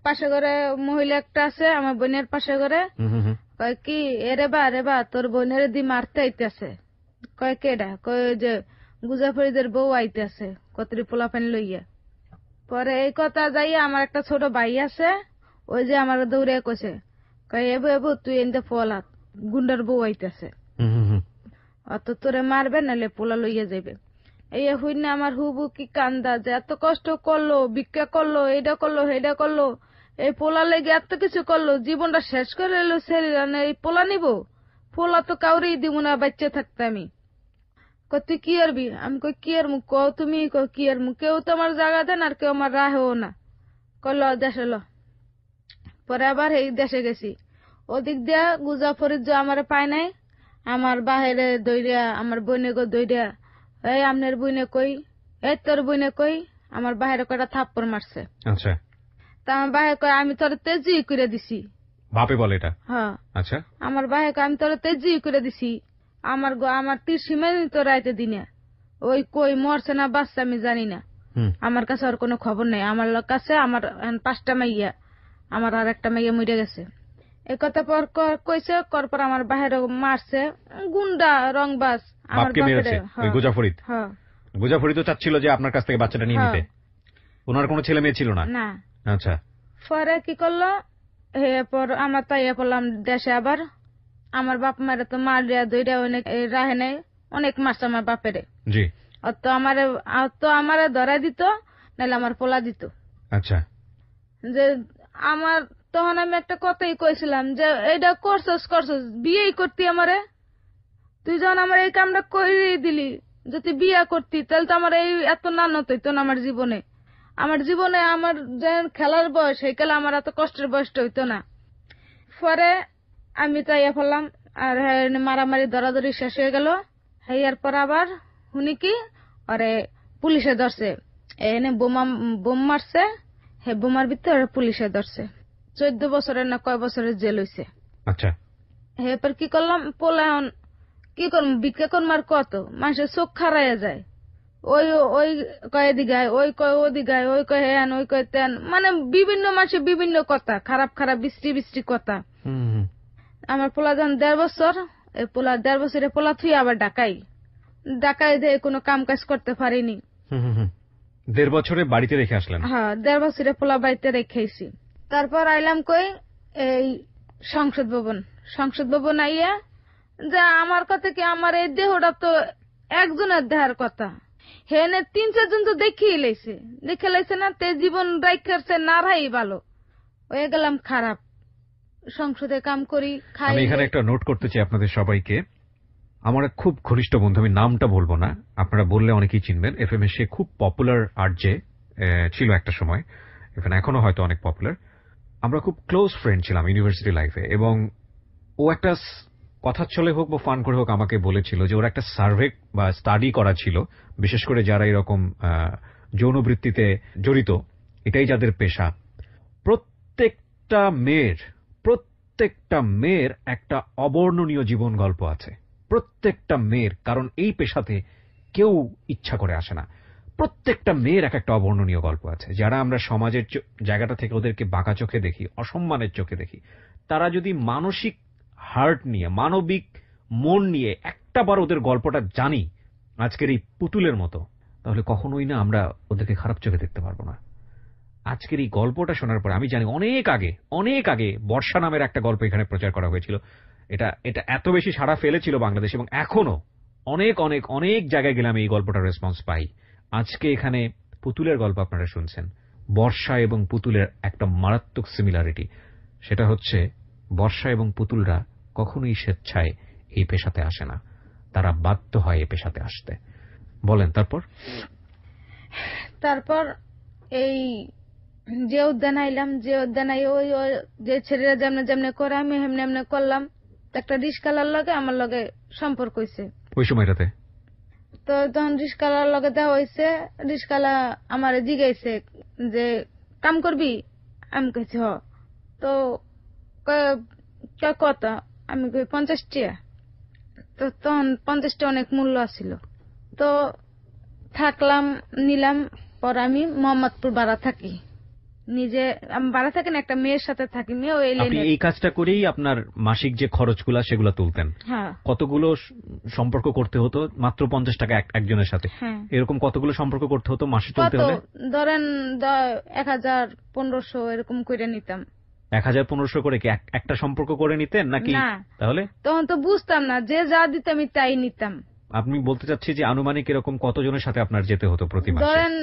পাশে ঘরে মহিলা একটা আছে, আমার বোনের পাশে ঘরে, কয় কি এরে বা তোর বোনের দি মারতে আইতেছে। কয় কেডা? কয় যে গুজাফরিদের বউ আইতেছে কতরি পোলা পানি লইয়া। পরে এই কথা যাইয়া আমার একটা ছোট ভাই আছে, ওই যে আমার দৌড়ে কইছে, কয় এবু তুই এনতে পোলা, গুন্ডার বউ আইতেছে, অত তোরে মারবে নাহলে পোলা লইয়া যাইবে। এই হই না আমার হুবু কি কান্দা, যে এত কষ্ট করলো, ভিক্ষা করলো, এটা করলো সেটা করলো, এই পোলা লেগে এত কিছু করলো, জীবনটা শেষ করে এলো শরীর, এই পোলা নিব, পোলা তো কাউরেই দিব না বাচ্চা থাকতে। আমি তুই কি আরবি? আমি কই কি আর মুখ কও তুমি, কি আর মুখ, কেউ তো আমার জায়গা দেন আর কেউ আমার রাহেও না। কল দেশে ল। পরে আবার এই দেশে গেছি, ওদিক দিয়া গুজাফরিদ যে আমার পায় নাই, আমার বাহিরে দইরা আমার বইনে গো দইরা, এই আপনার বইনে কই, এই তোর বইনে কই, আমার বাহিরে কয়টা থাপ্পড় মারছে। আচ্ছা, তা আমার বাহিরে কয় আমি তোর তেজি করে দিছি। বাপে বলে এটা? হ্যাঁ। আচ্ছা, আমার বাহিরে কয় আমি তোর তেজি করে দিছি, আমার তীর সীমাই তো রাইতে দিনে, ওই কই মরছে না বাচ্চা আমি জানি না, আমার কাছে আর কোনো খবর নেই। আমার কাছে আমার 5টা মাইয়া, আমার আর একটা মাইয়া মরে গেছে। এই কথা পর কইছে, পর আমার বাহিরে মারছে, গুন্ডা রংবাজ আমার বাপরে। গুজাফরিদ তো চাচ্ছিল যে আপনার কাছ থেকে বাচ্চাটা নিয়ে নিতে, ওনার কোনো ছেলে মেয়ে ছিল না? না। আচ্ছা, পরে কি করলো, এরপর আমরা তাইয়া পড়লাম দেশে। আবার আমার বাপ মারে তো মারিয়া দইরা অনেক রাহে নাই, অনেক মারছে আমার বাপেরে। জি। তো আমারে ধরাই দিত, নাহলে আমার পোলা দিত। আচ্ছা, যে আমার তখন আমি একটা কথাই কইছিলাম যে এইটা করছস বিয়েই করতি আমারে, তুই যখন আমার এই কামটা করে দিলি, যদি বিয়ে করতি তাহলে তো আমার এই এত নানত হইতো না আমার জীবনে। আমার যে খেলার বয়স, সেই খেলা আমার এত কষ্টের বয়সটা হইতো না। পরে আমি তাইয়া ফেললাম, আর মারামারি দরাদরি শেষ হয়ে গেল। হেয়ার পর আবার শুনি কি আরে পুলিশে ধরছে, এনে বোম মারছে, হে বোমার ভিতরে পুলিশে ধরছে, 14 বছরের না কয় বছরের জেল হইছে। আচ্ছা, এরপর কি করলাম, পোলা কি করলাম, ভিক্ষা করমার কত মানুষের চোখ খারাইয়া যায়, ওই কয়ে দিগায়, ওই কয় ও দিগায়, ওই কয় হেন, ওই কয় তেন, মানে বিভিন্ন মানুষের বিভিন্ন কথা, খারাপ বৃষ্টি কথা। আমার পোলা যখন 1.5 বছর, এই পোলা 1.5 বছরে পোলা থুই আবার ঢাকাই দিয়ে কোনো কাম কাজ করতে পারিনি। 1.5 বছরে বাড়িতে রেখে আসলেন? হ্যাঁ, 1.5 বছরে পোলা বাড়িতে রেখেছি। তারপর আইলাম কই এই সংসদ ভবন আইয়া, যা আমার কথা কি আমার এই দেহটা তো একজনের দেহার কথা, হেনে 3-4 জন তো দেখে লাইছে না, তে জীবন রাইখারছে না রাই ভালো হয়ে গেলাম খারাপ। সংসদে কাম করি, খাই। আমি এখানে একটা নোট করতে চাই আপনাদের সবাইকে। আমার এক খুব ঘনিষ্ঠ বন্ধু, আমি নামটা বলবো না, আপনারা বললে অনেকেই চিনবেন, এফএম এ সে খুব পপুলার আরজে ছিল একটা সময়, এখানে এখনো হয়তো অনেক পপুলার। আমরা খুব ক্লোজ ফ্রেন্ড ছিলাম ইউনিভার্সিটি লাইফে, এবং ও একটা কথা চলে হোক বা ফান করে হোক আমাকে বলেছিল যে ওর একটা সার্ভে বা স্টাডি করা ছিল, বিশেষ করে যারা এরকম যৌনবৃত্তিতে জড়িত, এটাই যাদের পেশা, প্রত্যেকটা মেয়ের একটা অবর্ণনীয় জীবন গল্প আছে, প্রত্যেকটা মেয়ের। কারণ এই পেশাতে কেউ ইচ্ছা করে আসে না, প্রত্যেকটা মেয়ের এক একটা অবর্ণনীয় গল্প আছে। যারা আমরা সমাজের জায়গাটা থেকে ওদেরকে বাঁকা চোখে দেখি, অসম্মানের চোখে দেখি, তারা যদি মানসিক হার্ট নিয়ে, মানবিক মন নিয়ে একটাবার ওদের গল্পটা জানি আজকের এই পুতুলের মতো, তাহলে কখনোই না আমরা ওদেরকে খারাপ চোখে দেখতে পারবো না। আজকের এই গল্পটা শোনার পরে আমি জানি অনেক আগে বর্ষা নামের একটা গল্প এখানে প্রচার করা হয়েছিল, এটা এত বেশি সাড়া ফেলেছিল বাংলাদেশ, এবং এখনো অনেক জায়গায় গেলে আমি এই গল্পটার রেসপন্স পাই। আজকে এখানে পুতুলের গল্প আপনারা শুনছেন। বর্ষা এবং পুতুলের একটা মারাত্মক সিমিলারিটি, সেটা হচ্ছে বর্ষা এবং পুতুলরা কখনোই স্বেচ্ছায় এই পেশাতে আসে না, তারা বাধ্য হয় এই পেশাতে আসতে। বলেন তারপর এই যে উদ্যান আইলাম, যে উদ্যান আই ওই যে ছেলেরা যেমনে করে আমি হেমনে করলাম। একটা রিস্কালার লগে আমার লগে সম্পর্ক হইছে ওই সময়টাতে। তো তখন রিস্কালার লগে দেওয়া হয়েছে, রিস্কালা আমার জিগাইছে যে কাম করবি, আমি কইছি হ। তো কত, আমি কই 50 টাকা। তো তখন 50 টাকা অনেক মূল্য আছিল। তো থাকলাম, নিলাম। পর আমি মোহাম্মদপুর ভাড়া থাকি, নিজে আমি ভাড়া থাকি না, একটা মেয়ের সাথে থাকি। মেয়ে ওই আপনি এই কাজটা করেই আপনার মাসিক যে খরচগুলা সেগুলো তুলতেন? হ্যাঁ। কতগুলো সম্পর্ক করতে হতো? মাত্র 50 টাকা একজনের সাথে? হ্যাঁ। এরকম কতগুলো সম্পর্ক করতে হতো মাসে চলতে হলে? ধরেন 1000-1500 এরকম করে নিতাম। 1000-1500 করে কি একটা সম্পর্ক করে নিতেন নাকি? না, তাহলে তখন তো বুঝতাম না, যে যা দিতাম আমি তাই নিতাম। আপনি বলতে চাচ্ছি যে আনুমানিক এরকম কতজনের সাথে আপনার যেতে হতো প্রতি মাসে? ধরেন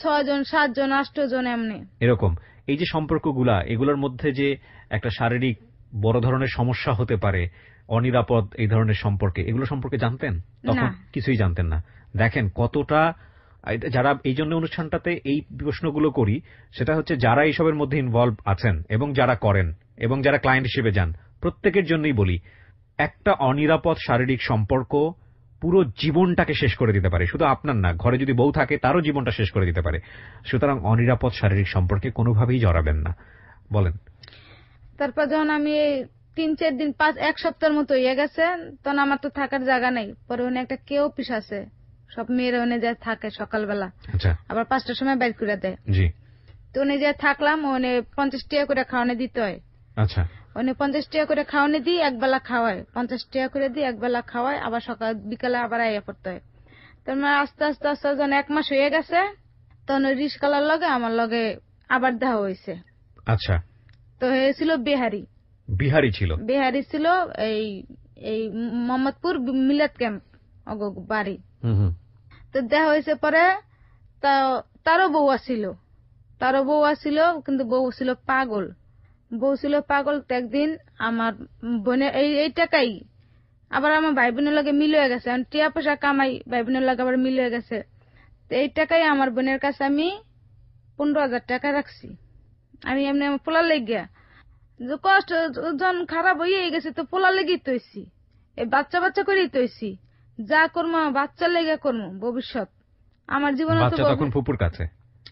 6 জন, 7 জন, 8 জন এমনি। এরকম এই যে সম্পর্কগুলা, এগুলোর মধ্যে যে একটা শারীরিক বড় ধরনের সমস্যা হতে পারে, অনিরাপদ এই ধরনের সম্পর্কে, এগুলো সম্পর্কে জানতেন তখন? কিছুই জানতেন না। দেখেন কতটা, যারা এই জন্য অনুষ্ঠানটাতে এই প্রশ্নগুলো করি, সেটা হচ্ছে যারা এইসবের মধ্যে ইনভলভ আছেন এবং যারা করেন এবং যারা ক্লায়েন্ট হিসেবে যান, প্রত্যেকের জন্যই বলি, একটা অনিরাপদ শারীরিক সম্পর্ক পুরো জীবনটাকে শেষ করে দিতে পারে। শুধু আপনার না, ঘরে যদি বউ থাকে তারও জীবনটা শেষ করে দিতে পারে। সুতরাং অনিরাপদ শারীরিক সম্পর্কে কোনোভাবেই জড়াবেন না। বলেন। তারপর যখন আমি 3-4 দিন, 1 সপ্তাহের মতো হয়ে গেছে, তখন আমার তো থাকার জায়গা নেই। পরে ওখানে একটা কেউ অফিস আছে, সব মেয়েরা ওখানে যায় থাকে সকালবেলা, আবার 5টার সময় বাইর করে দেয়। জি। তো ওখানে যে থাকলাম, ওখানে 50 টাকা করে খাওয়ানো দিতে হয়। আচ্ছা। ওখানে 50 টাকা করে খাওয়ানো দিই, একবেলা খাওয়ায়। 50 টাকা করে দিই, একবেলা খাওয়ায়, আবার সকাল বিকালে আবার আইয়া পড়তে হয়। তারপর আস্তে আস্তে যখন 1 মাস হয়ে গেছে, তখন ওই রিস্কালার লগে আমার লগে আবার দেখা হয়েছে। আচ্ছা। তো হয়েছিল বিহারি ছিল এই মোহাম্মদপুর মিলাদ ক্যাম্প বাড়ি। তো দেখা হয়েছে। পরে তারও বউ আসিল, কিন্তু বউ ছিল পাগল। তো একদিন আমার বোনের এই টাকাই আবার আমার ভাই বোনের লগে মিল হয়ে গেছে, টিয়া পয়সা কামাই, ভাই বোনের লগে আবার মিল হয়ে গেছে। তো এই টাকাই আমার বোনের কাছে আমি 15,000 টাকা রাখছি। আমি এমনি আমার পোলার লেগে কষ্ট যখন খারাপ হয়ে গেছে, তো পোলার লেগেই তৈছি, এই বাচ্চা করেই তৈছি। যা করবো বাচ্চার লেগে করবো, ভবিষ্যৎ আমার জীবন। তখন ফুপুর কাছে?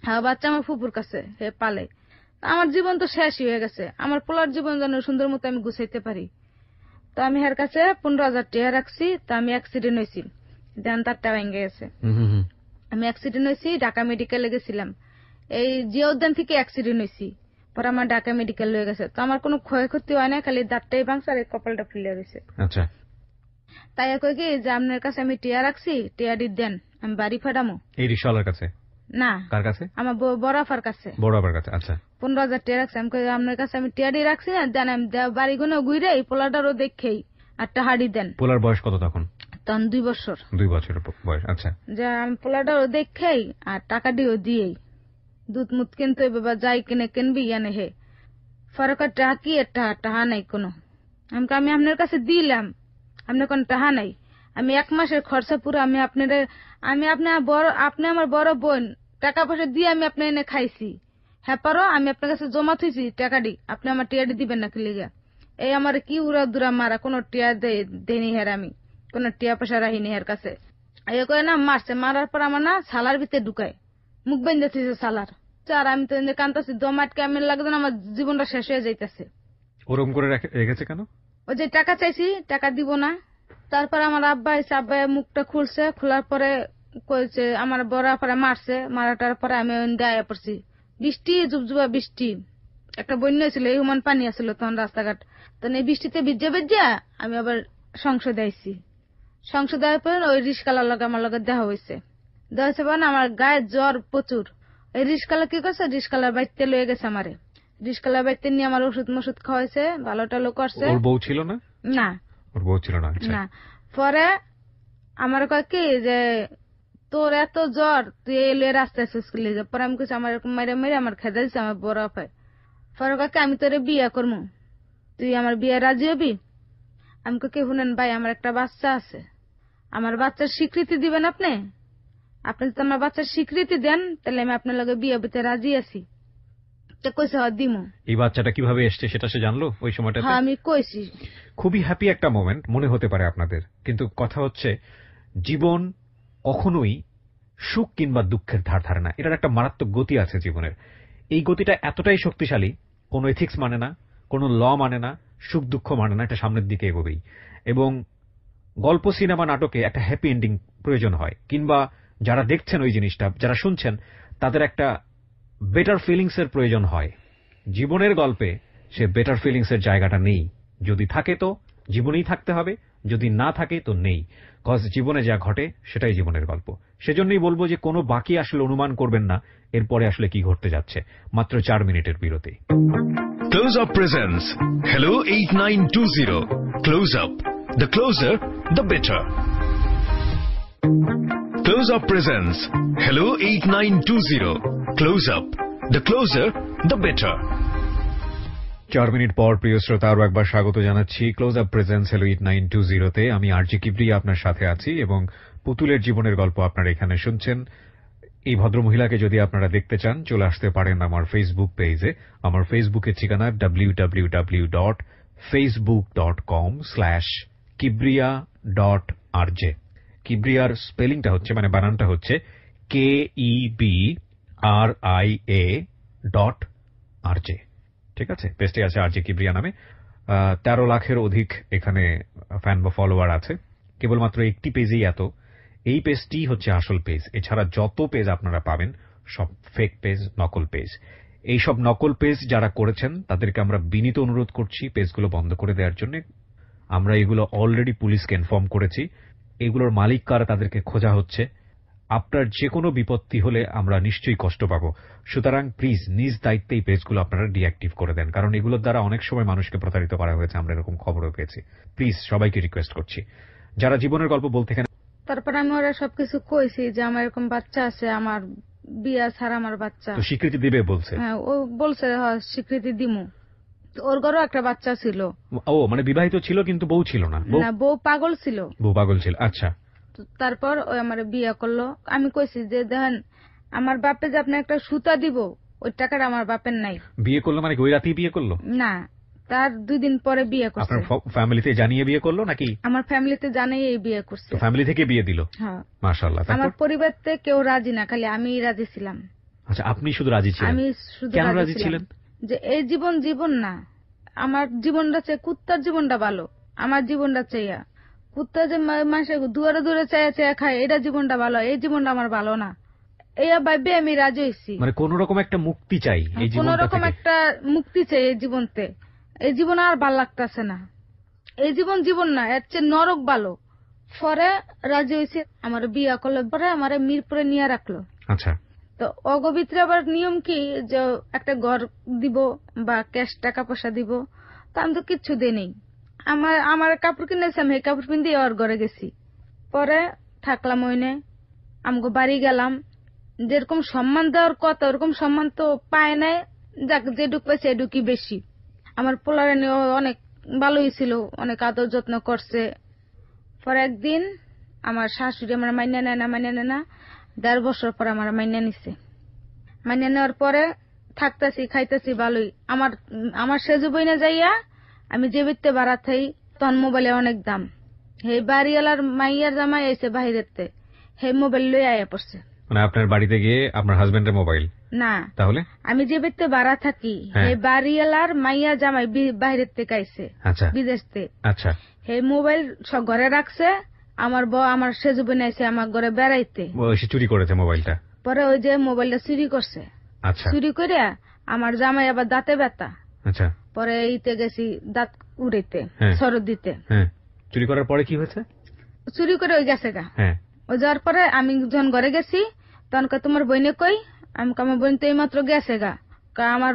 হ্যাঁ, বাচ্চা আমার ফুপুর কাছে, হে পালে। আমার জীবন তো শেষই হয়ে গেছে, আমার পোলার জীবন যেন সুন্দর মতো আমি গুছাইতে পারি। তো আমি এর কাছে 15,000 টাকা রাখছি। তো আমি অ্যাক্সিডেন্ট হয়েছি, দেন তারটা ভেঙে গেছে। আমি অ্যাক্সিডেন্ট হয়েছি, ঢাকা মেডিকেলে গেছিলাম। এই জিয়া উদ্যান থেকে অ্যাক্সিডেন্ট হয়েছি, পরে আমার ঢাকা মেডিকেল হয়ে গেছে। তো আমার কোনো ক্ষয়ক্ষতি হয় না, খালি দাঁতটাই ভাঙছে আর কপালটা ফুলে রয়েছে। আচ্ছা। তাই কই কি যে আপনার কাছে আমি টিয়া রাখছি, টিয়াটি দেন, আমি বাড়ি ফাটামো। এই রিকশাওয়ালার কাছে না? কার কাছে? আমার বড়াফার কাছে। আচ্ছা। 15,000 টাকা রাখছি। আমি কই আপনার কাছে আমি টিয়াটি রাখছি না, দেন আমি বাড়ি গুলো ঘুরে এই পোলাটারও দেখেই একটা হাড়ি দেন। পোলার বয়স কত তখন? তখন 2 বছর। 2 বছরের বয়স। আচ্ছা, যে আমি পোলাটা দেখেই আর টাকা দিও দিয়েই দুধ মুধ কিনতে হইবে বা যাই কিনে কিনবি ইয়ানে হে ফরক টাকা কি টাহা নাই কোনো। আমি আপনার কাছে দিলাম, আপনার কোন টাহা নাই, আমি 1 মাসের খরচা পুরো আমি আপনি আমার বড় বোন টাকা পয়সা দিয়ে আমি আপনি এনে খাইছি। হ্যাঁ পারো আমি আপনার কাছে জমা থইছি টাকাটি, আপনি আমার টিয়াটি দিবেন না কি লিগা? এই আমার কি উড়া দুরা মারা, কোন টিয়া দেয়নি হের, আমি কোন টিয়া পয়সা রাহিনি হের কাছে। এই করে না মারছে, মারার পর আমার না সালার ভিতরে ঢুকায়, মুখ বেঁধে দিয়েছে সালার। আর আমি তো কান্তাছি, দম আটকে আমি লাগতো না, আমার জীবনটা শেষ হয়ে যাইতেছে। ওরকম করে রেখেছে কেন? ওই যে টাকা চাইছি, টাকা দিব না। তারপর আমার আব্বা এসে, আব্বা মুখটা খুলছে, খোলার পরে কইছে আমার বড় পরে মারছে, মারাটার পরে আমি গায়ে পড়ছি। বৃষ্টি, জুবজুবা বৃষ্টি, একটা বন্যা ছিল, এই হুমান পানি আসছিল তখন রাস্তাঘাট। তখন এই বৃষ্টিতে ভিজে ভিজা আমি আবার সংসদে আইছি। সংসদে আসার পর ওই রিস্কালার লগে আমার লগে দেখা হয়েছে। দেখা হয়েছে পর আমার গায়ে জ্বর প্রচুর। এই রিস্কালা কি করছে, রিস্কালার বাড়িতে লয়ে গেছে আমারে। রিস্কালার বাড়িতে নিয়ে আমার ওষুধ মশুদ খাওয়াইছে, ভালো টালো করছে। ওর বউ ছিল না? না, ওর বউ ছিল না। না। পরে আমার কয় কি যে তোর এত জ্বর, তুই এলে রাস্তায় সুস্কিলে যা। পরে আমি কিছু আমার এরকম মেরে মেরে আমার খেদা দিচ্ছে আমার বড় আপায়। পরে কয় আমি তোরে বিয়ে করবো, তুই আমার বিয়ে রাজি হবি? আমি কি শুনেন ভাই, আমার একটা বাচ্চা আছে, আমার বাচ্চার স্বীকৃতি দিবেন আপনি? আপনি যদি আমার বাচ্চার স্বীকৃতি দেন তাহলে আমি আপনার লগে বিয়ে দিতে রাজি আছি। তো কইছে দিমু। এই বাচ্চাটা কিভাবে এসছে সেটা সে জানলো ওই সময়টাতে? হ্যাঁ আমি কইছি। খুবই হ্যাপি একটা মোমেন্ট মনে হতে পারে আপনাদের, কিন্তু কথা হচ্ছে জীবন কখনোই সুখ কিংবা দুঃখের ধার ধারে না। এটার একটা মারাত্মক গতি আছে জীবনের। এই গতিটা এতটাই শক্তিশালী, কোনো এথিক্স মানে না, কোনো ল মানে না, সুখ দুঃখ মানে না, এটা সামনের দিকে এগোবেই। এবং গল্প, সিনেমা, নাটকে একটা হ্যাপি এন্ডিং প্রয়োজন হয়, কিংবা যারা দেখছেন ওই জিনিসটা, যারা শুনছেন, তাদের একটা বেটার ফিলিংস এর প্রয়োজন হয়। জীবনের গল্পে সে বেটার ফিলিংস এর জায়গাটা নেই। যদি থাকে তো জীবনেই থাকতে হবে, যদি না থাকে তো নেই। কজ জীবনে যা ঘটে সেটাই জীবনের গল্প। সেজন্যই বলবো যে কোনো বাকি আসলে অনুমান করবেন না এরপরে আসলে কি ঘটতে যাচ্ছে। মাত্র 4 মিনিটের বিরতি। Close Up presents Hello 8920. Close Up. The closer, the better. Close Up presents Hello 8920. Close Up. The closer, the better. 4 minute পর প্রিয় শ্রোতা আরো একবার স্বাগত জানাচ্ছি ক্লোজ আপ প্রেজেন্স হ্যালো 8920 তে। আমি আরজি কিবরিয়া আপনার সাথে আছি এবং পুতুলের জীবনের গল্প আপনারা এখানে শুনছেন। এই ভদ্রমহিলাকে যদি আপনারা দেখতে চান চলে আসতে পারেন আমার ফেসবুক পেজে। আমার ফেসবুকের ঠিকানা www.facebook.com/kibriya.rj। কিবরিয়ার স্পেলিংটা হচ্ছে, মানে বানানটা হচ্ছে KEBRIA.RJ। ঠিক আছে, পেজটি আছে আরজে কিবরিয়া নামে। 13 লাখের অধিক এখানে ফ্যান বা ফলোয়ার আছে। কেবলমাত্র একটি পেজেই এত। এই পেজটি হচ্ছে আসল পেজ। এছাড়া যত পেজ আপনারা পাবেন সব ফেক পেজ, নকল পেজ। এই সব নকল পেজ যারা করেছেন তাদেরকে আমরা বিনীত অনুরোধ করছি পেজগুলো বন্ধ করে দেওয়ার জন্য। আমরা এগুলো অলরেডি পুলিশকে ইনফর্ম করেছি। এগুলোর মালিক কারা তাদেরকে খোঁজা হচ্ছে। আপনার যে কোনো বিপত্তি হলে আমরা নিশ্চয়ই কষ্ট পাবো। সুতরাং প্লিজ নিজ দায়িত্বে এই পেজগুলো আপনারা ডিঅ্যাক্টিভ করে দেন, কারণ এগুলোর দ্বারা অনেক সময় মানুষকে প্রতারিত করা হয়েছে, আমরা এরকম খবরও পেয়েছি। প্লিজ সবাইকে রিকোয়েস্ট করছি যারা জীবনের গল্প বলতে এখানে। তারপর আমি ওরা সবকিছু কইছি যে আমার এরকম বাচ্চা আছে, আমার বিয়া ছাড়া আমার বাচ্চা। তো স্বীকৃতি দিবে বলছে? হ্যাঁ ও বলছে স্বীকৃতি দিমু। ওর ঘরেও একটা বাচ্চা ছিল। ও মানে বিবাহিত ছিল কিন্তু বউ ছিল না? না, বউ পাগল ছিল। বউ পাগল ছিল, আচ্ছা। তারপর ওই আমার বিয়ে করলো। আমি কইছি যে দেখেন আমার বাপে যে আপনি একটা সুতা দিব ওই টাকাটা আমার বাপের নাই। বিয়ে করলো মানে ওই রাতেই বিয়ে করলো? না, তার 2 দিন পরে বিয়ে করছে। আপনার ফ্যামিলিতে জানিয়ে বিয়ে করলো নাকি? আমার ফ্যামিলিতে জানিয়ে এই বিয়ে করছে। তো ফ্যামিলি থেকে বিয়ে দিল? হ্যাঁ। মাশাআল্লাহ। আমার পরিবারতে কেউ রাজি না, খালি আমিই রাজি ছিলাম। আচ্ছা, আপনি শুধু রাজি ছিলেন? আমি শুধু কেন রাজি ছিলেন? যে এই জীবন না, আমার জীবনটা চাই, কুত্তার জীবনটা ভালো, আমার জীবনটা চাইয়া। কুত্তা যে মানুষের দুয়ারে দুয়ারে চাইয়া চাইয়া খায়, এটা জীবনটা ভালো, এই জীবনটা আমার ভালো না। এই ভাবে আমি রাজি হয়েছি। মানে কোন রকম একটা মুক্তি চাই এই জীবনটা থেকে। কোন রকম একটা মুক্তি চাই এই জীবনতে। এই জীবন আর ভাল লাগতেছে না। এই জীবন না, এর চেয়ে নরক ভালো। পরে রাজি হয়েছে। আমার বিয়া করলে পরে আমার মিরপুরে নিয়ে রাখলো। আচ্ছা। তো অগবিত্রে আবার নিয়ম কি যে একটা ঘর দিব বা ক্যাশ টাকা পয়সা দিব। তো আমি তো কিচ্ছু দিই নেই। আমার কাপড় কিনেছি, আমি এই কাপড় পিন দিয়ে ওর ঘরে গেছি। পরে থাকলাম ওইনে, আমগো বাড়ি গেলাম। যেরকম সম্মান দেওয়ার কথা ওরকম সম্মান তো পায় নাই। যাক, যেটুক পাইছে এটুকুই বেশি। আমার পোলারে নিয়ে অনেক ভালোই ছিল, অনেক আদর যত্ন করছে। পরে একদিন আমার শাশুড়ি আমার মাইনা নেয় না, 1.5 বছর পর আমার মাইনা নিছে। মাইনা নেওয়ার পরে থাকতেছি খাইতেছি ভালোই। আমার সেজু বইনা যাইয়া আমি যে বিত্তে বাড়া থাই, তখন মোবাইলে অনেক দাম। হে বাড়িওয়ালার মাইয়ার জামাই আইছে বাহিরেতে, হে মোবাইল লই আয়া পড়ছে। মানে আপনার বাড়িতে গিয়ে আপনার হাজবেন্ডের মোবাইল? না, তাহলে আমি যে বিত্তে বাড়া থাকি, হে বাড়িওয়ালার মাইয়া জামাই বাহিরের থেকে আইছে, আচ্ছা বিদেশ থেকে। আচ্ছা, হে মোবাইল সব ঘরে রাখছে। আমার বউ আমার সেজু বইনা আইছে আমার ঘরে বেড়াইতে, ও এসে চুরি করেছে মোবাইলটা? পরে ওই যে মোবাইলটা চুরি করছে। আচ্ছা চুরি করে আমার জামাই আবার দাঁতে ব্যথা, আচ্ছা, পরে এইতে গেছি দাঁত উড়াইতে, হ্যাঁ। সরদ দিতে। হ্যাঁ, চুরি করার পরে কি হয়েছে? চুরি করে ওই গেছে গা। হ্যাঁ, ওই যাওয়ার পরে আমি যখন ঘরে গেছি তখন কয়, তোমার বইনে কই? আমি কই, আমার বোন তো এই মাত্র গেছে গা। কয়, আমার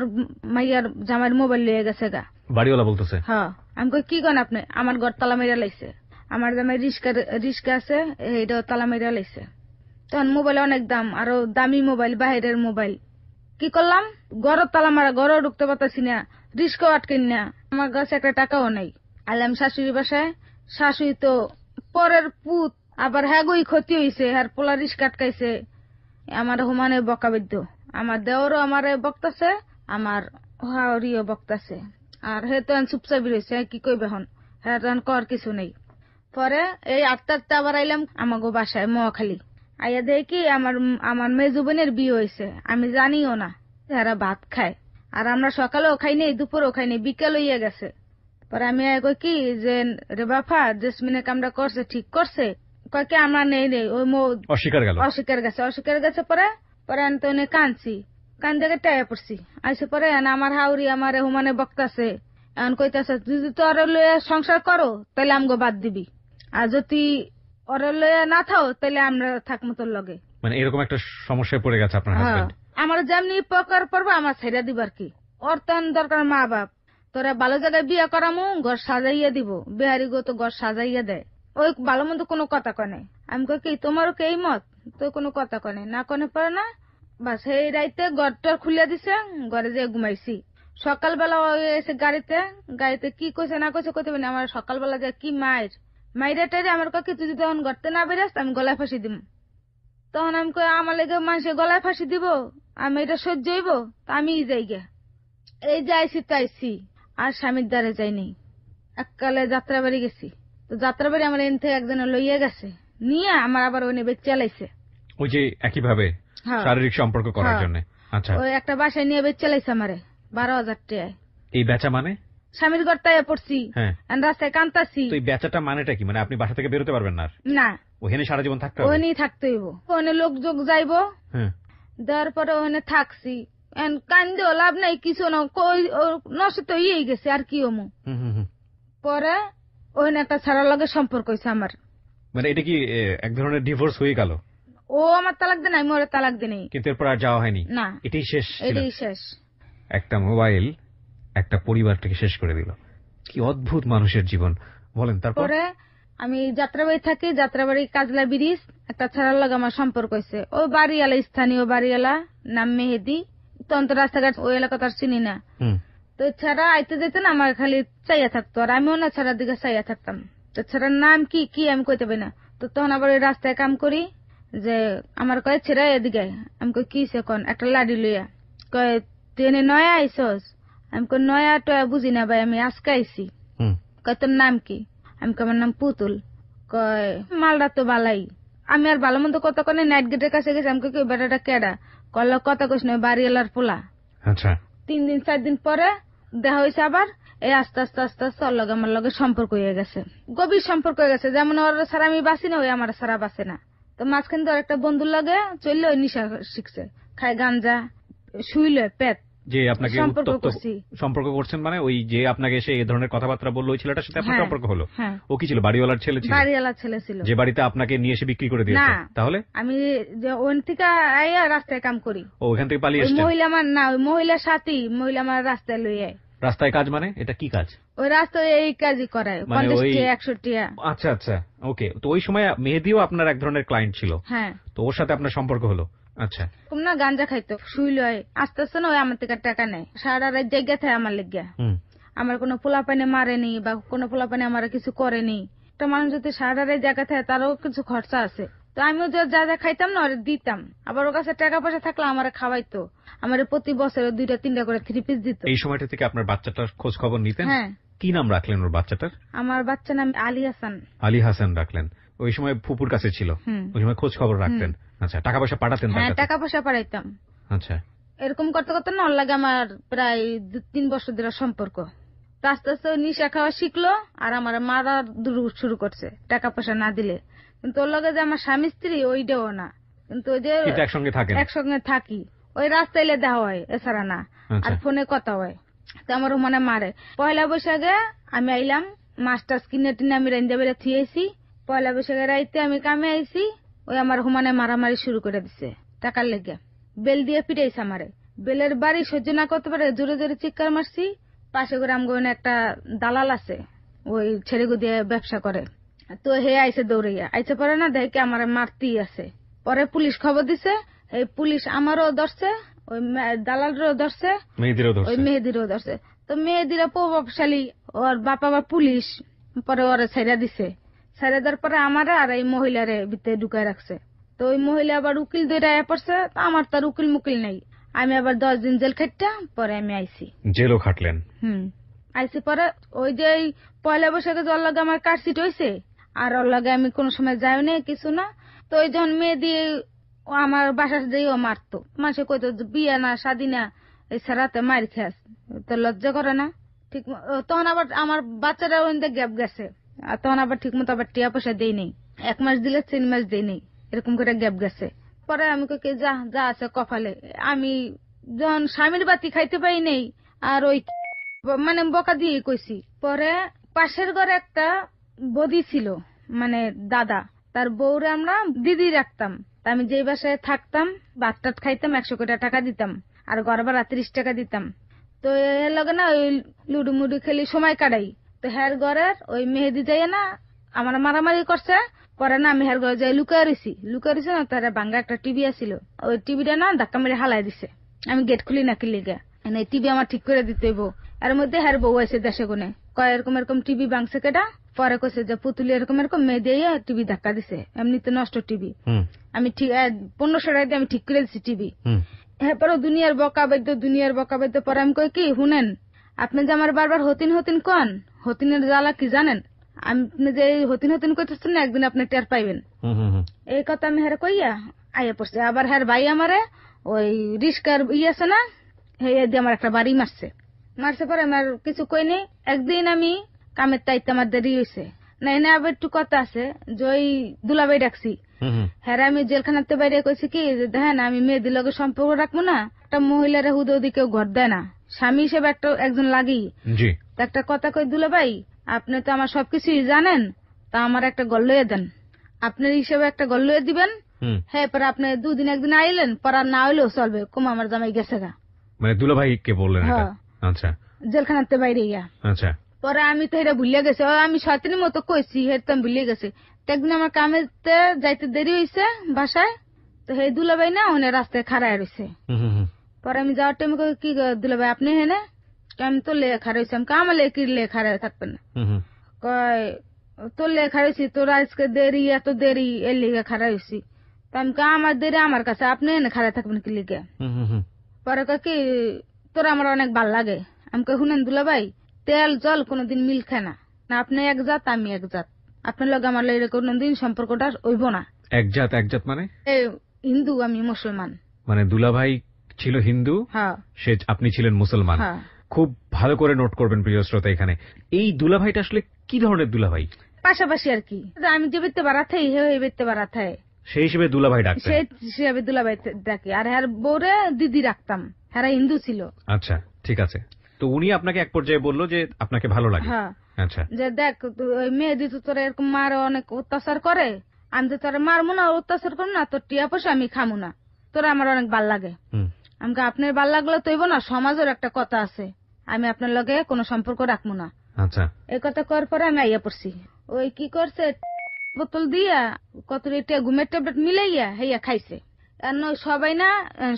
মাইয়ার জামাইয়ের মোবাইল লিয়ে গেছে গা। বাড়িওয়ালা বলতেছে? হ্যাঁ। আমি কই, কি কন আপনি? আমার ঘর তালা মেরা লাইছে। আমার জামাই রিস্কা আছে, এইটাও তালা মেরা লাইছে। তখন মোবাইল অনেক দাম, আরো দামি মোবাইল, বাহিরের মোবাইল। কি করলাম, ঘর তালা মারা, ঘরও ঢুকতে পারতাছি না, রিস্কাও আটকেন না, আমার কাছে একটা টাকাও নাই। আলাম শাশুড়ি বাসায়। শাশুড়ি তো পরের পুত, আবার হ্যাগই ক্ষতি হইছে, আর পোলা রিস্কা আটকাইছে। আমার হুমানে বকাবিদ্য, আমার দেওরও আমারে বকতাছে, আমার হাওরিও বকতাছে। আর হে তো চুপচাপি রয়েছে, কি কইবে হন, হ্যাঁ তখন কর কিছু নেই। পরে এই 8টা আবার আইলাম আমাগো বাসায় মহাখালী। আইয়া দেখি আমার মেজু বোনের বিয়ে হয়েছে, আমি জানিও না। যারা ভাত খায়, আর আমরা সকালেও খাই নেই, দুপুরেও খাই নেই, বিকেল হইয়া গেছে। পরে আমি কই কি যে, রে বাফা, জেসমিনে কামটা করছে ঠিক করছে? কয় কি, আমরা নেই ওই অস্বীকার গেছে। পরে আমি তো কানছি, কান দেখে টাইয়া পড়ছি। আইসে পরে আমার হাউরি আমার হুমানে বক্তাছে, এখন কইতাছে, যদি তো ওরে লইয়া সংসার করো তাহলে আমগো বাদ দিবি, আর যদি ওরে লইয়া না থাও তাহলে আমরা থাকবো তোর লগে। মানে এরকম একটা সমস্যায় পড়ে গেছে আপনার হাজবেন্ড? আমার যেমনি প্রকার পড়বো আমার ছেড়ে দিবার কি, ওর তখন দরকার মা বাপ। তোরা ভালো জায়গায় বিয়ে করামু, ঘর সাজাইয়া দিব, বিহারি গো তো ঘর সাজাইয়া দেয়, ওই ভালো মন্দ কোনো কথা কনে। আমি কই কি, তোমারও কে এই মত? তো কোনো কথা কনে না, কনে পারে না। বাস এই রাইতে ঘরটা খুলিয়া দিছে, ঘরে যেয়ে ঘুমাইছি। সকালবেলা এসে গাড়িতে কি কইছে না কইছে কইতে পারি না। আমার সকালবেলা যে কি মাইরে টাইরে আমার কাছে, তুই যদি তখন ঘরতে না বেরাস আমি গলায় ফাঁসি দিব। তখন আমি কই, আমার লেগে মানুষের গলায় ফাঁসি দিব, আমি এটা সহ্য হইব? আমি যাই গে, এই যাইছি তাইছি, আর স্বামীর দ্বারে যাইনি। এককালে যাত্রা বাড়ি গেছি, তো যাত্রা বাড়ি আমার এন থেকে একজন লইয়া গেছে, নিয়ে আমার আবার ওই বেচ চালাইছে। ওই যে একইভাবে শারীরিক সম্পর্ক করার জন্য? আচ্ছা, ওই একটা বাসায় নিয়ে বেচ চালাইছে আমারে 12,000 টাকায়। এই বেচা মানে? স্বামীর ঘরটায় পড়ছি, হ্যাঁ, রাস্তায় কান্তাছি। তো এই বেচাটা মানেটা কি? মানে আপনি বাসা থেকে বেরোতে পারবেন না? না, ওখানে সারা জীবন থাকতে হবে? ওখানেই থাকতে হইব, ওখানে লোক যোগ যাইবো। হ্যাঁ, দেওয়ার পরে ওখানে থাকছি, কান্দেও লাভ নাই, কিছু না, নষ্ট তো ইয়েই গেছে, আর কি হমু। পরে ওখানে একটা ছাড়ার লগে সম্পর্ক হয়েছে আমার। মানে এটা কি এক ধরনের ডিভোর্স হয়ে গেল? ও আমার তালাক দেয়, আমি ওরা তালাক দিই। কিন্তু এরপর আর যাওয়া হয়নি? না, এটাই শেষ? এটাই শেষ। একটা মোবাইল একটা পরিবারটাকে শেষ করে দিল। কি অদ্ভুত মানুষের জীবন, বলেন। তারপরে আমি যাত্রাবাড়ি থাকি, যাত্রাবাড়ি কাজলা ব্রিজ, একটা ছাড়ার লগে আমার সম্পর্ক হয়েছে। ও বাড়িওয়ালা, স্থানীয় বাড়িওয়ালা, নাম মেহেদি। তখন তো রাস্তাঘাট ওই এলাকা তার চিনি না, তো ছাড়া আইতে যেত না, আমার খালি চাইয়া থাকতো, আর আমিও না ছাড়ার দিকে চাইয়া থাকতাম। তো ছাড়ার নাম কি কি আমি কইতে পারি না। তো তখন আবার ওই রাস্তায় কাম করি, যে আমার কয় ছেড়া এদিকে। আমি কই কি সে কোন একটা লাডি লইয়া। কয় তুই এনে নয়া আইসস? আমি কই নয়া টয়া বুঝি না ভাই, আমি আজকে আইসি। কয় তোর নাম কি? আমি কই আমার নাম পুতুল। কয় মালটা তো বালাই। আমি আর ভালো মন্দ কথা কনে নাইট গেটের কাছে গেছি। আমি কই বেটাটা কেডা? কল কথা কইস না, বাড়িওয়ালার পোলা। আচ্ছা, 3 দিন 4 দিন পরে দেখা হয়েছে আবার। এই আস্তে আস্তে আস্তে আস্তে ওর লগে আমার লগে সম্পর্ক হয়ে গেছে, গভীর সম্পর্ক হয়ে গেছে। যেমন ওর ছাড়া আমি বাঁচি না, ওই আমার ছাড়া বাঁচে না। তো মাঝখান দিয়ে একটা বন্ধুর লগে চললে ওই নিশা শিখছে, খায় গাঞ্জা, শুইলে পেট। যে আপনাকে সম্পর্ক করছেন, মানে ওই যে আপনাকে এসে এই ধরনের কথাবার্তা বললো, ওই ছেলেটার সাথে আপনার সম্পর্ক হলো? ও কি ছিল, বাড়িওয়ালার ছেলে ছিল? বাড়িওয়ালার ছেলে ছিল, যে বাড়িতে আপনাকে নিয়ে এসে বিক্রি করে দিয়েছে? তাহলে আমি যে ওখান থেকে আইয়া রাস্তায় কাম করি। ওখান থেকে পালিয়ে এসেছেন? মহিলা আমার না, ওই মহিলার সাথী, মহিলা আমার রাস্তায় লই আয়। রাস্তায় কাজ মানে এটা কি কাজ? ওই রাস্তায় এই কাজই করায়, মানে 50 ওই- টাকা 100 টাকা। আচ্ছা আচ্ছা, ওকে। তো ওই সময় মেহেদিও আপনার এক ধরনের ক্লায়েন্ট ছিল, হ্যাঁ, তো ওর সাথে আপনার সম্পর্ক হলো। আচ্ছা, কম না গাঞ্জা খাইতো, শুইল হয়, আস্তে আস্তে না ওই আমার থেকে টাকা নেয়, সারা রাত জায়গা থাকে আমার লেগে। হুম, আমার কোনো পোলাপানে মারেনি বা কোনো পোলাপানে আমার কিছু করেনি। একটা মানুষ যদি সারা রাত জায়গা থাকে তারও কিছু খরচা আছে, তো আমিও যা যা খাইতাম না ওরে দিতাম, আবার ওর কাছে টাকা পয়সা থাকলে আমার খাওয়াইতো, আমার প্রতি বছরে 2-3টা করে 3 পিস দিত। এই সময়টা থেকে আপনার বাচ্চাটার খোঁজ খবর নিতেন? হ্যাঁ, কি নাম রাখলেন ওর বাচ্চাটার? আমার বাচ্চা নাম আলী হাসান। আলী হাসান রাখলেন। ওই সময় ফুপুর কাছে ছিল, হুম। ওই সময় খোঁজ খবর রাখতেন। আচ্ছা, টাকা পয়সা পাঠাতেন তার হ্যাঁ, কাছে? টাকা পয়সা পাঠাইতাম। আচ্ছা, এরকম করতে করতে না ওর লাগে আমার প্রায় 2-3 বছর ধরে সম্পর্ক। তো আস্তে আস্তে ও নিশা খাওয়া শিখলো আর আমার মারা শুরু করছে টাকা পয়সা না দিলে। কিন্তু ওর লগে যে আমার স্বামী স্ত্রী ওইটাও না, কিন্তু ওই যে কিন্তু একসঙ্গে থাকেন? একসঙ্গে থাকি, ওই রাস্তায় এলে দেখা হয়, এছাড়া না। আচ্ছা। আর ফোনে কথা হয়, তো আমার মনে মারে। পয়লা বৈশাখে আমি আইলাম, মাছ টাছ কিনে টিনে আমি রেঞ্জা বেড়ে থুয়েছি। পয়লা বৈশাখে রাইতে আমি কামে আইছি, ওই আমার হুমানে মারামারি শুরু করে দিছে টাকার লেগে। বেল দিয়ে পিটাইছে আমারে, বেলের বাড়ি সহ্য না করতে পারে জোরে জোরে চিৎকার মারছি। পাশে করে আমগো একটা দালাল আছে, ওই ছেড়েগু দিয়ে ব্যবসা করে, তো হে আইসে দৌড়াইয়া আইসে পরে না দেখে আমার মারতেই আছে। পরে পুলিশ খবর দিছে, এই পুলিশ আমারও ধরছে, ওই দালালরও ধরছে, মেহেদিরও ওই ধরছে? মেহেদিরও ধরছে। তো মেহেদিরা প্রভাবশালী, ওর বাপ আবার পুলিশ, পরে ওরা ছেড়া দিছে। ছেড়ে দেওয়ার পরে আমারে আর এই মহিলারে ভিতরে ঢুকায় রাখছে। তো ওই মহিলা আবার উকিল ধরে পড়ছে, তো আমার তার উকিল মুকিল নেই। আমি আবার 10 দিন জেল খাটটা পরে আমি আইছি। জেলও খাটলেন? আইসি পরে ওই যে এই পয়লা বৈশাখে যে ওর লগে আমার কাটসিট হয়েছে, আর ওর লগে আমি কোনো সময় যাই না কিছু না। তো ওই যখন মেয়ে দিয়ে ও আমার বাসার দিয়ে ও মারতো, মানুষে কইতো যে বিয়ে না শাদি না, এই সারাতে মার খাস, তো লজ্জা করে না। ঠিক তখন আবার আমার বাচ্চারা ওইদিকে গ্যাপ গেছে, আর তখন আবার ঠিক মতো আবার টিয়া পয়সা দেই নেই, 1 মাস দিলে 3 মাস দেই নেই, এরকম করে গ্যাপ গেছে। পরে আমি কই যা যা আছে কপালে, আমি যখন স্বামীর বাতি খাইতে পাই নেই আর ওই মানে বকা দিয়ে কইছি। পরে পাশের ঘরে একটা বদি ছিল, মানে দাদা, তার বউরে আমরা দিদি রাখতাম। তা আমি যেই বাসায় থাকতাম ভাত টাত খাইতাম, 100 কোটি টাকা দিতাম, আর ঘর ভাড়া 30 টাকা দিতাম। তো এর লগে না ওই লুডু মুডু খেলি সময় কাটাই। তো হের ঘরের ওই মেহেদি যাই না আমার মারামারি করছে। পরে না আমি হের ঘরে যাই লুকায় রয়েছি না, তার ভাঙ্গা একটা টিভি আছিল, ওই টিভিটা না ধাক্কা মেরে হালাই দিছে। আমি গেট খুলি না কিলি গে, এই টিভি আমার ঠিক করে দিতে হইব। এর মধ্যে হের বউ আছে দেশে গুনে, কয় এরকম এরকম টিভি ভাঙছে কেটা। পরে কইছে যে পুতুলি এরকম এরকম মেয়ে দিয়ে টিভি ধাক্কা দিছে, এমনিতে নষ্ট টিভি। আমি ঠিক 1500 টাকা দিয়ে আমি ঠিক করে দিচ্ছি টিভি। হ্যাঁ, পরে দুনিয়ার বকা বাদ্য। পরে আমি কই কি শুনেন, আপনি যে আমার বারবার হতিন হতিন কন, হতিনের জ্বালা কি জানেন? আপনি যে হতিন হতিন করতেছেন না, একদিন আপনি টের পাইবেন। এই কথা আমি হেরে কইয়া আইয়া পড়ছে। আবার হের ভাই আমারে ওই রিস্কার আছে না, হে দিয়ে আমার একটা বাড়ি মারছে। পরে আমার কিছু কই নেই। একদিন আমি কামের তাইতে আমার দেরি হয়েছে না, এনে আবার একটু কথা আছে যে ওই দুলাবাই ডাকছি। হ্যাঁ, আমি জেলখানাতে বাইরে কইছি কি দেখেন আমি মেয়েদের লগে সম্পর্ক রাখবো না, একটা মহিলারা হুদৌদি কেউ ঘর দেয় না, স্বামী হিসেবে একজন লাগি। একটা কথা কই দুলাভাই, আপনি তো আমার সবকিছুই জানেন, তা আমার একটা গল লইয়ে দেন, আপনার হিসেবে একটা গল লইয়ে দিবেন। হ্যাঁ, পরে আপনি 2 দিন একদিন আইলেন, পর আর না হইলেও চলবে, কম আমার জামাই গেছে গা। মানে দুলাভাইকে বললেন এটা? আচ্ছা, জেলখানাতে বাইরে গিয়া। আচ্ছা। পরে আমি তো এটা ভুলিয়া গেছি, আমি শয়তানির মতো কইছি, তো আমি ভুলিয়ে গেছি। একদিন আমার কামেতে যাইতে দেরি হয়েছে বাসায়, তো হে দুলাভাই না ওনে রাস্তায় খাড়ায় রয়েছে। পরে আমি যাওয়ার টাইমে কি দুলাভাই আপনি হেনে, আমি তো লে খাড়া হয়েছি। আমি আমার লেকি লে খাড়ায় থাকবেন না, কয় তোর লে খাড়াইছি, তোর আজকে দেরি এত দেরি এর লিগে খাড়া হয়েছি। তো আমি আমার দেরি আমার কাছে, আপনি এনে খাড়ায় থাকবেন কি লিগে? পরে কি তোর আমার অনেক ভাল লাগে। আমি শুনেন দুলাভাই, তেল জল কোনদিন মিল খায় না, না আপনি এক জাত আমি এক জাত, আপনার লগে আমার লগে কোনদিন সম্পর্কটা হইব না। এক জাত মানে? হিন্দু আমি মুসলমান। মানে দুলাভাই ছিল হিন্দু, সে আপনি ছিলেন মুসলমান। খুব ভালো করে নোট করবেন প্রিয় শ্রোতা এখানে, এই দুলাভাইটা আসলে কি ধরনের দুলাভাই? পাশাপাশি আর কি, আমি যে বেতে বাড়া থাই হে বেতে বাড়া থাই, সেই হিসেবে দুলাভাই ডাকতেন? সেই হিসেবে দুলাভাই ডাকি। আর হ্যার বউরে দিদি রাখতাম, হ্যাঁ হিন্দু ছিল। আচ্ছা, ঠিক আছে। তো উনি আপনাকে এক পর্যায়ে বললো যে আপনাকে ভালো লাগে? আচ্ছা, যে দেখ ওই মেয়েদি তো তোরা এরকম মার অনেক অত্যাচার করে, আমি তো তোরা মারবো না, অত্যাচার করবো না, তোর টিয়া পয়সা আমি খামু না, তোরা আমার অনেক ভাল লাগে। আমাকে আপনার ভাল লাগলে তৈব না, সমাজের একটা কথা আছে, আমি আপনার লগে কোনো সম্পর্ক রাখবো না। আচ্ছা, এই কথা করার পরে আমি আইয়া পড়ছি। ওই কি করছে, বোতল দিয়া কত ঘুমের ট্যাবলেট মিলাইয়া হেইয়া খাইছে। আর সবাই না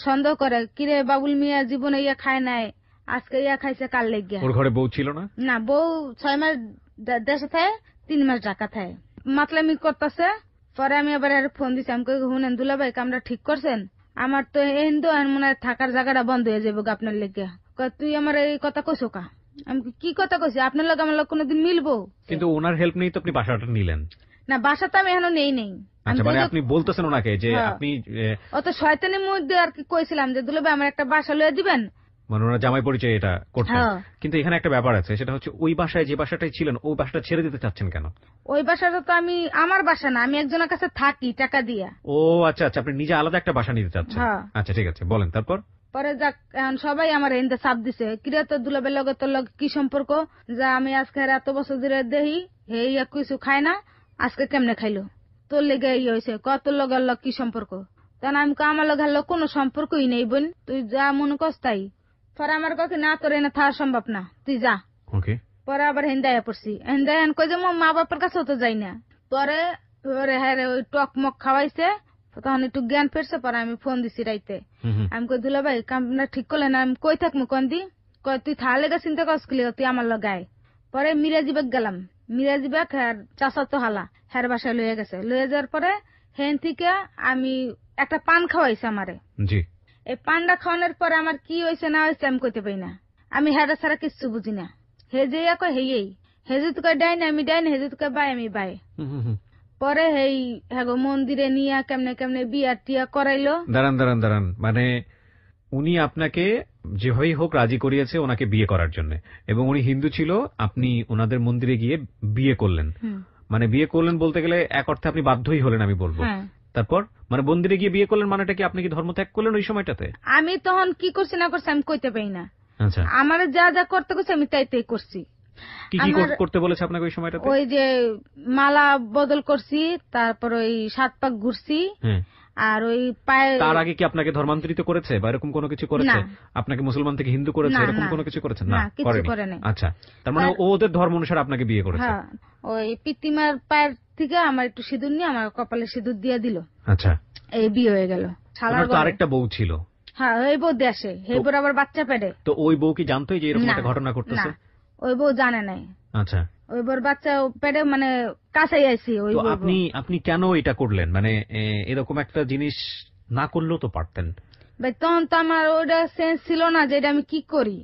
সন্দেহ করে, কিরে বাবুল মিয়া জীবনে ইয়া খায় নাই, আজকে ইয়া খাইছে কাল লেগিয়া। ওর ঘরে বউ ছিল না? না, বউ 6 মাস দেশে থাকে, 3 মাস ঢাকা থাকে, মাতলামি করতেছে। পরে আমি আবার ফোন দিছি, আমি শুনেন দুলা ভাই কামরা ঠিক করছেন, আমার তো হিন্দু মনে হয় থাকার জায়গাটা বন্ধ হয়ে যাবো আপনার লেগে। তুই আমার এই কথা কইছো কা? আমি কি কথা কইছি, আপনার লোক আমার লোক কোনোদিন মিলবো? কিন্তু ওনার হেল্প নেই তো আপনি বাসাটা নিলেন না, বাসা তো আমি এখনো নেই। আচ্ছা, মানে আপনি বলতেছেন ওনাকে যে আপনি অত শয়তানের মধ্যে আর কি কইছিলাম যে দুলা ভাই আমার একটা বাসা লইয়া দিবেন, মানে ওনার জামাই পরিচয় এটা করতেন। কিন্তু এখানে একটা ব্যাপার আছে, সেটা হচ্ছে ওই বাসায় যে বাসাটাই ছিলেন ওই বাসাটা ছেড়ে দিতে চাচ্ছেন কেন? ওই বাসাটা তো আমি আমার বাসা না, আমি একজনের কাছে থাকি টাকা দিয়া। ও আচ্ছা আচ্ছা, আপনি নিজে আলাদা একটা বাসা নিতে চাচ্ছেন। আচ্ছা ঠিক আছে, বলেন তারপর। পরে যাক, এখন সবাই আমার এনতে চাপ দিছে, কিরে তোর দুলাবের লগে তোর লগে কি সম্পর্ক, যা আমি আজকে এত বছর ধরে দেখি হে কিছু খায় না, আজকে কেমনে খাইলো, তোর লেগে হয়েছে, তোর লগের লগ কি সম্পর্ক? তখন আমি আমার লগের লোক কোনো সম্পর্কই নেই বোন, তুই যা মনে করস তাই। পরে আমার কাছে না, তোর এনে থাকা সম্ভব না, তুই যা। পরে আবার হেন্দাইয়া পড়ছি, হেন্দাই কই যে মা বাপের কাছেও তো যাই না। পরে হ্যাঁ ওই টক মক খাওয়াইছে, তখন একটু জ্ঞান ফেরছে। পরে আমি ফোন দিছি রাইতে, আমি কই দুলা ভাই কামনা ঠিক করলেন, আমি কই থাকবো কন্দি, কই তুই থা লেগে চিন্তা করছিলি, তুই আমার লগায়। পরে মিরাজিবাগ গেলাম, মিরাজিবাগ হ্যার চাষা তো হালা হ্যার বাসায় লইয়া গেছে। লইয়া যাওয়ার পরে হেন থেকে আমি একটা পান খাওয়াইছে আমারে। এই পানটা খাওয়ানোর পরে আমার কি হয়েছে না হয়েছে আমি কইতে পারি না, আমি হেরা ছাড়া কিচ্ছু বুঝি না। হে যে কয় হেই, হেজু তোকে ডাইন আমি ডাইন, হেজু তোকে বাই আমি বাই। পরে হেই হ্যাগো মন্দিরে নিয়ে কেমনে কেমনে বিয়া টিয়া করাইলো। দাঁড়ান, মানে উনি আপনাকে যেভাবেই হোক রাজি করিয়েছে ওনাকে বিয়ে করার জন্য, এবং উনি হিন্দু ছিল, আপনি ওনাদের মন্দিরে গিয়ে বিয়ে করলেন। মানে বিয়ে করলেন বলতে গেলে এক অর্থে আপনি বাধ্যই হলেন আমি বলবো। তারপর মানে মন্দিরে গিয়ে বিয়ে করলেন মানেটা কি, আপনি কি ধর্ম ত্যাগ করলেন ওই সময়টাতে? আমি তখন কি করছি না করছি আমি কইতে পারি না। আচ্ছা, আমার যা যা করতে করছে আমি তাই তাই করছি। কি কি করতে বলেছে আপনাকে ওই সময়টাতে? ওই যে মালা বদল করছি, তারপর ওই 7 পাক ঘুরছি, আর ওই পায়ে। তার আগে কি আপনাকে ধর্মান্তরিত করেছে বা এরকম কোনো কিছু করেছে? আপনাকে মুসলমান থেকে হিন্দু করেছে এরকম কোনো কিছু করেছে? না, কিছু করেনি। আচ্ছা, তার মানে ওদের ধর্ম অনুসারে আপনাকে বিয়ে করেছে। ওই পিতিমার পায়ের থেকে আমার একটু সিঁদুর নিয়ে আমার কপালে সিঁদুর দিয়ে দিল। আচ্ছা, এই বিয়ে হয়ে গেল। তো আরেকটা বউ ছিল? হ্যাঁ, ওই বউ দেশে, এই বউ আবার বাচ্চা পেটে। তো ওই বউ কি জানতো যে এরকম একটা ঘটনা ঘটতেছে? ওই বউ জানে নাই। আচ্ছা, ওই বউর বাচ্চা পেটে মানে কাছেই আইছি। ওই আপনি কেন এটা করলেন? মানে এরকম একটা জিনিস না করলেও তো পারতেন। ভাই তখন তো আমার ওইটা সেন্স ছিল না যে এটা আমি কি করি।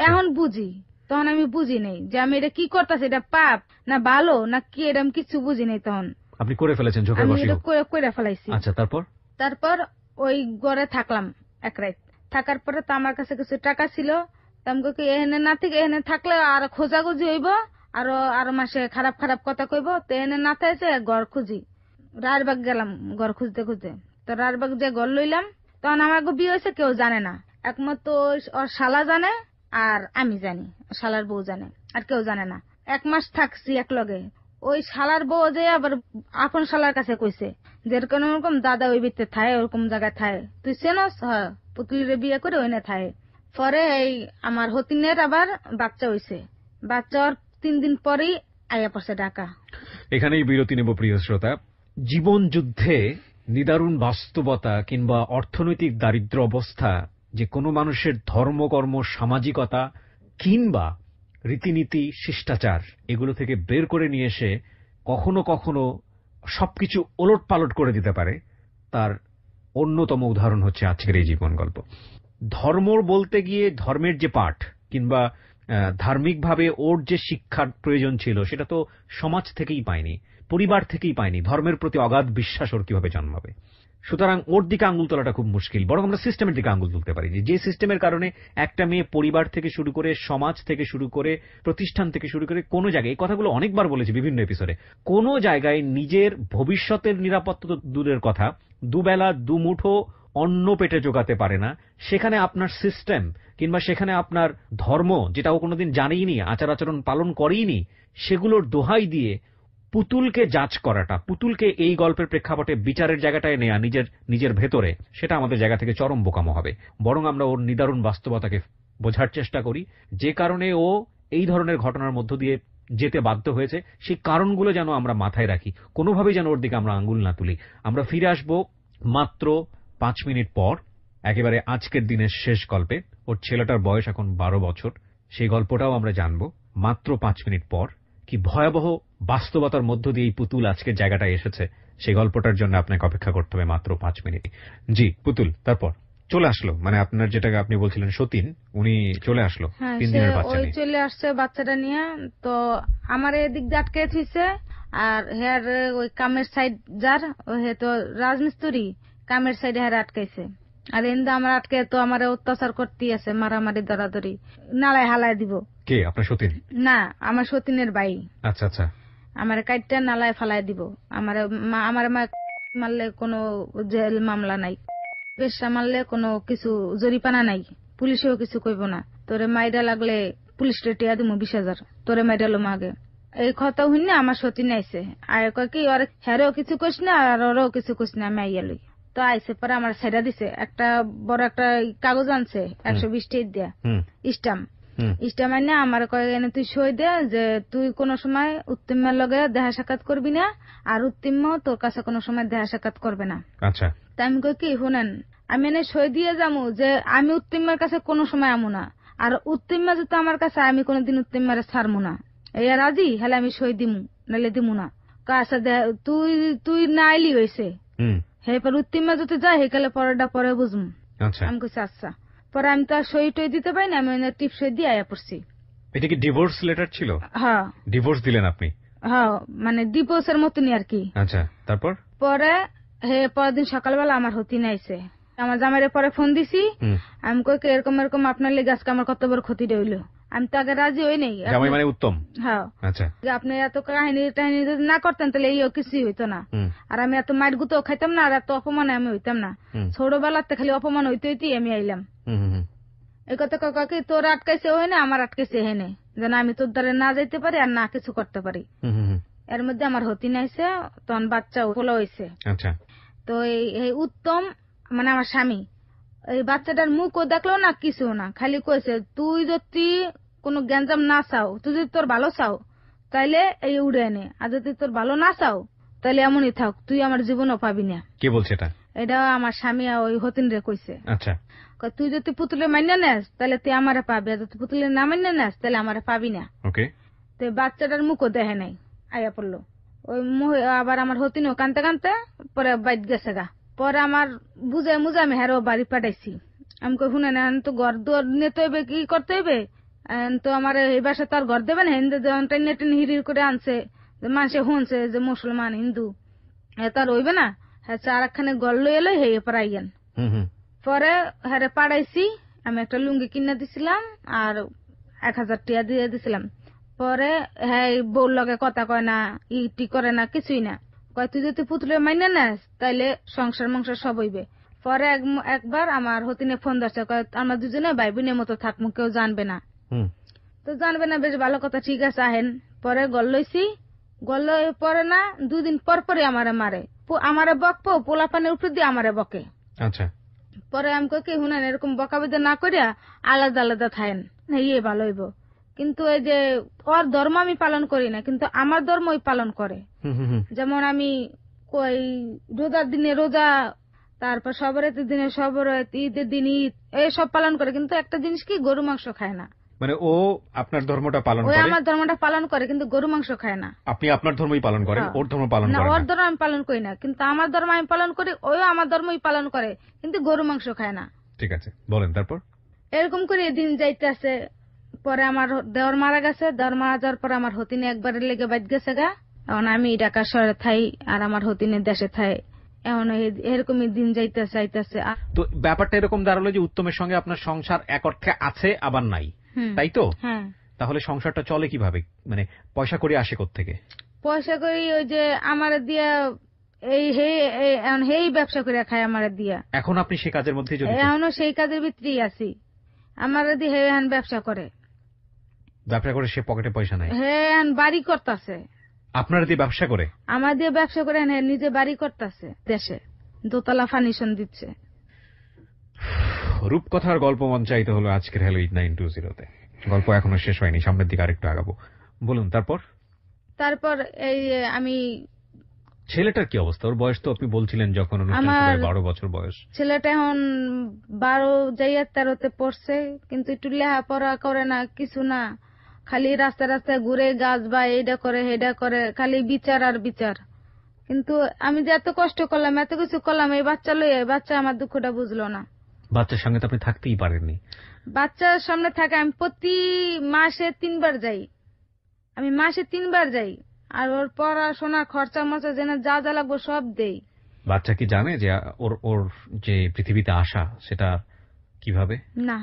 এখন বুঝি, তখন আমি বুঝি নাই যে আমি এটা কি করতেছি, এটা পাপ না ভালো না কি, এটা আমি কিছু বুঝি নাই। তখন আপনি করে ফেলেছেন, চোখের বসে করে ফেলাইছি। আচ্ছা, তারপর ওই ঘরে থাকলাম এক রাত। থাকার পরে তো আমার কাছে কিছু টাকা ছিল, এখানে না থেকে এখানে থাকলে আর খোঁজাখুঁজি হইব, আরো মাসে খারাপ খারাপ কথা কইব, তো এখানে না থাকছে ঘর খুঁজি। রারবাগ গেলাম ঘর খুঁজতে খুঁজতে, তো রারবাগ যে ঘর লইলাম। তখন আমার বিয়ে হয়েছে কেউ জানে না, একমাত্র ওর শালা জানে আর আমি জানি, শালার বউ জানে, আর কেউ জানে না। 1 মাস থাকছি এক লগে। ওই শালার বউ যে আবার আপন শালার কাছে কইছে যেরকম ওরকম দাদা ওই ভিতরে থায়, ওরকম জায়গায় থায়, তুই চেনস? হ্যাঁ, পুতুলিরে বিয়ে করে ওইনে থায়। পরে এই আমার হতিনের আবার বাচ্চা হইছে, বাচ্চা 3 দিন পরেই আইয়া পড়ছে ঢাকা। এখানেই বিরতি নেব প্রিয় শ্রোতা। জীবন যুদ্ধে নিদারুণ বাস্তবতা কিংবা অর্থনৈতিক দারিদ্র অবস্থা যে কোনো মানুষের ধর্মকর্ম, সামাজিকতা কিংবা রীতিনীতি, শিষ্টাচার এগুলো থেকে বের করে নিয়ে এসে কখনো কখনো সবকিছু ওলটপালট করে দিতে পারে, তার অন্যতম উদাহরণ হচ্ছে আজকের এই জীবন গল্প। ধর্ম বলতে গিয়ে ধর্মের যে পাঠ কিংবা ধার্মিকভাবে ওর যে শিক্ষার প্রয়োজন ছিল সেটা তো সমাজ থেকেই পায়নি, পরিবার থেকেই পায়নি। ধর্মের প্রতি অগাধ বিশ্বাস ওর কিভাবে জন্মাবে? সুতরাং ওর দিকে আঙুল তোলাটা খুব মুশকিল। বরং আমরা সিস্টেমের দিকে আঙুল তুলতে পারি, যে সিস্টেমের কারণে একটা মেয়ে পরিবার থেকে শুরু করে, সমাজ থেকে শুরু করে, প্রতিষ্ঠান থেকে শুরু করে কোনো জায়গায়, এই কথাগুলো অনেকবার বলেছি বিভিন্ন এপিসোডে, কোনো জায়গায় নিজের ভবিষ্যতের নিরাপত্তা তো দূরের কথা, দুবেলা দুমুঠো অন্ন পেটে জোগাতে পারে না, সেখানে আপনার সিস্টেম কিংবা সেখানে আপনার ধর্ম, যেটা ও কোনোদিন জানেইনি, আচার আচরণ পালন করেইনি, সেগুলোর দোহাই দিয়ে পুতুলকে জাজ করাটা, পুতুলকে এই গল্পের প্রেক্ষাপটে বিচারের জায়গাটায় নেয়া নিজের ভেতরে, সেটা আমাদের জায়গা থেকে চরম বোকামো হবে। বরং আমরা ওর নিদারুণ বাস্তবতাকে বোঝার চেষ্টা করি যে কারণে ও এই ধরনের ঘটনার মধ্য দিয়ে যেতে বাধ্য হয়েছে, সেই কারণগুলো যেন আমরা মাথায় রাখি, কোনোভাবেই যেন ওর দিকে আমরা আঙ্গুল না তুলি। আমরা ফিরে আসব মাত্র 5 মিনিট পর, একেবারে আজকের দিনের শেষ গল্পে। ওর ছেলেটার বয়স এখন 12 বছর। সেই গল্পটাও আমরা জানব মাত্র 5 মিনিট পর। কি ভয়াবহ বাস্তবতার মধ্য দিয়ে এই পুতুল আজকের জায়গাটায় এসেছে, সেই গল্পটার জন্য আপনাকে অপেক্ষা করতে হবে মাত্র 5 মিনিট। জি পুতুল, তারপর চলে আসলো, মানে আপনার যেটাকে আপনি বলছিলেন সতীন, উনি চলে আসলো হ্যাঁ, 3 সে দিনের বাচ্চা ওই নিয়ে। চলে আসছে বাচ্চাটা নিয়ে। তো আমার এদিক দিয়ে আটকে থইছে, আর হেয়ার ওই কামের সাইড যার হে তো রাজমিস্ত্রি, কামের সাইডে হেয়ার আটকাইছে। আর এন্দা আমার আটকে তো আমার অত্যাচার করতেই আছে, মারামারি দরাদরি, নালায় হালায় দিব। কে আপনার সতীন? না, আমার সতীনের ভাই। আচ্ছা আচ্ছা। আমার কাইটটা নালায় ফালায় দিব। আমার আমার মা মারলে কোনো জেল মামলা নাই, পেশা মারলে কোনো কিছু জরিপানা নাই, পুলিশেও কিছু কইব না। তোরে মাইরা লাগলে পুলিশ টিয়া দিব 20,000, তোরে মাইরালো মাগে। এই কথা হইনি আমার সতীন আইছে, আর কয় কি ওর হেরেও কিছু কইস না আর ওরও কিছু কইস না, আমি আইয়া লই। তো আইসে পরে আমার ছেড়া দিছে, একটা বড় একটা কাগজ আনছে 120 টাকা দিয়া, স্টাম্প। স্টাম্প আইনা আমার কয় এনে তুই সই দে যে তুই কোনো সময় উত্তমের লগে দেখা সাক্ষাৎ করবি না, আর উত্তম তোর কাছে কোনো সময় দেখা সাক্ষাৎ করবে না। আচ্ছা। তা আমি কই কি শুনেন, আমি এনে সই দিয়ে যাবো যে আমি উত্তমের কাছে কোনো সময় আমু না, আর উত্তমা যদি আমার কাছে আমি কোনোদিন উত্তমের ছাড়মু না। এই রাজি হলে আমি সই দিমু, নাইলে দিমু না। কাছে তুই তুই না আইলি হয়েছে, হে পর উত্তমা যদি যায় হেকালে পরেরটা পরে বুঝমু। আমি কইছি আচ্ছা। পরে আমি তো আর সই টই দিতে পারি না, আমি টিপ সই দিয়ে আয়া পড়ছি। এটা কি ডিভোর্স লেটার ছিল? হ্যাঁ, ডিভোর্স দিলেন আপনি? হ্যাঁ, মানে ডিভোর্সের মতনই আর কি। আচ্ছা, তারপর? পরে হে পরদিন সকালবেলা আমার হতি নাইছে, আমার জামাইরে পরে ফোন দিছি। আমি কই এরকম এরকম আপনার লেগে আজকে আমার কত বড় ক্ষতি রইল। আমি তো আগে রাজি হই নাই। জামাই মানে উত্তম? হ্যাঁ। আচ্ছা। আপনি এত কাহিনী টাহিনী যদি না করতেন তাহলে এইও কিছুই হইতো না, আর আমি এত মাইর গুতো খাইতাম না, আর এত অপমানে আমি হইতাম না। ছোটবেলাতে খালি অপমান হইতে হইতেই আমি আইলাম। এই কথা কাকা কি তোর আটকাইছে হয় না, আমার আটকাইছে হেনে, যেন আমি তোর দ্বারে না যাইতে পারি আর না কিছু করতে পারি। এর মধ্যে আমার হতি নাইছে, তখন বাচ্চা হলো হয়েছে। আচ্ছা। তো এই উত্তম মানে আমার স্বামী, এই বাচ্চাটার মুখও দেখলো না, কিছু না, খালি কইছে তুই যদি কোনো গ্যাঞ্জাম না চাও, তুই যদি তোর ভালো চাও তাইলে এই উড়ে এনে, আর যদি তোর ভালো না চাও তাহলে এমনই থাক, তুই আমার জীবনও পাবি না। কে বলছে এটা? এটা আমার স্বামী ওই হতিন রে কইছে। আচ্ছা। তুই যদি পুতুলে মান্য নেস তাহলে তুই আমারে পাবি, আর যদি পুতুলে না মান্য নেস তাহলে আমারে পাবি না। ওকে। তো বাচ্চাটার মুখও দেখে নাই, আয়া পড়লো। ওই আবার আমার হতিনও কানতে কানতে পরে বাইট গেছে গা। পরে আমার বুঝে মুঝে আমি হেরো বাড়ি পাঠাইছি। আমি কই শুনে না, তো ঘর দুয়ার নিতে হইবে, কি করতে হইবে, তো আমার এই বাসা তো আর ঘর দেবে না। হিন্দু যেমন টেনে টেনে হিড়ির করে আনছে, মানুষে শুনছে যে মুসলমান হিন্দু, তার হইবে না। হ্যাঁ, আর একখানে ঘর লই এলো, হে পরে আইয়েন। পরে হ্যারে পাড়াইছি, আমি একটা লুঙ্গি কিনা দিছিলাম আর 1,000 টাকা দিয়ে দিছিলাম। পরে হ্যাঁ বউর লগে কথা কয় না, ইটি করে না, কিছুই না। কয় তুই যদি পুতুলের মাইনে নেস তাইলে সংসার মংসার সব হইবে। পরে একবার আমার হতিনে ফোন ধরছে, কয় আমরা দুজনে ভাই বোনের মতো থাকবো, কেউ জানবে না। তো জানবে না, বেশ ভালো কথা, ঠিক আছে আহেন। পরে গল লইছি, গল পরে না 2 দিন পর পরে আমারে মারে, আমারে বকবো, পোলা পানের উপর দিয়ে আমারে বকে। আচ্ছা। পরে আমি কই কি শুনেন, এরকম বকাবিদা না করিয়া আলাদা আলাদা থাকেন, ইয়ে ভালো হইব। কিন্তু এই যে ওর ধর্ম আমি পালন করি না, কিন্তু আমার ধর্ম ওই পালন করে। যেমন আমি কই রোজার দিনে রোজা, তারপর সবরাতের দিনে সবরাত, ঈদের দিন ঈদ, এইসব পালন করে। কিন্তু একটা জিনিস কি, গরু মাংস খায় না। মানে ও আপনার ধর্মটা পালন করে? করে। আমার ধর্মটা পালন করে, কিন্তু গরু মাংস খায় না। আপনি আপনার ধর্মই পালন করেন, ওর ধর্ম পালন না, করেন ওর না? ধর্ম আমি পালন করি না, কিন্তু আমার ধর্ম আমি পালন করি, ওই আমার ধর্মই পালন করে, কিন্তু গরু মাংস খায় না। ঠিক আছে, বলেন তারপর। এরকম করে দিন যাইতেছে। পরে আমার দেওয়ার মারা গেছে, দেওয়ার মারা যাওয়ার পর আমার হতিনে একবারের লেগে বাইট গেছে গা। এখন আমি ঢাকা শহরে থাই আর আমার হতিনে দেশে থাই। এখন এরকমই দিন যাইতেছে আইতেছে। তো ব্যাপারটা এরকম দাঁড়ালো যে উত্তমের সঙ্গে আপনার সংসার এক অর্থে আছে আবার নাই, তাই তো? হ্যাঁ। তাহলে সংসারটা চলে কিভাবে, মানে পয়সা করে আসে কোত্থেকে? পয়সা করি ওই যে আমার দিয়া এই ব্যবসা করে খায় আমার দিয়া। এখন আপনি সে কাজের মধ্যে জড়িত? এখনো সেই কাজের ভিতরেই আছি। আমার দিয়ে হে এখন ব্যবসা করে। ব্যবসা করে সে পকেটে পয়সা নাই? হে এখন বাড়ি করতেছে। আপনার দিয়ে ব্যবসা করে? আমার দিয়ে ব্যবসা করে নিজে বাড়ি করতেছে দেশে, দোতলা ফার্নিশন দিচ্ছে। রূপকথার গল্প মঞ্চায়িত হলো আজকের হ্যালো 8920-তে। গল্প এখনো শেষ হয়নি, সামনের দিকে আরেকটু আগাবো। বলুন তারপর। তারপর এই যে আমি ছেলেটার কি অবস্থা? ওর বয়স তো আপনি বলছিলেন যখন অনুষ্ঠান শুরু হয় 12 বছর বয়স। ছেলেটা এখন 12 যাইয়া 13তে পড়ছে, কিন্তু একটু লেখাপড়া করে না, কিছু না, খালি রাস্তায় রাস্তায় ঘুরে গাছ বা এটা করে হেডা করে, খালি বিচার আর বিচার। কিন্তু আমি যে এত কষ্ট করলাম, এত কিছু করলাম এই বাচ্চা লইয়া, এই বাচ্চা আমার দুঃখটা বুঝলো না। বাচ্চার সঙ্গে তো আপনি থাকতেই পারেননি। বাচ্চার সামনে থাকে আমি প্রতি মাসে 3 বার যাই, আমি মাসে 3 বার যাই, আর ওর পড়াশোনা খরচা মরচা যেন যা যা লাগবো সব দেই। বাচ্চা কি জানে যে ওর ওর যে পৃথিবীতে আসা সেটা কিভাবে? না,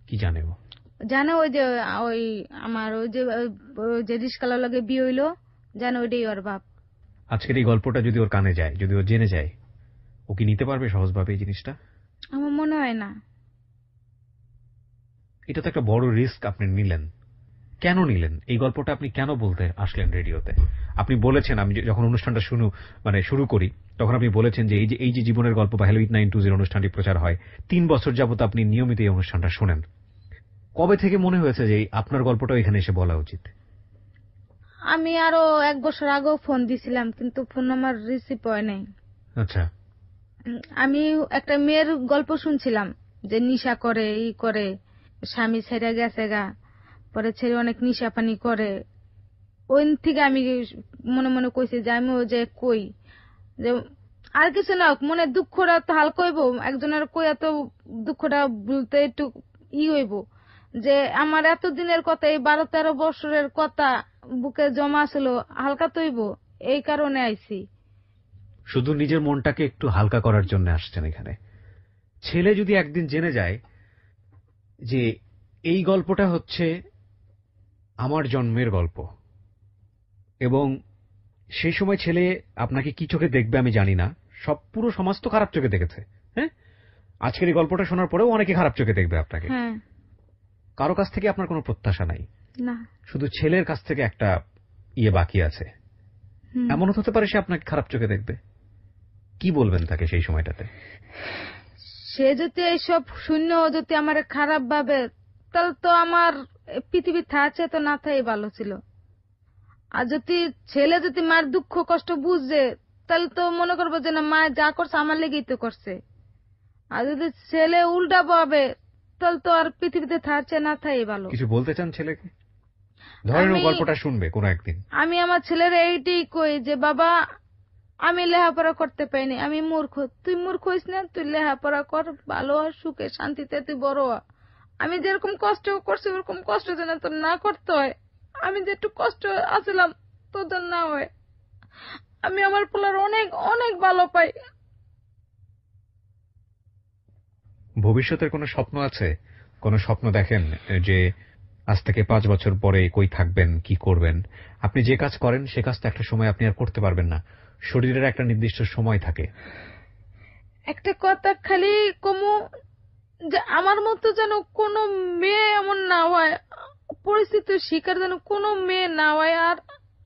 কি জানে ও? জানে ওই আমার ওই যে রিস্কালার লগে বিয়ে হইলো, জানে ওইটাই ওর বাপ। আজকের এই গল্পটা যদি ওর কানে যায়, যদি ও জেনে যায়, ও কি নিতে পারবে সহজভাবে এই জিনিসটা? আমার মনে হয় না। এটা তো একটা বড় রিস্ক আপনি নিলেন। কেন নিলেন এই গল্পটা? আপনি কেন বলতে আসলেন রেডিওতে? আপনি বলেছেন, আমি যখন অনুষ্ঠানটা শুরু করি তখন আপনি বলেছেন যে এই যে জীবনের গল্প বা হ্যালো 8920 অনুষ্ঠানটি প্রচার হয় 3 বছর যাবত আপনি নিয়মিত এই অনুষ্ঠানটা শোনেন। কবে থেকে মনে হয়েছে যে আপনার গল্পটাও এখানে এসে বলা উচিত? আমি আরো 1 বছর আগেও ফোন দিছিলাম, কিন্তু ফোন আমার রিসিভ হয় নাই। আচ্ছা। আমি একটা মেয়ের গল্প শুনছিলাম যে নিশা করে, ই করে, স্বামী ছেড়ে গেছে গা, পরে ছেড়ে অনেক নিশা পানি করে। ওই থেকে আমি মনে মনে কইছি যে আমি যে কই যে আর কিছু না হোক, মনে দুঃখটা তো হালকা হইব, একজনের কইয়া তো দুঃখটা বলতে একটু হইব, যে আমার এতদিনের কথা, এই 12-13 বছরের কথা বুকে জমা ছিল, হালকা তো হইব, এই কারণে আইছি। শুধু নিজের মনটাকে একটু হালকা করার জন্য আসছেন এখানে। ছেলে যদি একদিন জেনে যায় যে এই গল্পটা হচ্ছে আমার জন্মের গল্প, এবং সেই সময় ছেলে আপনাকে কি চোখে দেখবে আমি জানি না, পুরো সমাজ তো খারাপ চোখে দেখেছে। হ্যাঁ, আজকের এই গল্পটা শোনার পরেও অনেকে খারাপ চোখে দেখবে আপনাকে। হ্যাঁ, কারো কাছ থেকে আপনার কোনো প্রত্যাশা নাই, না, শুধু ছেলের কাছ থেকে একটা বাকি আছে। এমনও হতে পারে সে আপনাকে খারাপ চোখে দেখবে। কি বলবেন তাকে সেই সময়টাতে? সে যদি এইসব শূন্য যদি আমার খারাপ ভাবে, তাহলে তো আমার পৃথিবী থাকছে তো না থাই ভালো ছিল। আর যদি ছেলে যদি মার দুঃখ কষ্ট বুঝছে, তাহলে তো মনে করবো যে না, মা যা করছে আমার লেগেই তো করছে। আর যদি ছেলে উল্টা ভাবে, তাহলে তো আর পৃথিবীতে থাকছে না থাই ভালো। কিছু বলতে চান ছেলেকে? ধরেন ও গল্পটা শুনবে কোনো একদিন। আমি আমার ছেলের এইটাই কই যে বাবা, আমি লেখাপড়া করতে পাইনি, আমি মূর্খ, তুই মূর্খ হইস না, তুই লেখাপড়া কর, ভালো আর সুখে শান্তিতে তুই বড় হ। আমি যেরকম কষ্ট করছি ওরকম কষ্ট যেন তোর না করতে হয়, আমি যে একটু কষ্ট আছিলাম তোদের না হয়। আমি আমার পোলার অনেক অনেক ভালো পাই। ভবিষ্যতের কোনো স্বপ্ন আছে? কোনো স্বপ্ন দেখেন যে আজ থেকে 5 বছর পরে কই থাকবেন, কি করবেন? আপনি যে কাজ করেন সে কাজটা একটা সময় আপনি আর করতে পারবেন না। শরীরের একটা নির্দিষ্ট সময় থাকে। একটা কথা খালি কমু, যে আমার মতো যেন কোনো মেয়ে এমন না হয়, পরিস্থিতির শিকার যেন কোনো মেয়ে না হয়, আর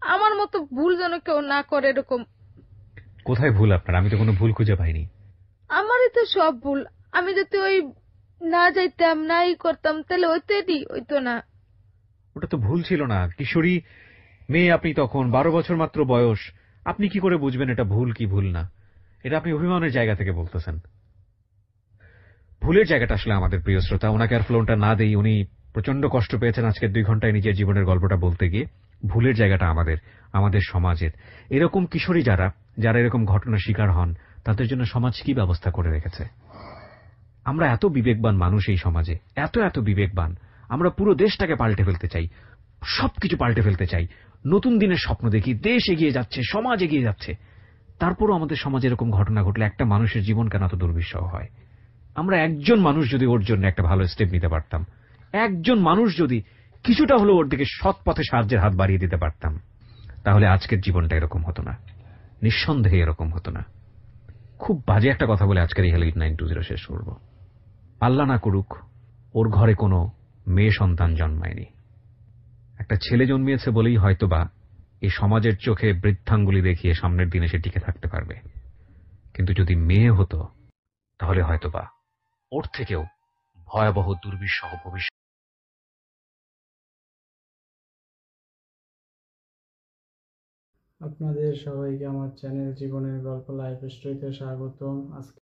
আমার মতো ভুল যেন কেউ না করে এরকম। কোথায় ভুল আপনার? আমি তো কোনো ভুল খুঁজে পাইনি। আমারই তো সব ভুল। আমি যদি ওই না যাইতাম, নাই করতাম, তাহলে হইতো না। ওটা তো ভুল ছিল না। কিশোরী মেয়ে আপনি, তখন 12 বছর মাত্র বয়স। আপনি কি করে বুঝবেন এটা ভুল কি ভুল না? এটা আপনি অভিমানের জায়গা থেকে বলতেছেন। ভুলের জায়গাটা আসলে আমাদের প্রিয় শ্রোতা, ওনাকে আর ফ্লোনটা না দেই। উনি প্রচন্ড কষ্ট পেয়েছেন আজকের 2 ঘন্টায় নিজের জীবনের গল্পটা বলতে গিয়ে। ভুলের জায়গাটা আমাদের সমাজের। এরকম কিশোরী যারা এরকম ঘটনার শিকার হন, তাদের জন্য সমাজ কি ব্যবস্থা করে রেখেছে? আমরা এত বিবেকবান মানুষ এই সমাজে, এত বিবেকবান। আমরা পুরো দেশটাকে পাল্টে ফেলতে চাই, সবকিছু পাল্টে ফেলতে চাই, নতুন দিনের স্বপ্ন দেখি, দেশ এগিয়ে যাচ্ছে, সমাজ এগিয়ে যাচ্ছে। তারপরও আমাদের সমাজে এরকম ঘটনা ঘটলে একটা মানুষের জীবন কেন এত দুর্বিষহ হয়? আমরা একজন মানুষ যদি ওর জন্য একটা ভালো স্টেপ নিতে পারতাম, একজন মানুষ যদি কিছুটা হলেও ওর দিকে সৎ পথে সাহায্যের হাত বাড়িয়ে দিতে পারতাম, তাহলে আজকের জীবনটা এরকম হতো না, নিঃসন্দেহে এরকম হতো না। খুব বাজে একটা কথা বলে আজকের এই হ্যালো 8920 শেষ করব। আল্লাহ না করুক ওর ঘরে কোনো মেয়ে সন্তান জন্মায়নি। একটা ছেলে জন্মিয়েছে বলেই হয়তোবা এই সমাজের চোখে বৃদ্ধাঙ্গুলি দেখিয়ে সামনের দিনে সে টিকে থাকতে পারবে। কিন্তু যদি মেয়ে হতো, তাহলে হয়তোবা ওর থেকেও ভয়াবহ দুর্বিষহ ভবিষ্যৎ। আপনাদের সবাইকে আমার চ্যানেল জীবনের গল্প লাইফ স্টোরিতে স্বাগতম। আজকে